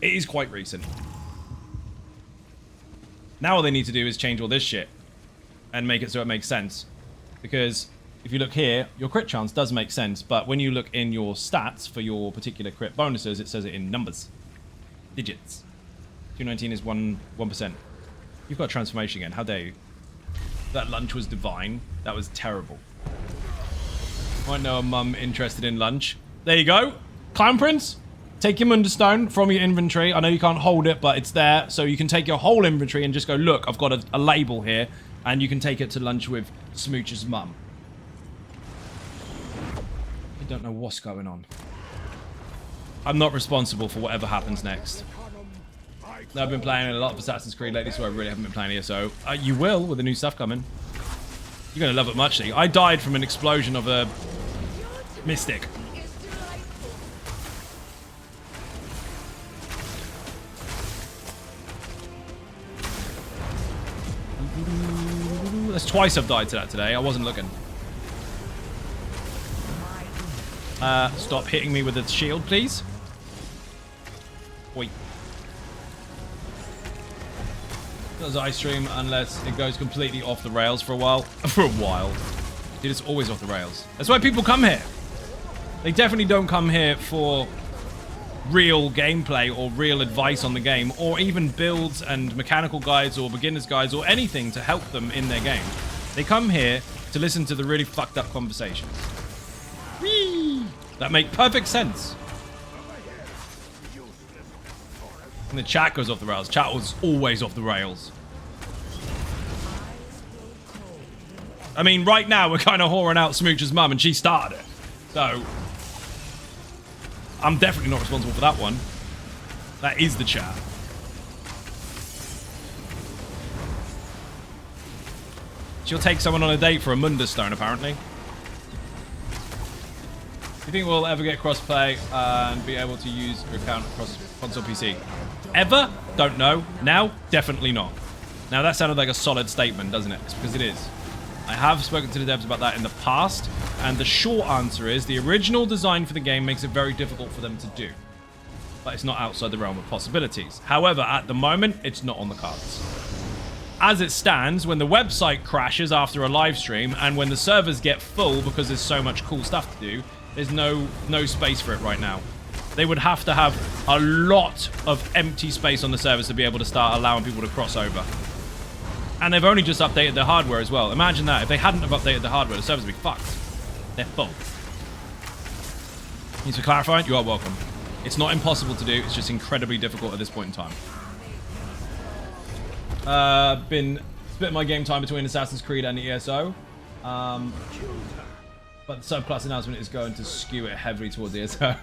It is quite recent. Now all they need to do is change all this shit and make it so it makes sense. Because if you look here, your crit chance does make sense, but when you look in your stats for your particular crit bonuses, it says it in numbers. Digits. 219 is 1%. You've got a transformation again. How dare you? That lunch was divine. That was terrible. Might know a mum interested in lunch. There you go. Clown Prince, take your Mundus stone from your inventory. I know you can't hold it, but it's there. So you can take your whole inventory and just go, look, I've got a label here. And you can take it to lunch with Smooch's mum. I don't know what's going on. I'm not responsible for whatever happens next. I've been playing a lot of Assassin's Creed lately, so I really haven't been playing ESO. You will, with the new stuff coming. You're going to love it muchly. I died from an explosion of a mystic. That's twice I've died to that today. I wasn't looking. Stop hitting me with the shield, please. Wait. Does ice stream unless it goes completely off the rails for a while. For a while. Dude, it's always off the rails. That's why people come here. They definitely don't come here for real gameplay or real advice on the game, or even builds and mechanical guides or beginner's guides or anything to help them in their game. They come here to listen to the really fucked up conversations. Whee! That make perfect sense. And the chat goes off the rails. Chat was always off the rails. I mean, right now we're kind of whoring out Smooch's mum and she started it. So, I'm definitely not responsible for that one. That is the chat. She'll take someone on a date for a Mundus stone, apparently. Do you think we'll ever get crossplay and be able to use your account across console PC? Ever? Don't know. Now? Definitely not. Now that sounded like a solid statement, doesn't it? It's because it is. I have spoken to the devs about that in the past, and the short answer is the original design for the game makes it very difficult for them to do. But it's not outside the realm of possibilities. However, at the moment, it's not on the cards. As it stands, when the website crashes after a live stream, and when the servers get full because there's so much cool stuff to do, There's no space for it right now. They would have to have a lot of empty space on the servers to be able to start allowing people to cross over. And they've only just updated their hardware as well. Imagine that. If they hadn't have updated the hardware, the servers would be fucked. They're full. Thanks for clarifying. You are welcome. It's not impossible to do. It's just incredibly difficult at this point in time. Been split my game time between Assassin's Creed and the ESO. But the subclass announcement is going to skew it heavily towards ESO.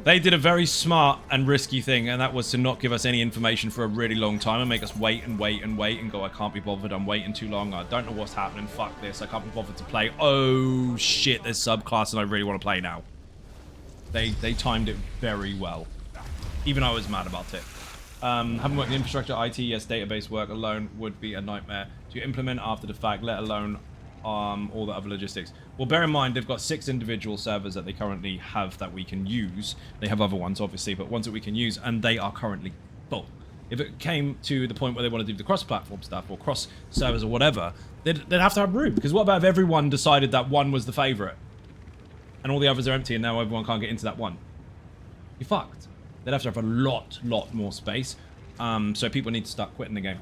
They did a very smart and risky thing, and that was to not give us any information for a really long time and make us wait and wait and wait and go, I can't be bothered, I'm waiting too long, I don't know what's happening, fuck this, I can't be bothered to play. Oh shit, there's subclass and I really want to play now. They timed it very well. Even I was mad about it. Having worked in infrastructure, IT, yes, database work alone would be a nightmare to implement after the fact, let alone all the other logistics. Well, bear in mind, they've got 6 individual servers that they currently have that we can use. They have other ones, obviously, but ones that we can use, and they are currently full. If it came to the point where they want to do the cross-platform stuff, or cross-servers, or whatever, they'd have to have room. Because what about if everyone decided that one was the favourite, and all the others are empty, and now everyone can't get into that one? You're fucked. They'd have to have a lot more space. So people need to start quitting the game.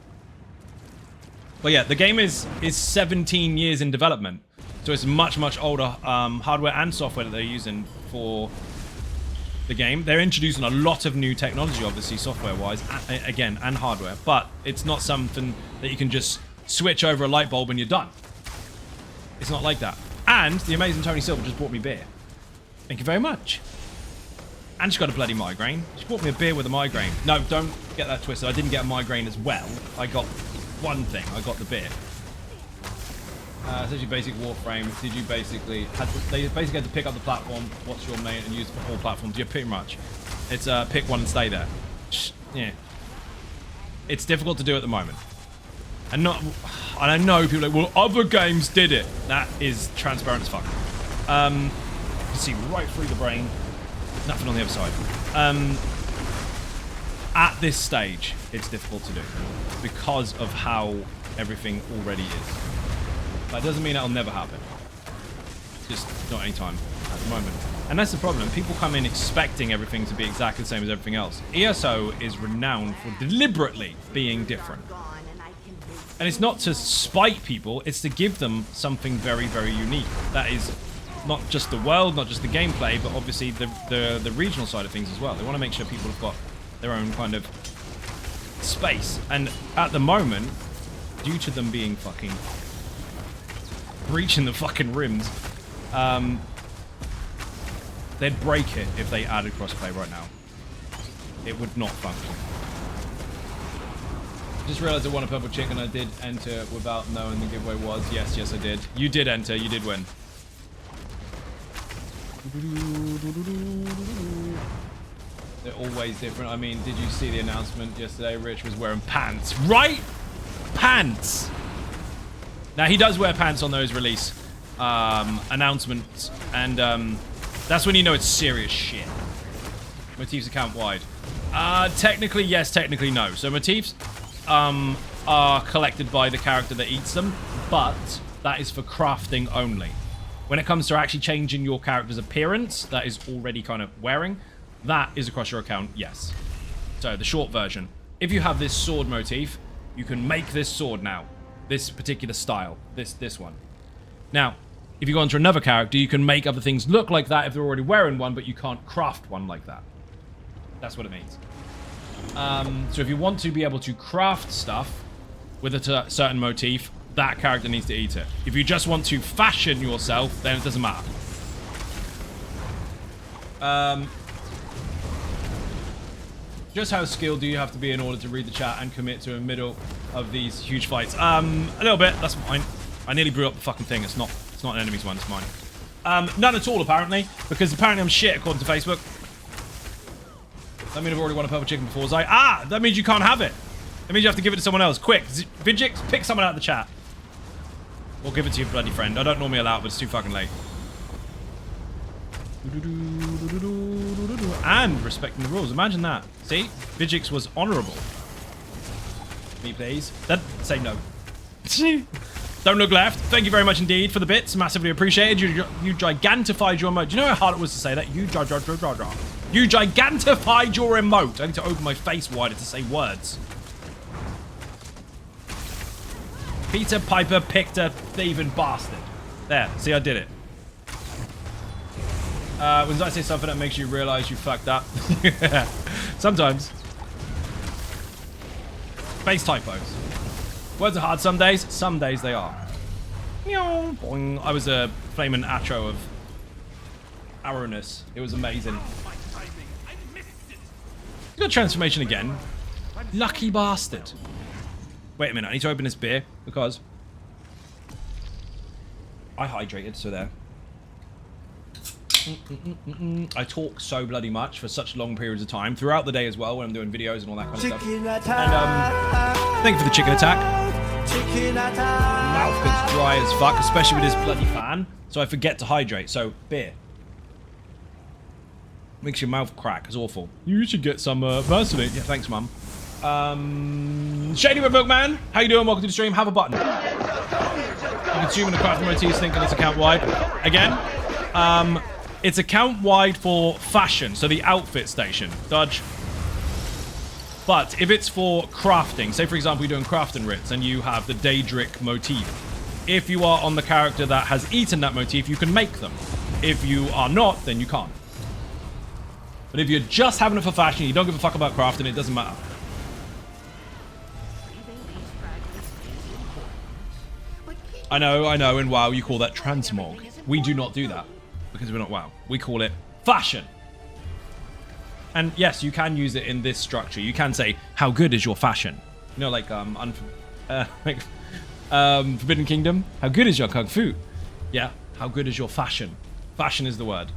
But yeah, the game is 17 years in development. So it's much older hardware and software that they're using for the game. They're introducing a lot of new technology, obviously, software-wise, again, and hardware. But it's not something that you can just switch over a light bulb and you're done. It's not like that. And the amazing Tony Silver just bought me beer. Thank you very much. And she got a bloody migraine. She bought me a beer with a migraine. No, don't get that twisted. I didn't get a migraine as well. I got one thing. I got the beer. Essentially basic Warframe. Did you basically... They basically had to pick up the platform, what's your main, and use it for all platforms. Yeah, pretty much. It's pick one and stay there. Yeah. It's difficult to do at the moment. And I know people are like, well, other games did it. That is transparent as fuck. You can see right through the brain. Nothing on the other side. At this stage, it's difficult to do because of how everything already is. That doesn't mean that'll never happen. Just not any time at the moment. And that's the problem. People come in expecting everything to be exactly the same as everything else. ESO is renowned for deliberately being different. And it's not to spite people, it's to give them something very unique. That is not just the world, not just the gameplay, but obviously the regional side of things as well. They want to make sure people have got their own kind of space. And at the moment, due to them being fucking breaching the fucking rims, they'd break it if they added crossplay right now. It would not function. Just realized I won a purple chicken. I did enter without knowing the giveaway was. Yes, I did. You did enter. You did win. They're always different. I mean, did you see the announcement yesterday? Rich was wearing pants, right? Pants. Now, he does wear pants on those release announcements, and that's when you know it's serious shit. Motifs account wide. Technically, yes. Technically, no. So motifs are collected by the character that eats them, but that is for crafting only. When it comes to actually changing your character's appearance, that is already kind of wearing, that is across your account, yes. So the short version. If you have this sword motif, you can make this sword now. This particular style. This one. Now, if you go onto another character, you can make other things look like that if they're already wearing one, but you can't craft one like that. That's what it means. So if you want to be able to craft stuff with a certain motif, that character needs to eat it. If you just want to fashion yourself, then it doesn't matter. Just how skilled do you have to be in order to read the chat and commit to a middle of these huge fights? A little bit. That's fine. I nearly blew up the fucking thing. It's not an enemy's one. It's mine. None at all, apparently, because apparently I'm shit according to Facebook. That means I've already won a purple chicken before. That means you can't have it. That means you have to give it to someone else. Quick, Vijix, pick someone out of the chat. Or give it to your bloody friend. I don't normally allow it, but it's too fucking late. And respecting the rules. Imagine that. See? Vijix was honourable. Me, please. Say no. Don't look left. Thank you very much indeed for the bits. Massively appreciated. You gigantified your emote. Do you know how hard it was to say that? You gigantified your emote. I need to open my face wider to say words. Peter Piper picked a thieving bastard. There. See, I did it. When I say something that makes you realize you fucked up. Sometimes. Face typos. Words are hard some days they are. Boing. I was a flaming atro of arrowness. It was amazing. Got transformation again. Lucky bastard. Wait a minute, I need to open this beer because I hydrated, so there. I talk so bloody much for such long periods of time throughout the day as well when I'm doing videos and all that kind of stuff. And thank you for the chicken attack. Mouth gets dry as fuck, especially with this bloody fan, so I forget to hydrate. So beer makes your mouth crack. It's awful. You should get some Versaline. Yeah, thanks, mum. Shady Bookman, how you doing? Welcome to the stream. Have a button. I'm consuming the craft motifs, thinking it's account wide. Again, it's account wide for fashion, so the outfit station. Dodge. But if it's for crafting, say for example you're doing crafting writs and you have the Daedric motif. If you are on the character that has eaten that motif, you can make them. If you are not, then you can't. But if you're just having it for fashion, you don't give a fuck about crafting, it doesn't matter. I know, in WoW you call that transmog. We do not do that, because we're not WoW. We call it fashion. And yes, you can use it in this structure. You can say, how good is your fashion? You know, like, Forbidden Kingdom. How good is your kung fu? Yeah, how good is your fashion? Fashion is the word.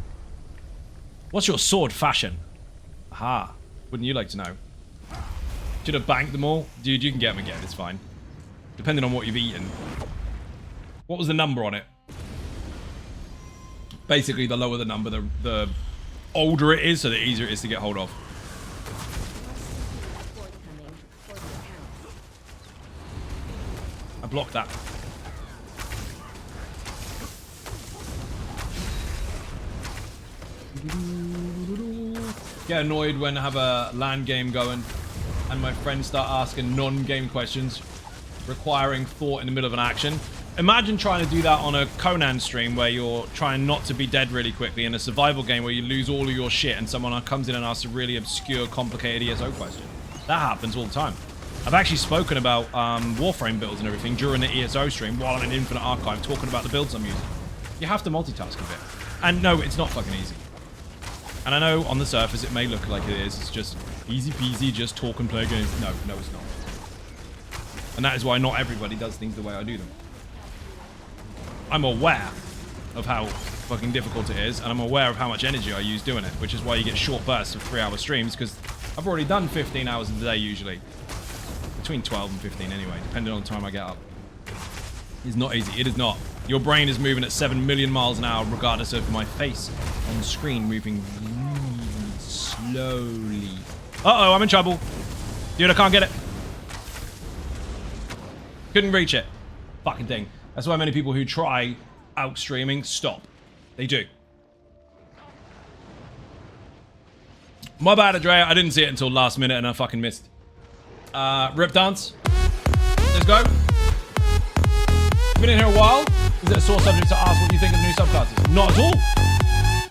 What's your sword fashion? Aha. Wouldn't you like to know? Should have banked them all? Dude, you can get them again, it's fine. Depending on what you've eaten. What was the number on it? Basically, the lower the number, the older it is, so the easier it is to get hold of. I blocked that. Get annoyed when I have a LAN game going and my friends start asking non-game questions requiring thought in the middle of an action. Imagine trying to do that on a Conan stream where you're trying not to be dead really quickly, in a survival game where you lose all of your shit and someone comes in and asks a really obscure, complicated ESO question. That happens all the time. I've actually spoken about Warframe builds and everything during the ESO stream while I'm in Infinite Archive talking about the builds I'm using. You have to multitask a bit. And no, it's not fucking easy. And I know on the surface it may look like it is. It's just easy peasy, just talk and play games. No, it's not. And that is why not everybody does things the way I do them. I'm aware of how fucking difficult it is, and I'm aware of how much energy I use doing it, which is why you get short bursts of 3-hour streams, because I've already done 15 hours a day usually. Between 12 and 15 anyway, depending on the time I get up. It's not easy. It is not. Your brain is moving at 7 million miles an hour, regardless of my face on the screen moving really slowly. Uh-oh, I'm in trouble. Dude, I can't get it. Couldn't reach it. Fucking thing. That's why many people who try out streaming stop. They do. My bad, Andrea. I didn't see it until last minute and I fucking missed. Rip dance. Let's go. Been in here a while. Is it a sore subject to ask what you think of the new subclasses? Not at all.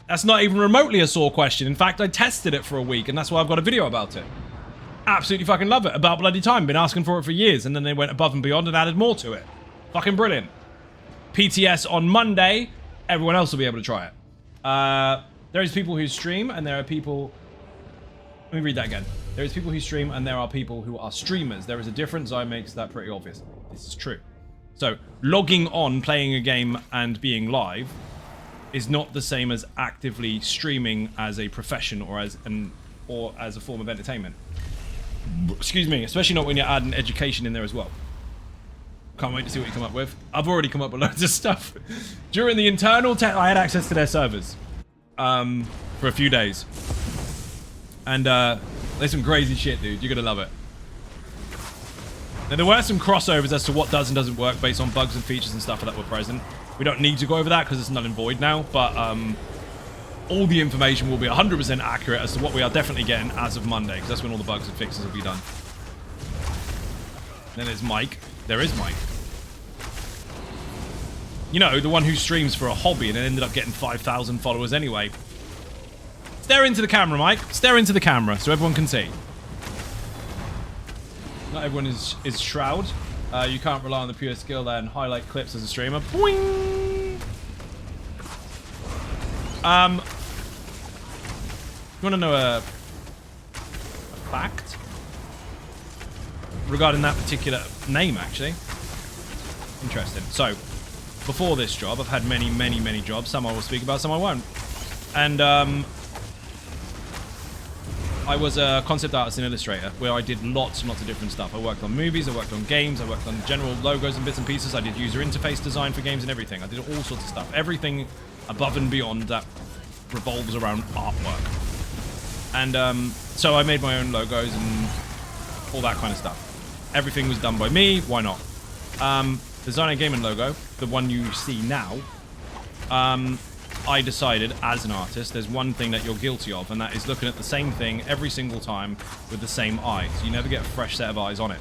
That's not even remotely a sore question. In fact, I tested it for a week and that's why I've got a video about it. Absolutely fucking love it. About bloody time. Been asking for it for years and then they went above and beyond and added more to it. Fucking brilliant. PTS on Monday. Everyone else will be able to try it. There is people who stream and there are people... Let me read that again. There is people who stream and there are people who are streamers. There is a difference. I makes that pretty obvious. This is true. So, logging on, playing a game and being live is not the same as actively streaming as a profession or as a form of entertainment. Excuse me, especially not when you're adding education in there as well. Can't wait to see what you come up with. I've already come up with loads of stuff. During the internal test, I had access to their servers for a few days. And there's some crazy shit, dude. You're gonna love it. Now, there were some crossovers as to what does and doesn't work based on bugs and features and stuff that were present. We don't need to go over that because it's null and void now, but all the information will be 100% accurate as to what we are definitely getting as of Monday, because that's when all the bugs and fixes will be done. Then there's Mike. There is Mike. You know, the one who streams for a hobby and then ended up getting 5,000 followers anyway. Stare into the camera, Mike. Stare into the camera so everyone can see. Not everyone is Shroud. You can't rely on the pure skill and highlight clips as a streamer. Boing! You want to know a fact regarding that particular name, actually? Interesting. So, before this job, I've had many, many, many jobs. Some I will speak about, some I won't. And I was a concept artist and illustrator where I did lots and lots of different stuff. I worked on movies, I worked on games, I worked on general logos and bits and pieces. I did user interface design for games and everything. I did all sorts of stuff. Everything above and beyond that revolves around artwork. And so I made my own logos and all that kind of stuff. Everything was done by me. Why not? The Xynode Gaming logo, the one you see now, I decided as an artist, there's one thing that you're guilty of, and that is looking at the same thing every single time with the same eyes. You never get a fresh set of eyes on it.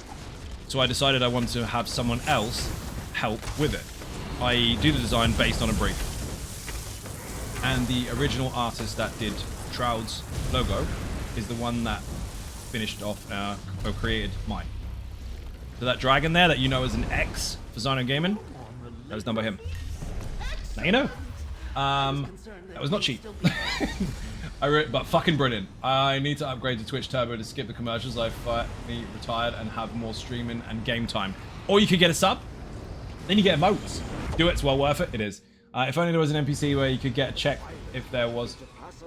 So I decided I wanted to have someone else help with it. I do the design based on a brief. And the original artist that did Shroud's logo is the one that finished off or created mine. So that dragon there that you know as an X for Xynode Gaming, that was done by him. Now you know. That was not cheap. But fucking brilliant. I need to upgrade to Twitch Turbo to skip the commercials. I finally retired and have more streaming and game time. Or you could get a sub, then you get emotes. Do it, it's well worth it. It is. If only there was an NPC where you could get a check if there was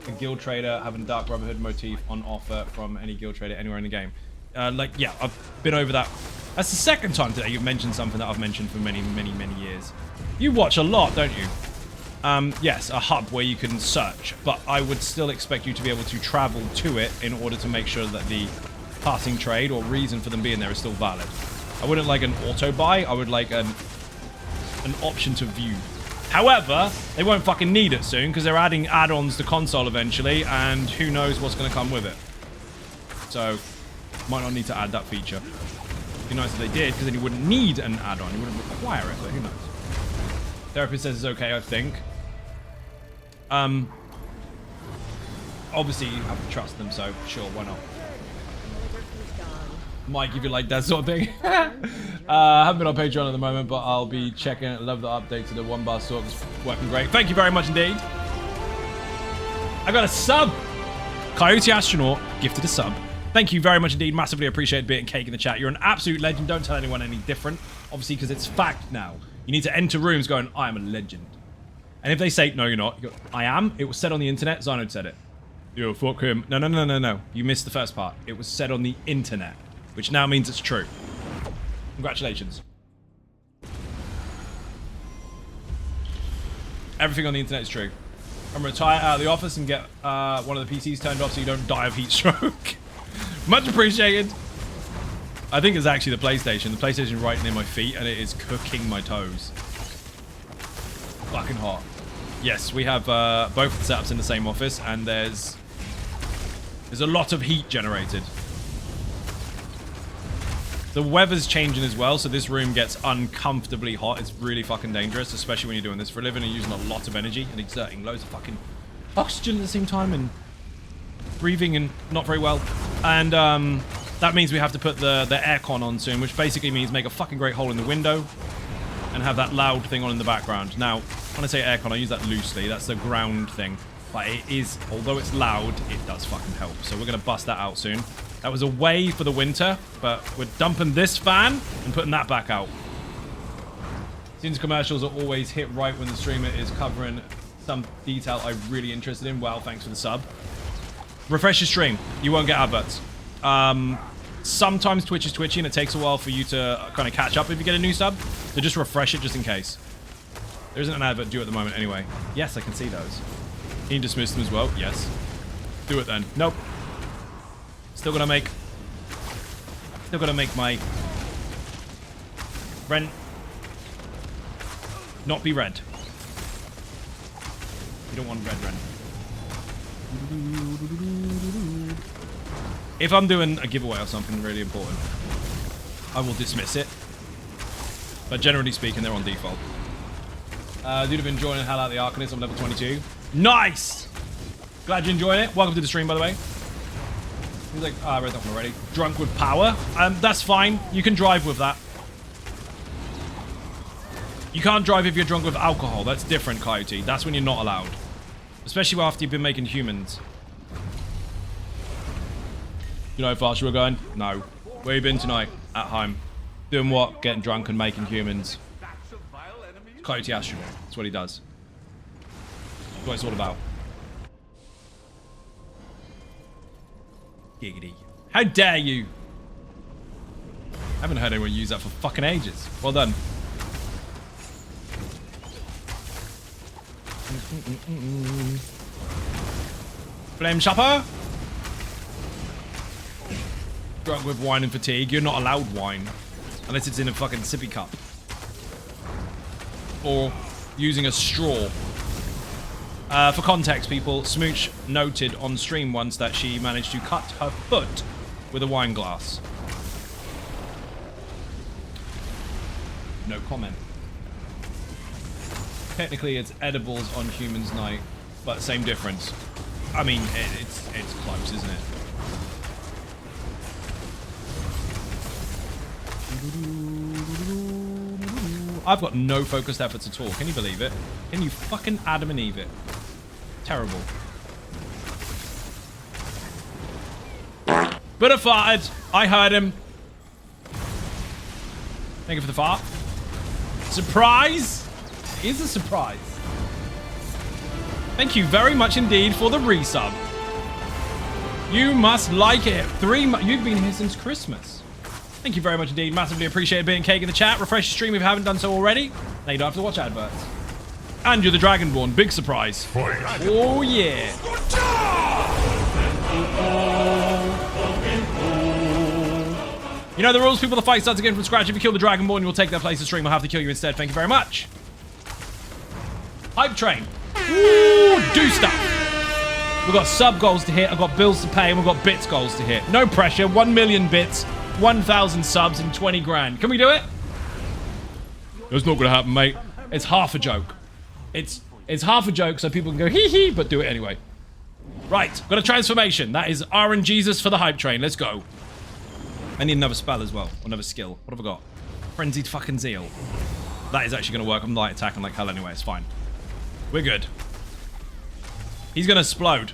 a guild trader having Dark Brotherhood motif on offer from any guild trader anywhere in the game. Yeah, I've been over that. That's the second time today you've mentioned something that I've mentioned for many, many, many years. You watch a lot, don't you? Yes, a hub where you can search, but I would still expect you to be able to travel to it in order to make sure that the passing trade or reason for them being there is still valid. I wouldn't like an auto buy, I would like an option to view. However, they won't fucking need it soon because they're adding add-ons to console eventually, and who knows what's going to come with it. So, might not need to add that feature. It'd be nice if they did, because then you wouldn't need an add-on, you wouldn't require it, but who knows. Therapist says it's okay, I think. Obviously you have to trust them, so sure, why not? Mike, if you like that sort of thing. I haven't been on Patreon at the moment, but I'll be checking it. Love the update to the one bar sort. It's working great. Thank you very much indeed. I got a sub. Coyote Astronaut gifted a sub. Thank you very much indeed. Massively appreciate Bit and Cake in the chat. You're an absolute legend. Don't tell anyone any different. Obviously, because it's fact now. You need to enter rooms going, I am a legend. And if they say, no, you're not, you go, I am. It was said on the internet. Xynode said it. Yo, fuck him. No, no, no, no, no. You missed the first part. It was said on the internet, which now means it's true. Congratulations. Everything on the internet is true. I'm going to retire out of the office and get one of the PCs turned off so you don't die of heat stroke. Much appreciated. I think it's actually the PlayStation. The PlayStation is right near my feet and it is cooking my toes. Fucking hot. Yes, we have both the setups in the same office and there's a lot of heat generated. The weather's changing as well, so this room gets uncomfortably hot. It's really fucking dangerous, especially when you're doing this for a living and using a lot of energy and exerting loads of fucking oxygen at the same time and breathing and not very well. And that means we have to put the aircon on soon, which basically means make a fucking great hole in the window and have that loud thing on in the background. Now, when I say aircon, I use that loosely. That's the ground thing. But it is, although it's loud, it does fucking help. So we're going to bust that out soon. That was away for the winter, but we're dumping this fan and putting that back out. Since commercials are always hit right when the streamer is covering some detail I'm really interested in. Well, thanks for the sub. Refresh your stream. You won't get adverts. Sometimes Twitch is twitchy and it takes a while for you to kind of catch up if you get a new sub. So just refresh it just in case. There isn't an advert due at the moment anyway. Yes, I can see those. Can you dismiss them as well? Yes. Do it then. Nope. Still gonna make my Ren. Not be red. You don't want red Ren. If I'm doing a giveaway or something really important, I will dismiss it. But generally speaking, they're on default. Dude, have been enjoying the hell out of the Arcanist. I'm level 22. Nice! Glad you're enjoying it. Welcome to the stream, by the way. He's like, I read that one already. Drunk with power. That's fine. You can drive with that. You can't drive if you're drunk with alcohol. That's different, Coyote. That's when you're not allowed. Especially after you've been making humans. You know how fast you were going? No. Where you been tonight? At home. Doing what? Getting drunk and making humans. Coyote Astronaut. That's what he does. That's what it's all about. Giggity. How dare you? I haven't heard anyone use that for fucking ages. Well done. Flame chopper. Drunk with wine and fatigue. You're not allowed wine. Unless it's in a fucking sippy cup. Or using a straw. For context, people, Smooch noted on stream once that she managed to cut her foot with a wine glass. No comment. Technically, it's edibles on humans night, but same difference. I mean, it's close, isn't it? I've got no focused efforts at all. Can you believe it? Can you fucking Adam and Eve it? Terrible. Buddha farted. I heard him. Thank you for the fart. Surprise? Is a surprise. Thank you very much indeed for the resub. You must like it. You've been here since Christmas. Thank you very much indeed. Massively appreciate being cake in the chat. Refresh the stream if you haven't done so already. Now you don't have to watch adverts. And you're the Dragonborn. Big surprise. Oh, yeah. You know the rules, people. The fight starts again from scratch. If you kill the Dragonborn, you'll take their place. The stream will have to kill you instead. Thank you very much. Hype train. Ooh, do stuff. We've got sub goals to hit. I've got bills to pay. And we've got bits goals to hit. No pressure. 1 million bits. 1,000 subs and 20 grand. Can we do it? It's not going to happen, mate. It's half a joke. It's half a joke so people can go hee hee, but do it anyway. Right, got a transformation. That is RNGESUS for the hype train. Let's go. I need another spell as well. Or another skill. What have I got? Frenzied fucking zeal. That is actually going to work. I'm light attacking like hell anyway. It's fine. We're good. He's going to explode.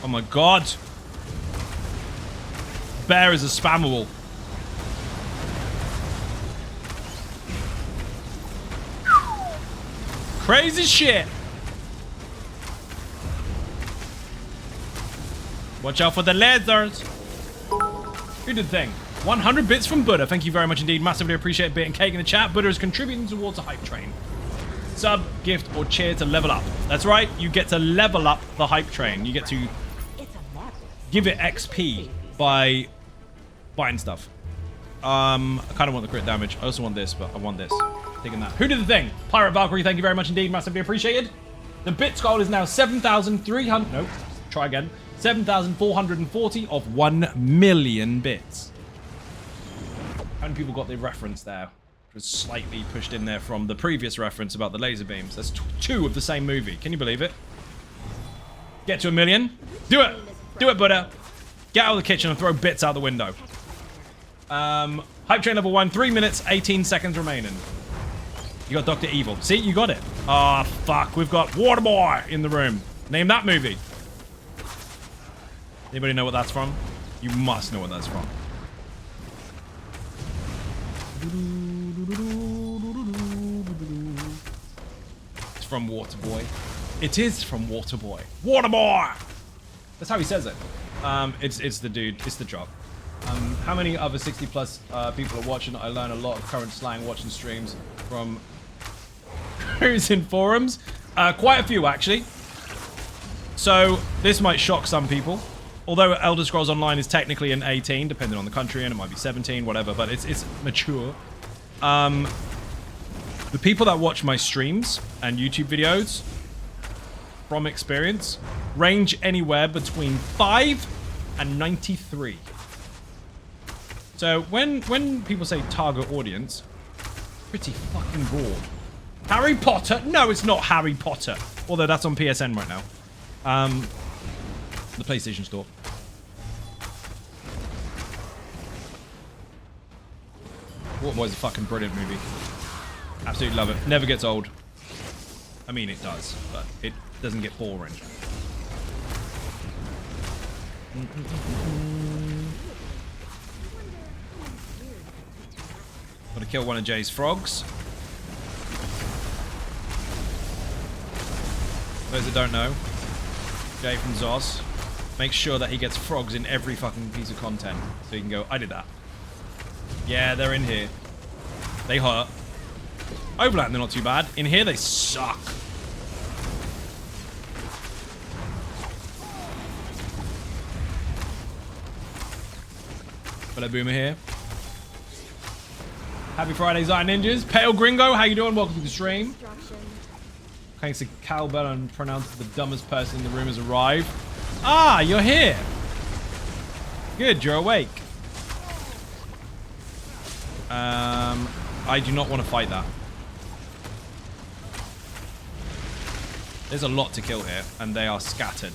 Oh my god. Bear is a spammable. Crazy shit. Watch out for the lasers. Who did the thing? 100 bits from Buddha. Thank you very much indeed. Massively appreciate bit and cake in the chat. Buddha is contributing towards a hype train. Sub, gift, or cheer to level up. That's right. You get to level up the hype train. You get to give it XP by buying stuff. I kind of want the crit damage. I also want this, but I want this. Taking that. Who did the thing? Pirate Valkyrie, thank you very much indeed. Massively appreciated. The bit goal is now 7,300. Nope. Try again. 7,440 of 1 million bits. How many people got the reference there? It was slightly pushed in there from the previous reference about the laser beams. That's two of the same movie. Can you believe it? Get to 1 million. Do it. Do it, Buddha. Get out of the kitchen and throw bits out the window. Hype train level 1. 3 minutes, 18 seconds remaining. You got Dr. Evil. See, you got it. Oh, fuck. We've got Waterboy in the room. Name that movie. Anybody know what that's from? You must know what that's from. It's from Waterboy. It is from Waterboy. Waterboy! That's how he says it. It's the dude. It's the job. How many other 60 plus people are watching? I learn a lot of current slang watching streams from who's in forums. Quite a few, actually. So this might shock some people. Although Elder Scrolls Online is technically an 18, depending on the country, and it might be 17, whatever, but it's mature. The people that watch my streams and YouTube videos, from experience, range anywhere between 5 and 93. So when people say target audience, pretty fucking broad. Harry Potter? No, it's not Harry Potter. Although that's on PSN right now. The PlayStation Store. What was a fucking brilliant movie. Absolutely love it. Never gets old. I mean, it does, but it doesn't get boring. Gotta kill one of Jay's frogs. Those that don't know, Jay from Zos makes sure that he gets frogs in every fucking piece of content. So you can go, I did that. Yeah, they're in here. They hurt. Overland, they're not too bad. In here, they suck. Hello, Boomer here. Happy Friday, Zion Ninjas. Pale Gringo, how you doing? Welcome to the stream. Thanks to cowbell and pronounced the dumbest person in the room has arrived. Ah, you're here. Good, you're awake. I do not want to fight that. There's a lot to kill here, and they are scattered.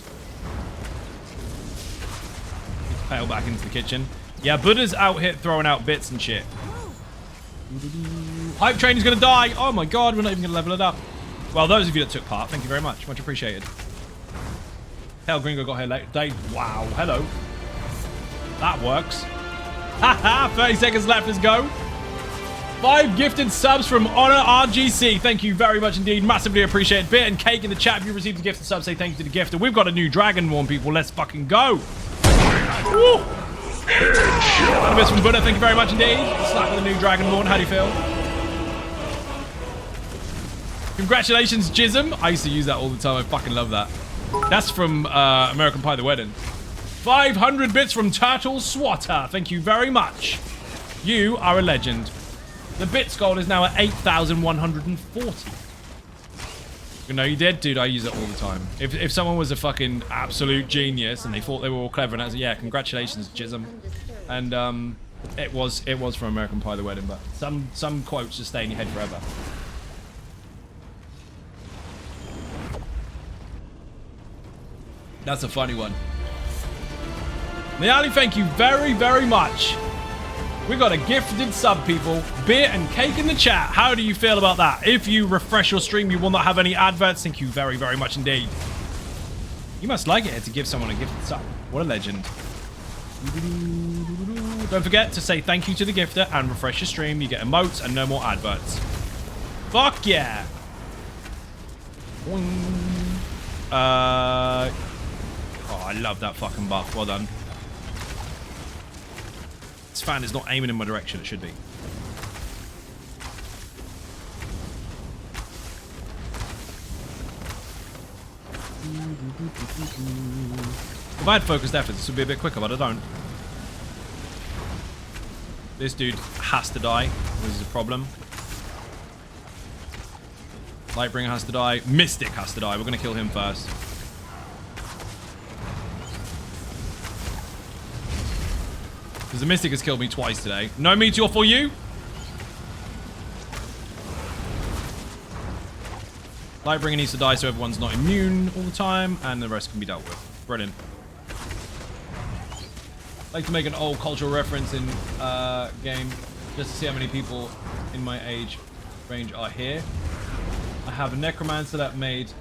Pale back into the kitchen. Yeah, Buddha's out here throwing out bits and shit. Hype train is going to die. Oh my god, we're not even going to level it up. Well, those of you that took part, thank you very much. Much appreciated. Hell, Gringo got here late. Wow, hello. That works. Haha, 30 seconds left. Let's go. 5 gifted subs from Honor RGC. Thank you very much indeed. Massively appreciate it. Bit and Cake in the chat. If you received a gifted sub, say thank you to the gifter. We've got a new Dragon Warn, people. Let's fucking go. Woo. Anonymous from Buddha. Thank you very much indeed. Slap with the new Dragon Warn. How do you feel? Congratulations, Jism. I used to use that all the time. I fucking love that. That's from American Pie the Wedding. 500 bits from Turtle Swatter. Thank you very much. You are a legend. The bits goal is now at 8,140. You know you did? Dude, I use it all the time. If someone was a fucking absolute genius and they thought they were all clever, and I was like, yeah, congratulations, Jism. And it was from American Pie the Wedding, but some quotes just stay in your head forever. That's a funny one. Niali, thank you very, very much. We got a gifted sub, people. Beer and Cake in the chat. How do you feel about that? If you refresh your stream, you will not have any adverts. Thank you very, very much indeed. You must like it to give someone a gifted sub. What a legend. Don't forget to say thank you to the gifter and refresh your stream. You get emotes and no more adverts. Fuck yeah. Oh, I love that fucking buff. Well done. This fan is not aiming in my direction. It should be. If I had focused effort, this would be a bit quicker, but I don't. This dude has to die. This is a problem. Lightbringer has to die. Mystic has to die. We're going to kill him first. Because the Mystic has killed me twice today. No meteor for you. Lightbringer needs to die so everyone's not immune all the time. And the rest can be dealt with. Brilliant. I'd like to make an old cultural reference in game. Just to see how many people in my age range are here. I have a necromancer that made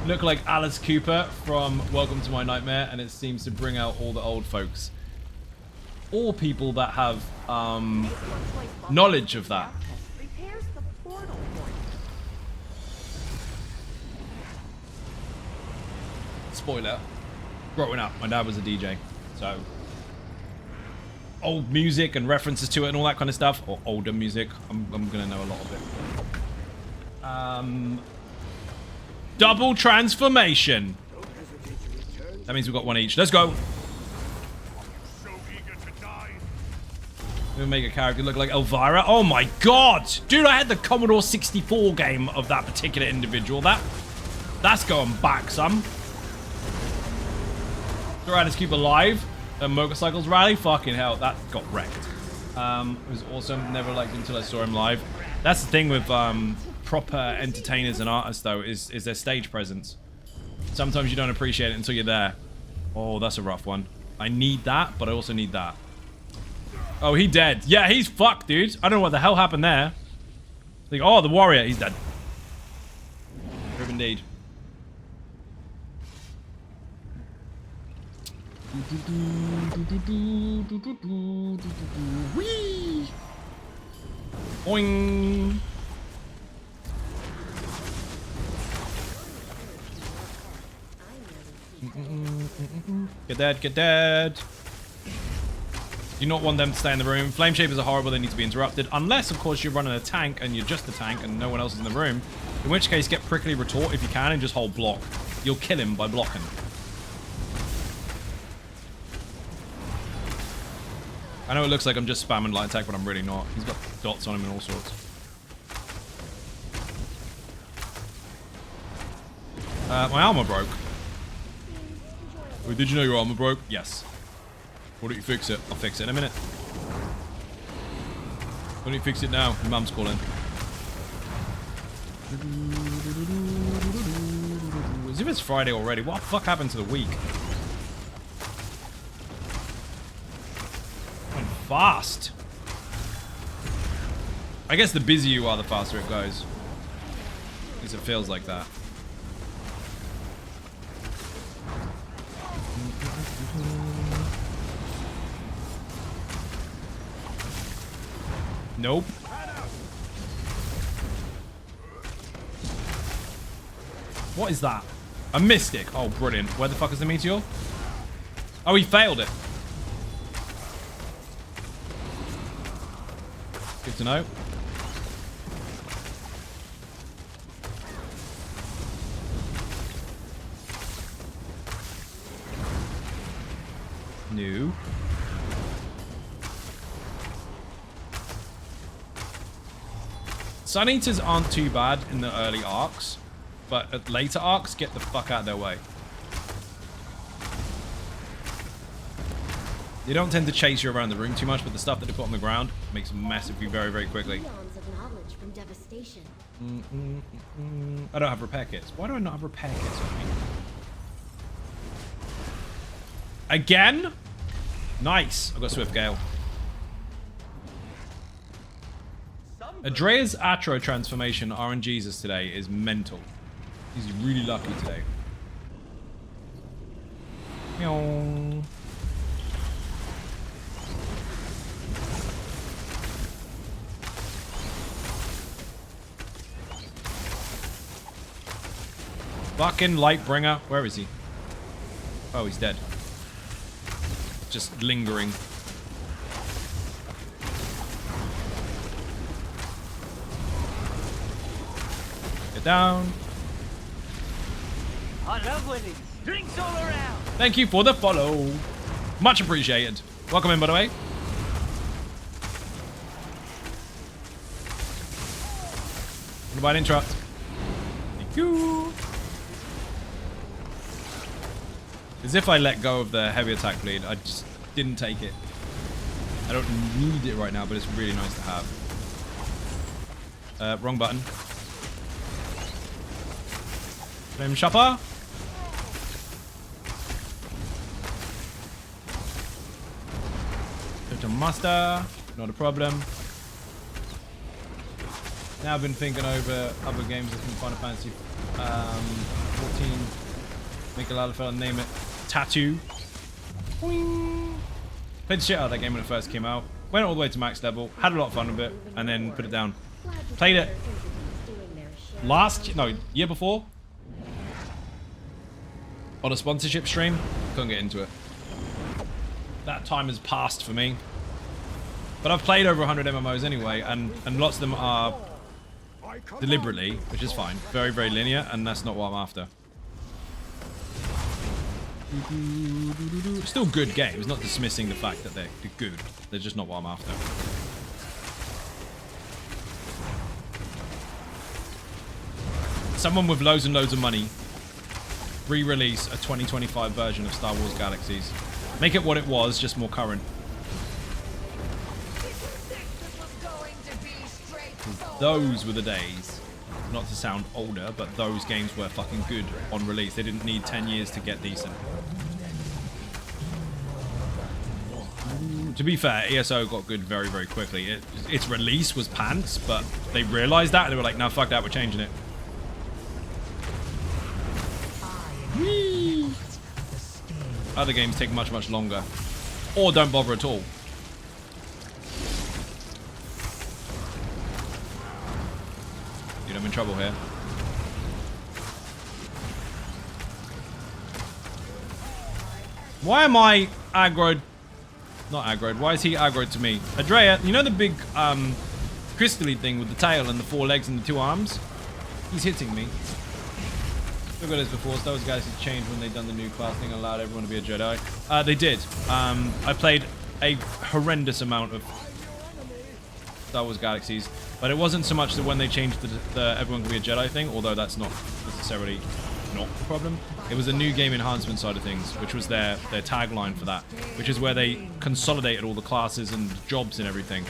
look like Alice Cooper from Welcome to My Nightmare. And it seems to bring out all the old folks. Or people that have knowledge of that. Spoiler. Growing up, my dad was a DJ. So, old music and references to it and all that kind of stuff. Or older music. I'm going to know a lot of it. Double transformation. That means we've got one each. Let's go. We'll make a character look like Elvira. Oh my god! Dude, I had the Commodore 64 game of that particular individual. That's going back some. The Riders Keep Alive. A motorcycles rally. Fucking hell, that got wrecked. It was awesome. Never liked it until I saw him live. That's the thing with proper entertainers and artists, though, is their stage presence. Sometimes you don't appreciate it until you're there. Oh, that's a rough one. I need that, but I also need that. Oh, he dead. Yeah, he's fucked, dude. I don't know what the hell happened there. Like, oh, the warrior, he's dead. Rip indeed. Whee! Boing! Get dead, get dead. You not want them to stay in the room. Flame shapers are horrible, they need to be interrupted. Unless, of course, you're running a tank and you're just a tank and no one else is in the room. In which case, get prickly retort if you can and just hold block. You'll kill him by blocking. I know it looks like I'm just spamming light attack, but I'm really not. He's got dots on him and all sorts. My armor broke. Wait, did you know your armor broke? Yes. Why don't you fix it? I'll fix it in a minute. Why don't you fix it now? Your mum's calling. As if it's Friday already. What the fuck happened to the week? Went fast. I guess the busier you are, the faster it goes. At least it feels like that. Nope. What is that? A mystic. Oh, brilliant. Where the fuck is the meteor? Oh, he failed it. Good to know. New. Sun Eaters aren't too bad in the early arcs, but at later arcs, get the fuck out of their way. They don't tend to chase you around the room too much, but the stuff that they put on the ground makes them massively very, very quickly. Eons of knowledge from devastation. I don't have repair kits. Why do I not have repair kits on me? Again? Nice. I've got Swift Gale. Adrea's Atro transformation RNGESUS today is mental. He's really lucky today. Meow. Fucking Lightbringer. Where is he? Oh, he's dead. Just lingering. Get down. I love winning. Drinks all around. Thank you for the follow. Much appreciated. Welcome in, by the way. What about interrupt? Thank you. As if I let go of the heavy attack bleed. I just didn't take it. I don't need it right now, but it's really nice to have. Wrong button. Flame Chopper. Totem Master. Not a problem. Now I've been thinking over other games from Final Fantasy 14. Make a lot of fun, name it Tattoo. Boing. Played the shit out of that game when it first came out. Went all the way to max level. Had a lot of fun with it. And then put it down. Played it year before. On a sponsorship stream. Couldn't get into it. That time has passed for me. But I've played over 100 MMOs anyway. And lots of them are deliberately, which is fine. Very, very linear. And that's not what I'm after. Still good games, not dismissing the fact that they're good. They're just not what I'm after. someone with loads and loads of money re-release a 2025 version of Star Wars Galaxies. Make it what it was, just more current. Those were the days. Not to sound older, but those games were fucking good on release. They didn't need 10 years to get decent. To be fair, ESO got good very, very quickly. Its release was pants, but they realized that and they were like, no, fuck that, we're changing it. Whee! Other games take much, much longer. Or don't bother at all. Dude, I'm in trouble here. Why am I aggroed? Not aggroed. Why is he aggroed to me? Andrea, you know the big crystally thing with the tail and the 4 legs and the 2 arms? He's hitting me. Look at this before. Star Wars Galaxies changed when they done the new class thing and allowed everyone to be a Jedi. They did. I played a horrendous amount of Star Wars Galaxies, but it wasn't so much that when they changed the everyone can be a Jedi thing, although that's not necessarily not the problem. It was a new game enhancement side of things, which was their tagline for that, which is where they consolidated all the classes and jobs and everything,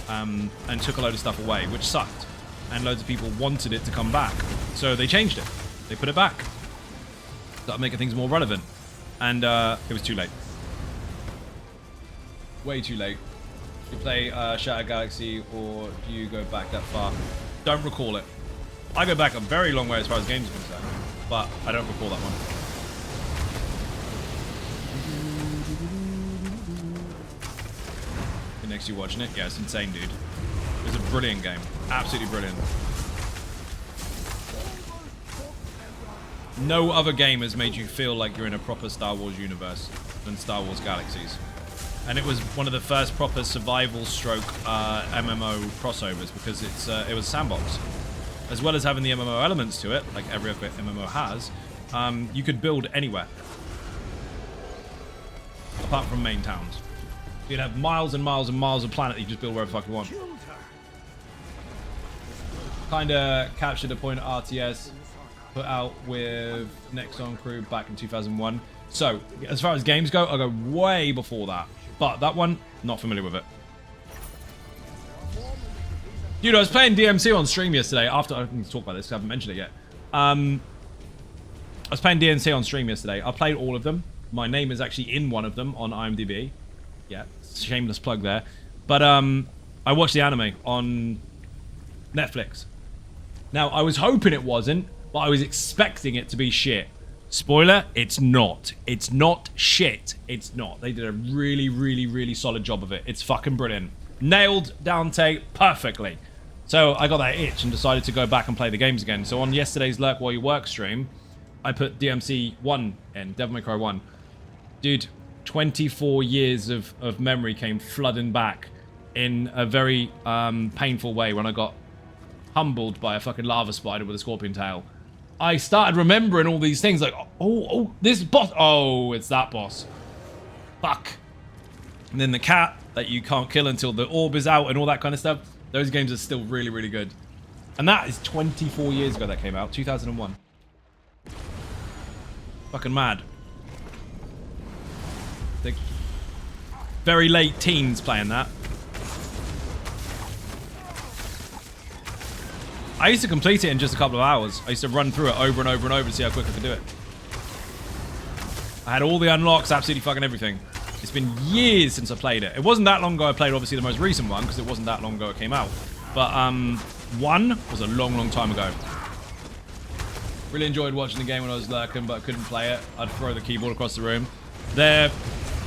and took a load of stuff away, which sucked. And loads of people wanted it to come back, so they changed it. They put it back. Started making things more relevant, and it was too late. Way too late. You play Shattered Galaxy, or do you go back that far? Don't recall it. I go back a very long way as far as games are concerned, but I don't recall that one. The next you watching it? Yeah, it's insane, dude. It's a brilliant game. Absolutely brilliant. No other game has made you feel like you're in a proper Star Wars universe than Star Wars Galaxies. And it was one of the first proper survival stroke MMO crossovers because it was sandbox. As well as having the MMO elements to it, like every other MMO has, you could build anywhere. Apart from main towns. You'd have miles and miles and miles of planet that you just build wherever the fuck you want. Kinda captured a point at RTS, put out with Nexon Crew back in 2001. So, as far as games go, I'll go way before that. But that one, not familiar with it. Dude, I was playing DMC on stream yesterday after... I need to talk about this because I haven't mentioned it yet. I was playing DMC on stream yesterday. I played all of them. My name is actually in one of them on IMDb. Yeah, shameless plug there. But I watched the anime on Netflix. Now, I was hoping it wasn't, but I was expecting it to be shit. Spoiler, it's not. It's not shit. It's not. They did a really, really, really solid job of it. It's fucking brilliant. Nailed Dante perfectly. So I got that itch and decided to go back and play the games again. So on yesterday's Lurk While You Work stream, I put DMC 1 in, Devil May Cry 1. Dude, 24 years of memory came flooding back in a very painful way when I got humbled by a fucking lava spider with a scorpion tail. I started remembering all these things like, oh, this boss. Oh, it's that boss. Fuck. And then the cat that you can't kill until the orb is out and all that kind of stuff. Those games are still really, really good. And that is 24 years ago that came out. 2001. Fucking mad. The very late teens playing that. I used to complete it in just a couple of hours. I used to run through it over and over and over to see how quick I could do it. I had all the unlocks, absolutely fucking everything. It's been years since I played it. It wasn't that long ago I played, obviously, the most recent one, because it wasn't that long ago it came out. But, 1 was a long, long time ago. Really enjoyed watching the game when I was lurking, but I couldn't play it. I'd throw the keyboard across the room. They're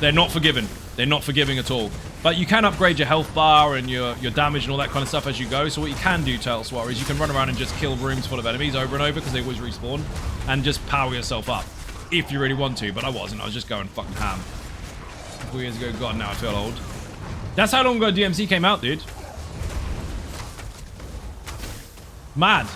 not forgiving. They're not forgiving at all. But you can upgrade your health bar and your damage and all that kind of stuff as you go. So what you can do, Turtle Swar, is you can run around and just kill rooms full of enemies over and over because they always respawn. And just power yourself up. If you really want to, but I wasn't. I was just going fucking ham. 4 years ago, God, now I feel old. That's how long ago DMC came out, dude. Mad.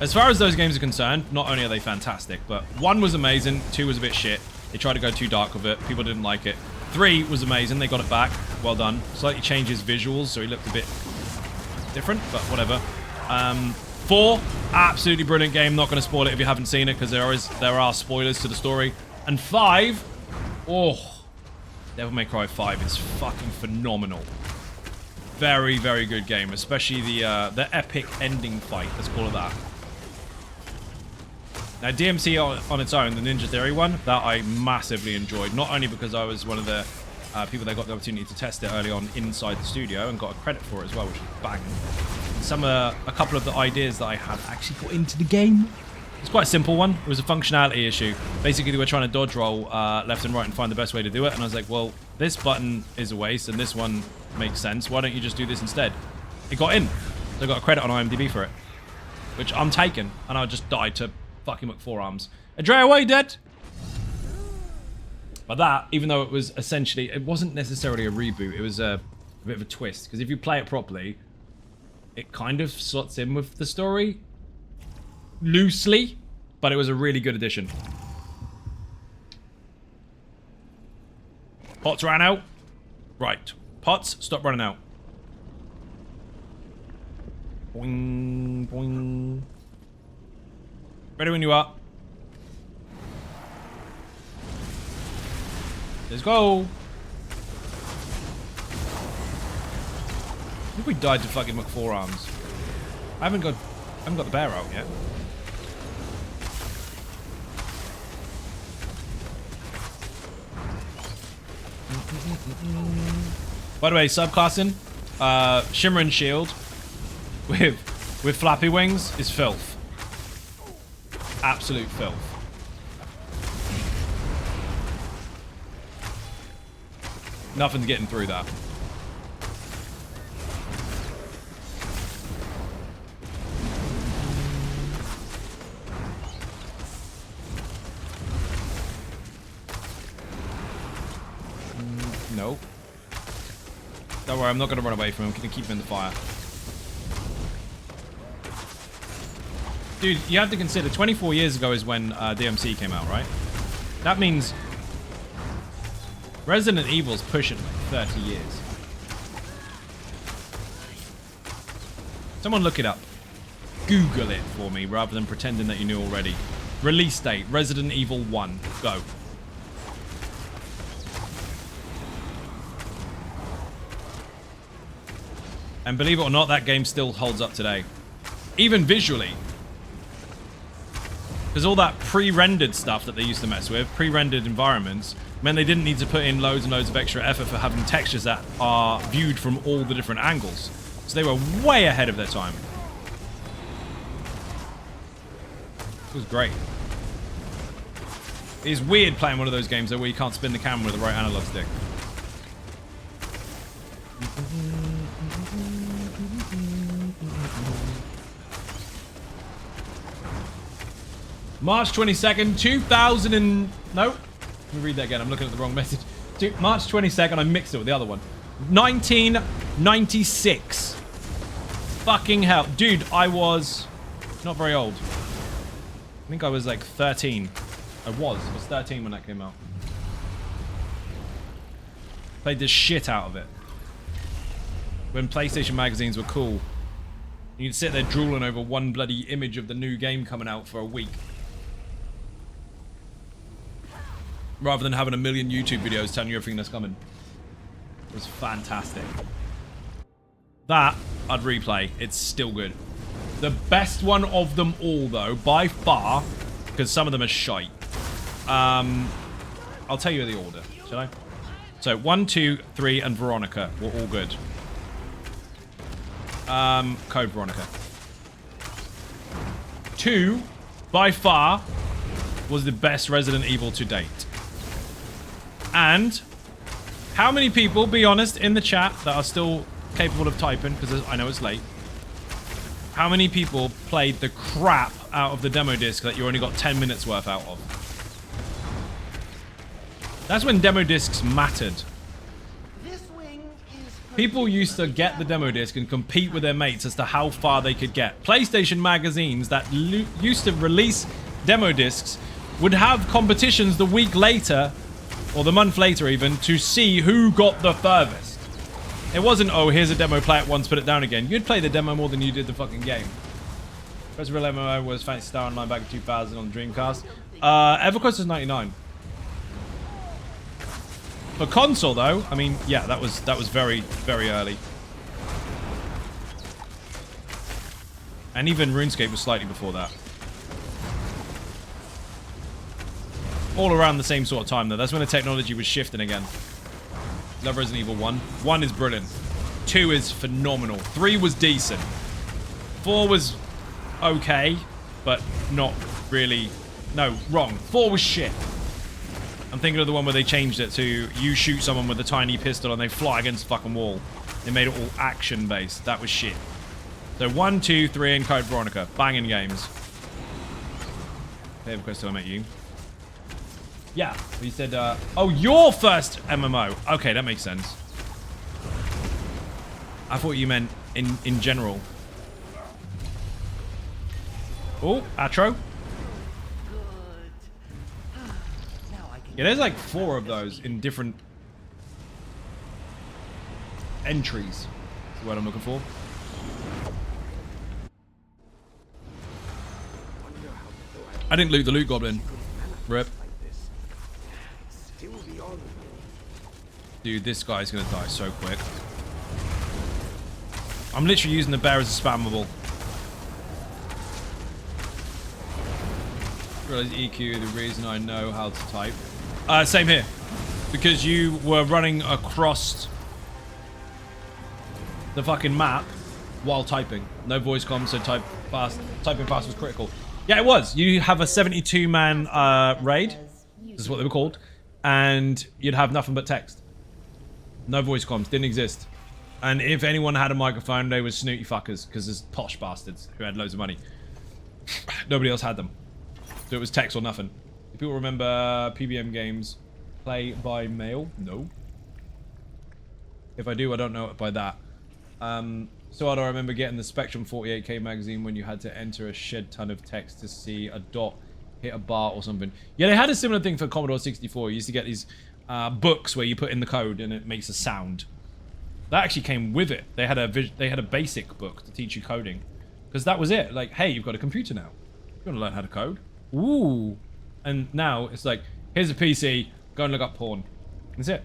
As far as those games are concerned, not only are they fantastic, but 1 was amazing, 2 was a bit shit. They tried to go too dark with it. People didn't like it. 3 was amazing. They got it back. Well done. Slightly changed his visuals, so he looked a bit different, but whatever. 4, absolutely brilliant game. Not going to spoil it if you haven't seen it because there are spoilers to the story. And 5, oh, Devil May Cry 5 is fucking phenomenal. Very, very good game, especially the epic ending fight. Let's call it that. Now, DMC on its own, the Ninja Theory one, that I massively enjoyed. Not only because I was one of the people that got the opportunity to test it early on inside the studio and got a credit for it as well, which was banging. A couple of the ideas that I had actually got into the game. It's quite a simple one. It was a functionality issue. Basically, they were trying to dodge roll left and right and find the best way to do it. And I was like, well, this button is a waste and this one makes sense. Why don't you just do this instead? It got in. So I got a credit on IMDb for it, which I'm taking. And I just died to fucking McForearms. Andrea, away, dead. But that, even though it was essentially, it wasn't necessarily a reboot. It was a bit of a twist. Because if you play it properly, it kind of slots in with the story. Loosely. But it was a really good addition. Pots ran out. Right. Pots, stop running out. Boing, boing. Ready when you are. Let's go. I think we died to fucking McForearms. I haven't got the bear out yet. By the way, subclassing, Shimmer and Shield with flappy wings is filth. Absolute filth. Nothing's getting through that. Nope. Don't worry, I'm not going to run away from him. I'm going to keep him in the fire. Dude, you have to consider 24 years ago is when DMC came out, right? That means Resident Evil's pushing like 30 years. Someone look it up. Google it for me rather than pretending that you knew already. Release date, Resident Evil 1. Go. And believe it or not, that game still holds up today. Even visually. Because all that pre-rendered stuff that they used to mess with, pre-rendered environments, meant they didn't need to put in loads and loads of extra effort for having textures that are viewed from all the different angles. So they were way ahead of their time. It was great. It is weird playing one of those games though where you can't spin the camera with the right analog stick. March 22nd, 2000 and... No. Let me read that again. I'm looking at the wrong message. March 22nd. I mixed it with the other one. 1996. Fucking hell. Dude, I was not very old. I think I was like 13. I was 13 when that came out. Played the shit out of it. When PlayStation magazines were cool. You'd sit there drooling over one bloody image of the new game coming out for a week. Rather than having a million YouTube videos telling you everything that's coming. It was fantastic. That, I'd replay. It's still good. The best one of them all, though, by far, because some of them are shite. I'll tell you the order, shall I? So, 1, 2, 3, and Veronica were all good. Code Veronica. 2, by far, was the best Resident Evil to date. And how many people, be honest, in the chat that are still capable of typing, because I know it's late, how many people played the crap out of the demo disc that you only got 10 minutes worth out of? That's when demo discs mattered. People used to get the demo disc and compete with their mates as to how far they could get. PlayStation magazines that used to release demo discs would have competitions the week later, or the month later even, to see who got the furthest. It wasn't, oh, here's a demo, play it once, put it down again. You'd play the demo more than you did the fucking game. First real MMO was Fantasy Star Online back in 2000 on Dreamcast. EverQuest was 99. For console, though, I mean, yeah, that was very, very early. And even RuneScape was slightly before that. All around the same sort of time, though. That's when the technology was shifting again. Love Resident Evil 1. 1 is brilliant. 2 is phenomenal. 3 was decent. 4 was okay, but not really. No, wrong. 4 was shit. I'm thinking of the one where they changed it to you shoot someone with a tiny pistol and they fly against the fucking wall. They made it all action-based. That was shit. So 1, 2, 3, and Code Veronica. Banging games. They have a question I met you. Yeah, he said, oh, your first MMO. Okay, that makes sense. I thought you meant in general. Oh, Atro. Yeah, there's like 4 of those in different entries. That's what I'm looking for. I didn't loot the loot goblin. Rip. Dude, this guy's gonna die so quick. I'm literally using the bear as a spammable. Realize EQ, the reason I know how to type. Same here. Because you were running across the fucking map while typing. No voice comms, so typing fast was critical. Yeah, it was. You have a 72-man raid. This is what they were called. And you'd have nothing but text. No voice comms. Didn't exist. And if anyone had a microphone, they were snooty fuckers. Because there's posh bastards who had loads of money. Nobody else had them. So it was text or nothing. Do people remember PBM games play by mail? No. If I do, I don't know it by that. So I remember getting the Spectrum 48K magazine when you had to enter a shed ton of text to see a dot hit a bar or something. Yeah, they had a similar thing for Commodore 64. You used to get these books where you put in the code and it makes a sound. That actually came with it. They had a basic book to teach you coding. Because that was it. Like, hey, you've got a computer now. You want to learn how to code? Ooh. And now it's like, here's a PC, go and look up porn. That's it.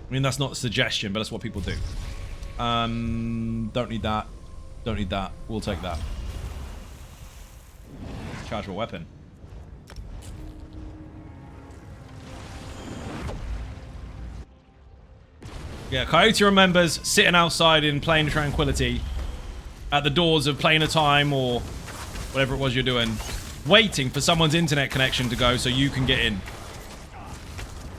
I mean, that's not a suggestion, but that's what people do. Don't need that. Don't need that. We'll take that. Chargeable weapon. Yeah, Coyote remembers sitting outside in plain tranquility at the doors of Plane of Time or whatever it was you're doing, waiting for someone's internet connection to go so you can get in.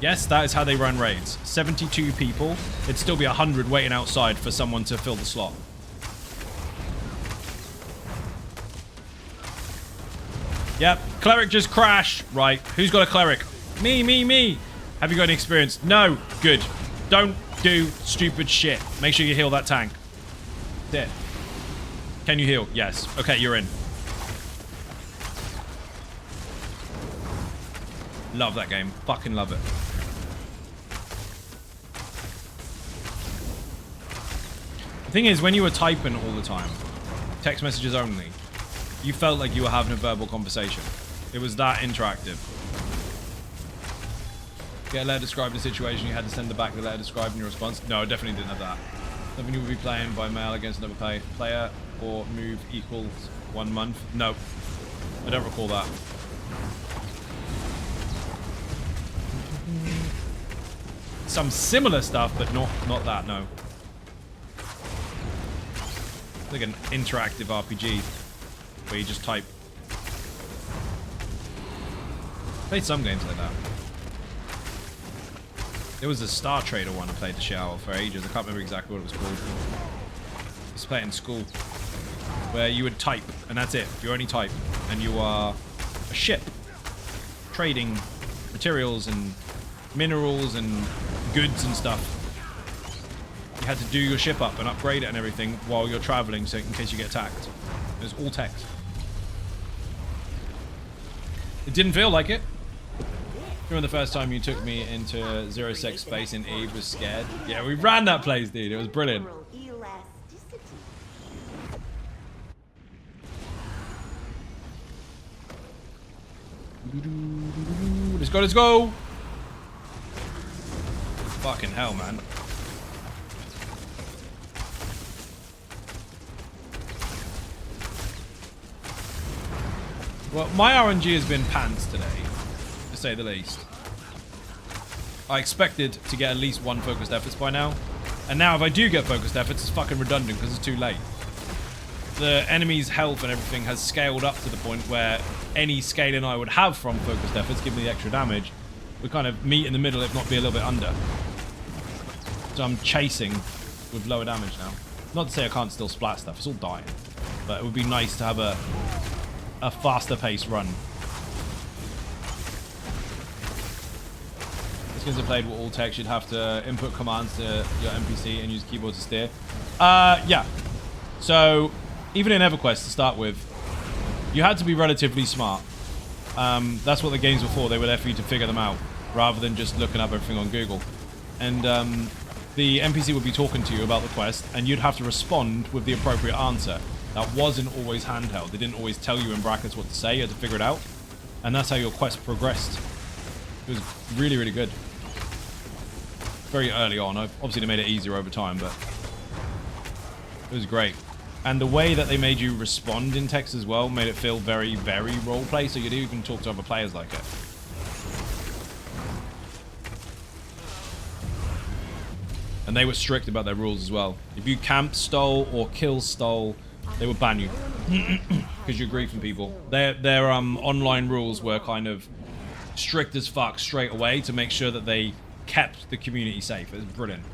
Yes, that is how they run raids. 72 people. It'd still be 100 waiting outside for someone to fill the slot. Yep, cleric just crashed. Right, who's got a cleric? Me. Have you got any experience? No. Good. Don't do stupid shit. Make sure you heal that tank. Dead. Can you heal? Yes. Okay, you're in. Love that game. Fucking love it. The thing is, when you were typing all the time, text messages only, you felt like you were having a verbal conversation. It was that interactive. Get a letter describing the situation, you had to send back the letter describing your response. No, I definitely didn't have that. Something you would be playing by mail against another player or move equals 1 month. No, I don't recall that. Some similar stuff, but not that, no. It's like an interactive RPG where you just type. Played some games like that. There was a Star Trader one I played the shit out of for ages. I can't remember exactly what it was called. I used to play it in school. Where you would type, and that's it. You only type. And you are a ship. Trading materials and minerals and goods and stuff. You had to do your ship up and upgrade it and everything while you're traveling, so in case you get attacked. It was all text. It didn't feel like it. Remember the first time you took me into 06 space in Eve was scared? Yeah, we ran that place, dude. It was brilliant. Moral elasticity. Let's go, let's go! Fucking hell, man. Well, my RNG has been pants today, to say the least. I expected to get at least one focused efforts by now. And now if I do get focused efforts, it's fucking redundant because it's too late. The enemy's health and everything has scaled up to the point where any scaling I would have from focused efforts, give me the extra damage, would kind of meet in the middle, if not be a little bit under. So I'm chasing with lower damage now. Not to say I can't still splat stuff, it's all dying. But it would be nice to have a faster paced run. As soon as I played with all text, you'd have to input commands to your NPC and use keyboard to steer. Yeah. So, even in EverQuest to start with, you had to be relatively smart. That's what the games were for. They were there for you to figure them out, rather than just looking up everything on Google. And the NPC would be talking to you about the quest, and you'd have to respond with the appropriate answer. That wasn't always handheld. They didn't always tell you in brackets what to say. You had to figure it out. And that's how your quest progressed. It was really, really good. Very early on. Obviously, they made it easier over time, but it was great. And the way that they made you respond in text as well made it feel very, very roleplay, so you'd even talk to other players like it. And they were strict about their rules as well. If you camp stole or kill stole, they would ban you because you're griefing people. Their online rules were kind of strict as fuck straight away to make sure that they kept the community safe. It was brilliant.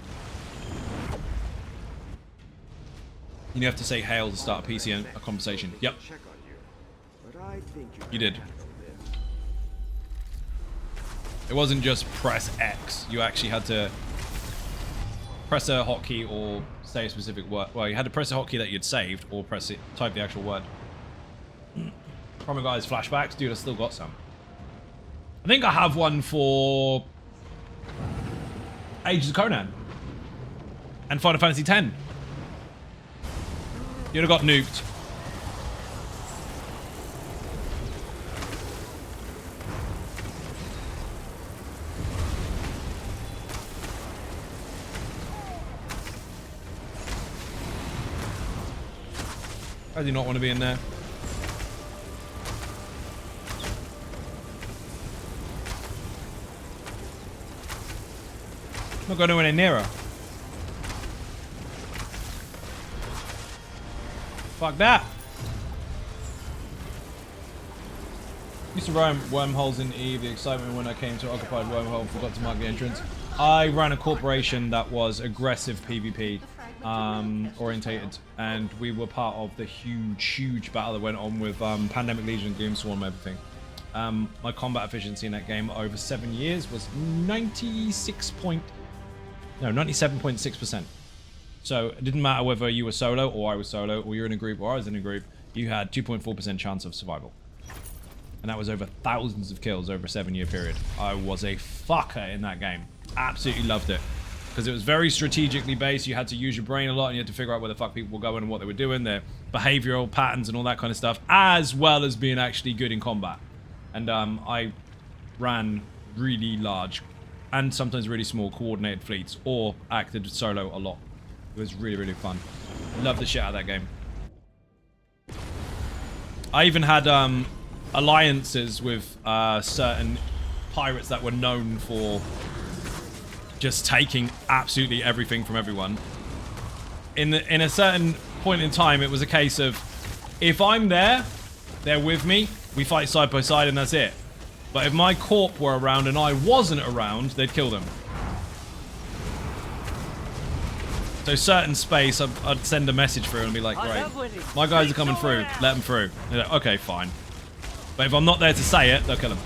You have to say hail to start a PC and a conversation. Yep. You did. It wasn't just press X. You actually had to press a hotkey or say a specific word. Well, you had to press a hotkey that you'd saved or press it, type the actual word. From a guy's flashbacks, dude, I still got some. I think I have one for Ages of Conan and Final Fantasy X. You'd have got nuked. I do not want to be in there. I'm not going anywhere near her. Fuck that. Used to run wormholes in Eve. The excitement when I came to occupied wormhole and forgot to mark the entrance. I ran a corporation that was aggressive PvP orientated, and we were part of the huge battle that went on with Pandemic Legion, Doomswarm, and everything. My combat efficiency in that game over 7 years was 97.6%. So it didn't matter whether you were solo or I was solo, or you're in a group or I was in a group, you had 2.4% chance of survival. And that was over thousands of kills over a 7-year period. I was a fucker in that game. Absolutely loved it. Because it was very strategically based. You had to use your brain a lot and you had to figure out where the fuck people were going and what they were doing, their behavioral patterns and all that kind of stuff, as well as being actually good in combat. And I ran really large and sometimes really small coordinated fleets, or acted solo a lot. It was really, really fun. Loved the shit out of that game. I even had alliances with certain pirates that were known for just taking absolutely everything from everyone. In a certain point in time, it was a case of, if I'm there, they're with me, we fight side by side and that's it. But if my corp were around and I wasn't around, they'd kill them. So certain space, I'd send a message through and be like, great, my guys are coming through, let them through. They're like, okay, fine. But if I'm not there to say it, they'll kill them.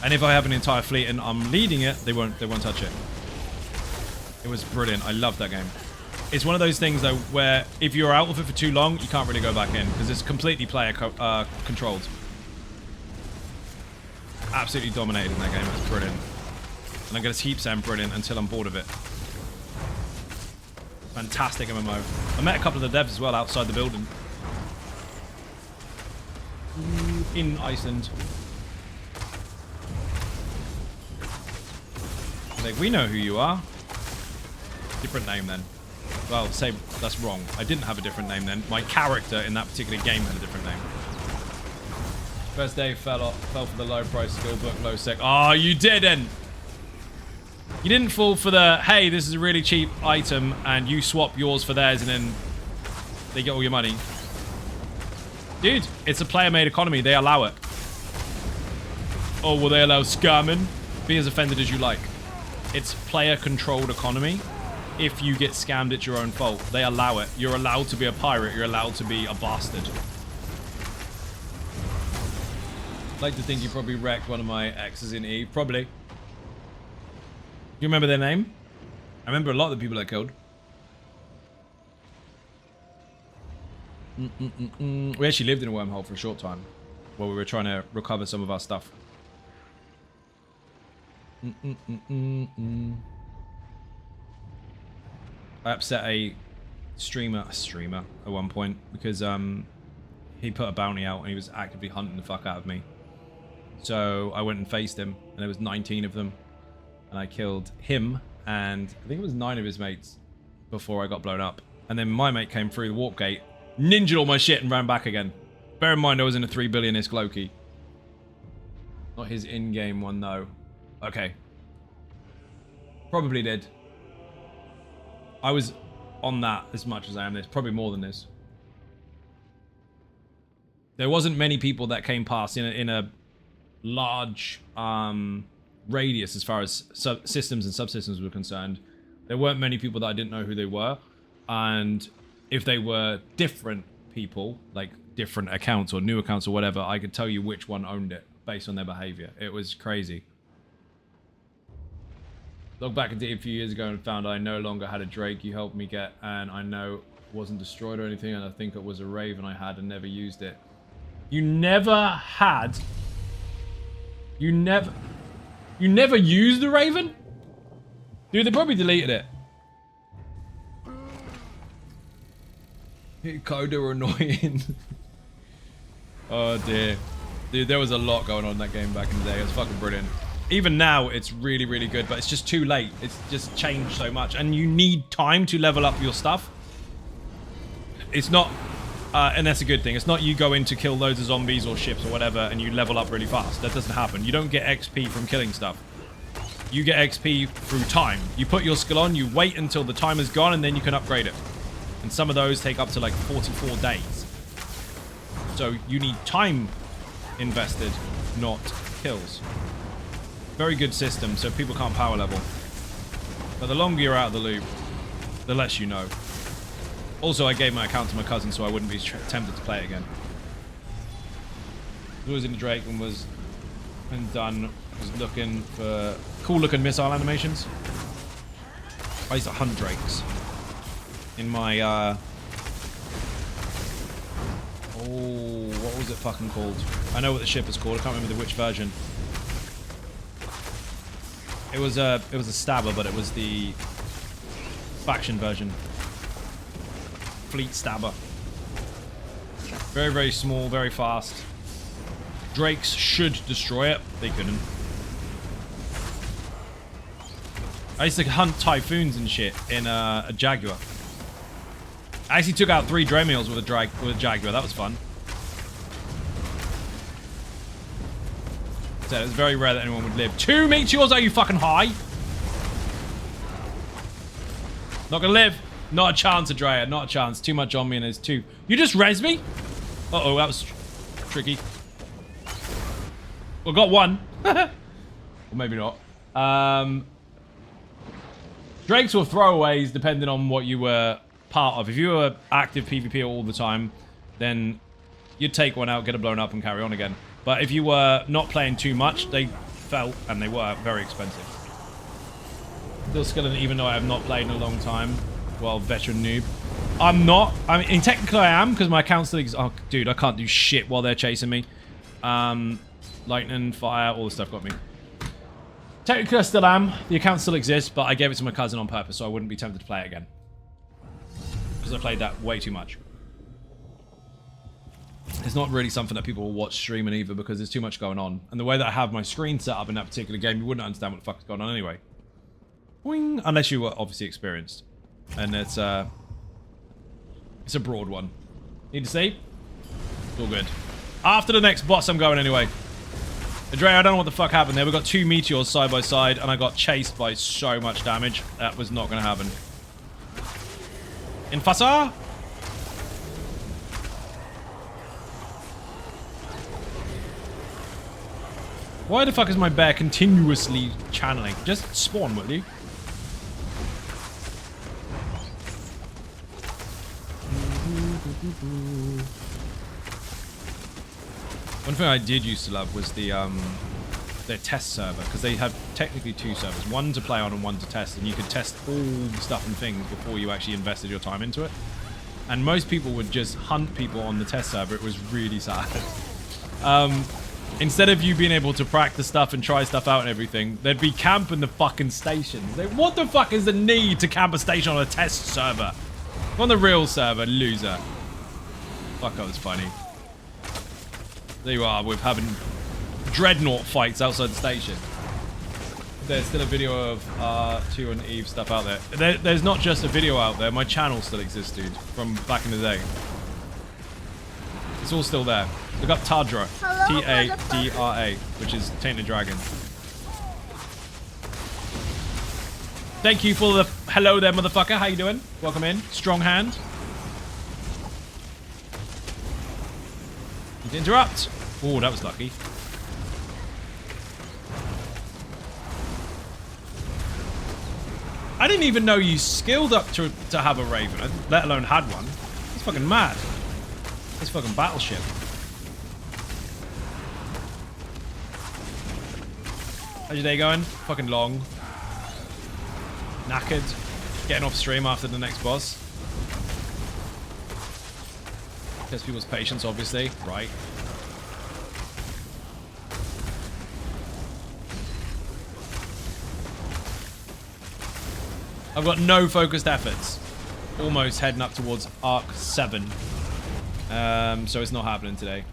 And if I have an entire fleet and I'm leading it, they won't touch it. It was brilliant. I love that game. It's one of those things though where if you're out of it for too long, you can't really go back in because it's completely player controlled. absolutely dominated in that game. It was brilliant. And I'm going to keep saying brilliant until I'm bored of it. Fantastic MMO. I met a couple of the devs as well outside the building. In Iceland. Like, we know who you are. Different name then. Well, say that's wrong. I didn't have a different name then. My character in that particular game had a different name. First day fell for the low price skill book, low sec. Oh, you didn't! You didn't fall for the, hey, this is a really cheap item, and you swap yours for theirs, and then they get all your money. Dude, it's a player-made economy. They allow it. Oh, will they allow scamming? Be as offended as you like. It's player-controlled economy. If you get scammed, it's your own fault. They allow it. You're allowed to be a pirate. You're allowed to be a bastard. I'd like to think you probably wrecked one of my exes in E. Probably. You remember their name? I remember a lot of the people I killed. We actually lived in a wormhole for a short time while we were trying to recover some of our stuff. I upset a streamer at one point because he put a bounty out and he was actively hunting the fuck out of me. So I went and faced him, and there was 19 of them, and I killed him and I think it was 9 of his mates before I got blown up. And then my mate came through the warp gate, ninja'd all my shit, and ran back again. Bear in mind I was in a 3 billion-isk Loki. Not his in-game one though. Okay. Probably did. I was on that as much as I am this. Probably more than this. There wasn't many people that came past in a large radius as far as systems and subsystems were concerned. There weren't many people that I didn't know who they were. And if they were different people, like different accounts or new accounts or whatever, I could tell you which one owned it based on their behavior. It was crazy. Logged back into it a few years ago and found I no longer had a Drake you helped me get, and I know it wasn't destroyed or anything, and I think it was a Raven I had and never used it. You never had... You never used the Raven? Dude, they probably deleted it. Coda are annoying. Oh dear. Dude, there was a lot going on in that game back in the day. It was fucking brilliant. Even now, it's really, really good, but it's just too late. It's just changed so much, and you need time to level up your stuff. It's not, and that's a good thing. It's not you go in to kill loads of zombies or ships or whatever, and you level up really fast. That doesn't happen. You don't get XP from killing stuff. You get XP through time. You put your skill on, you wait until the timer's gone, and then you can upgrade it. And some of those take up to like 44 days. So you need time invested, not kills. Very good system, so people can't power level. But the longer you're out of the loop, the less you know. Also, I gave my account to my cousin, so I wouldn't be tempted to play it again. I was in the Drake and was looking for cool-looking missile animations. I used to hunt Drakes in my what was it fucking called? I know what the ship is called. I can't remember which version. It was a stabber, but it was the faction version. Fleet stabber. Very, very small, very fast. Drakes should destroy it. They couldn't. I used to hunt typhoons and shit in a Jaguar. I actually took out 3 Dremels with a Jaguar. That was fun. So it was very rare that anyone would live. 2 meteors? Are you fucking high? Not gonna live. Not a chance, Adrea. Not a chance. Too much on me and there's 2. You just res me? Uh-oh, that was tricky. Well, got 1. Or maybe not. Drakes or throwaways, depending on what you were part of. If you were active PvP all the time, then you'd take one out, get it blown up, and carry on again. But if you were not playing too much, they fell, and they were very expensive. Still skilling, even though I have not played in a long time. Well, veteran noob. I'm not. I mean, technically I am, because my account still exists. Oh, dude, I can't do shit while they're chasing me. lightning, fire, all the stuff got me. Technically, I still am. The account still exists, but I gave it to my cousin on purpose so I wouldn't be tempted to play it again. Because I played that way too much. It's not really something that people will watch streaming either because there's too much going on. And the way that I have my screen set up in that particular game, you wouldn't understand what the fuck is going on anyway. Boing! Unless you were obviously experienced. And it's a broad one. Need to see? It's all good. After the next boss, I'm going anyway. Andrea, I don't know what the fuck happened there. We got 2 meteors side by side, and I got chased by so much damage. That was not going to happen. Infasa? Why the fuck is my bear continuously channeling? Just spawn, will you? One thing I did used to love was their test server, because they have technically 2 servers, one to play on and one to test, and you could test all the stuff and things before you actually invested your time into it. And most people would just hunt people on the test server. It was really sad. Instead of you being able to practice stuff and try stuff out and everything, they'd be camping the fucking stations. Like, what the fuck is the need to camp a station on a test server? On the real server, loser. Fuck, that was funny. There you are, with having dreadnought fights outside the station. There's still a video of R2 and Eve stuff out there. There's not just a video out there. My channel still exists, dude, from back in the day. It's all still there. Look up Tadra. T-A-D-R-A, which is Tainted Dragon. Thank you for the hello there, motherfucker. How you doing? Welcome in. Strong hand. Need to interrupt. Oh, that was lucky. I didn't even know you skilled up to have a Raven, let alone had one. It's fucking mad. It's fucking battleship. How's your day going? Fucking long. Knackered. Getting off stream after the next boss. Test people's patience, obviously. Right. I've got no focused efforts. Almost heading up towards Arc 7. So it's not happening today.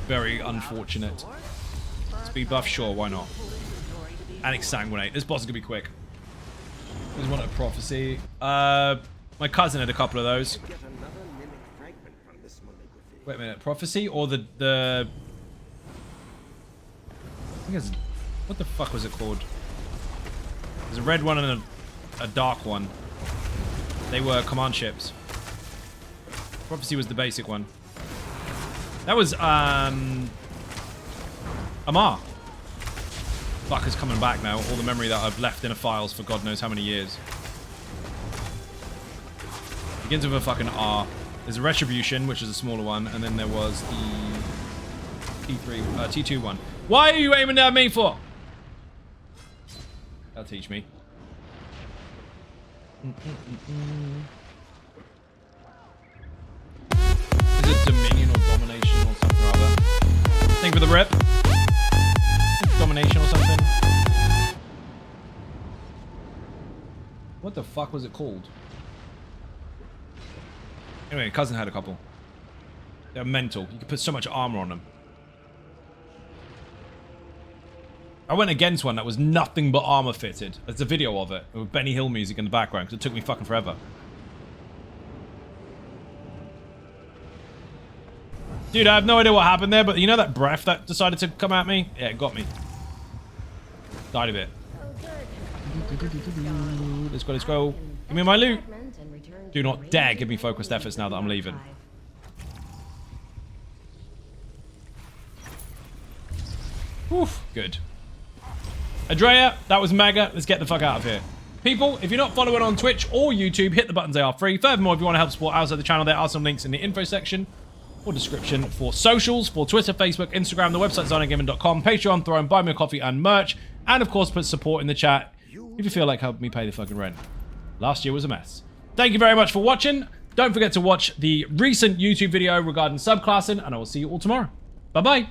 Very unfortunate. Speed buff, sure, why not? And exsanguinate. This boss is gonna be quick. There's one at Prophecy. My cousin had a couple of those. Wait a minute, Prophecy or the I think it's, what the fuck was it called? There's a red one and a dark one. They were command ships. Prophecy was the basic one. That was Amar. Fuck is coming back now. All the memory that I've left in a files for God knows how many years. Begins with a fucking R. There's a Retribution, which is a smaller one, and then there was the T2 one. Why are you aiming at me for? That'll teach me. Is it Dominion or Domination or something or other? Think with the rip. Domination or something. What the fuck was it called? Anyway, cousin had a couple. They're mental. You could put so much armor on them. I went against one that was nothing but armor fitted. There's a video of it with Benny Hill music in the background because it took me fucking forever. Dude, I have no idea what happened there, but you know that breath that decided to come at me? Yeah, it got me. Died of it. Let's go, let's go. Give me my loot. Do not dare give me focused efforts now that I'm leaving. Oof, good. Andrea, that was mega. Let's get the fuck out of here. People, if you're not following on Twitch or YouTube, hit the buttons, they are free. Furthermore, if you want to help support outside the channel, there are some links in the info section or description for socials, for Twitter, Facebook, Instagram, the website ZynoGaming.com, Patreon, Throne, Buy Me a Coffee and merch, and of course put support in the chat if you feel like helping me pay the fucking rent. Last year was a mess. Thank you very much for watching. Don't forget to watch the recent YouTube video regarding subclassing, and I will see you all tomorrow. Bye-bye.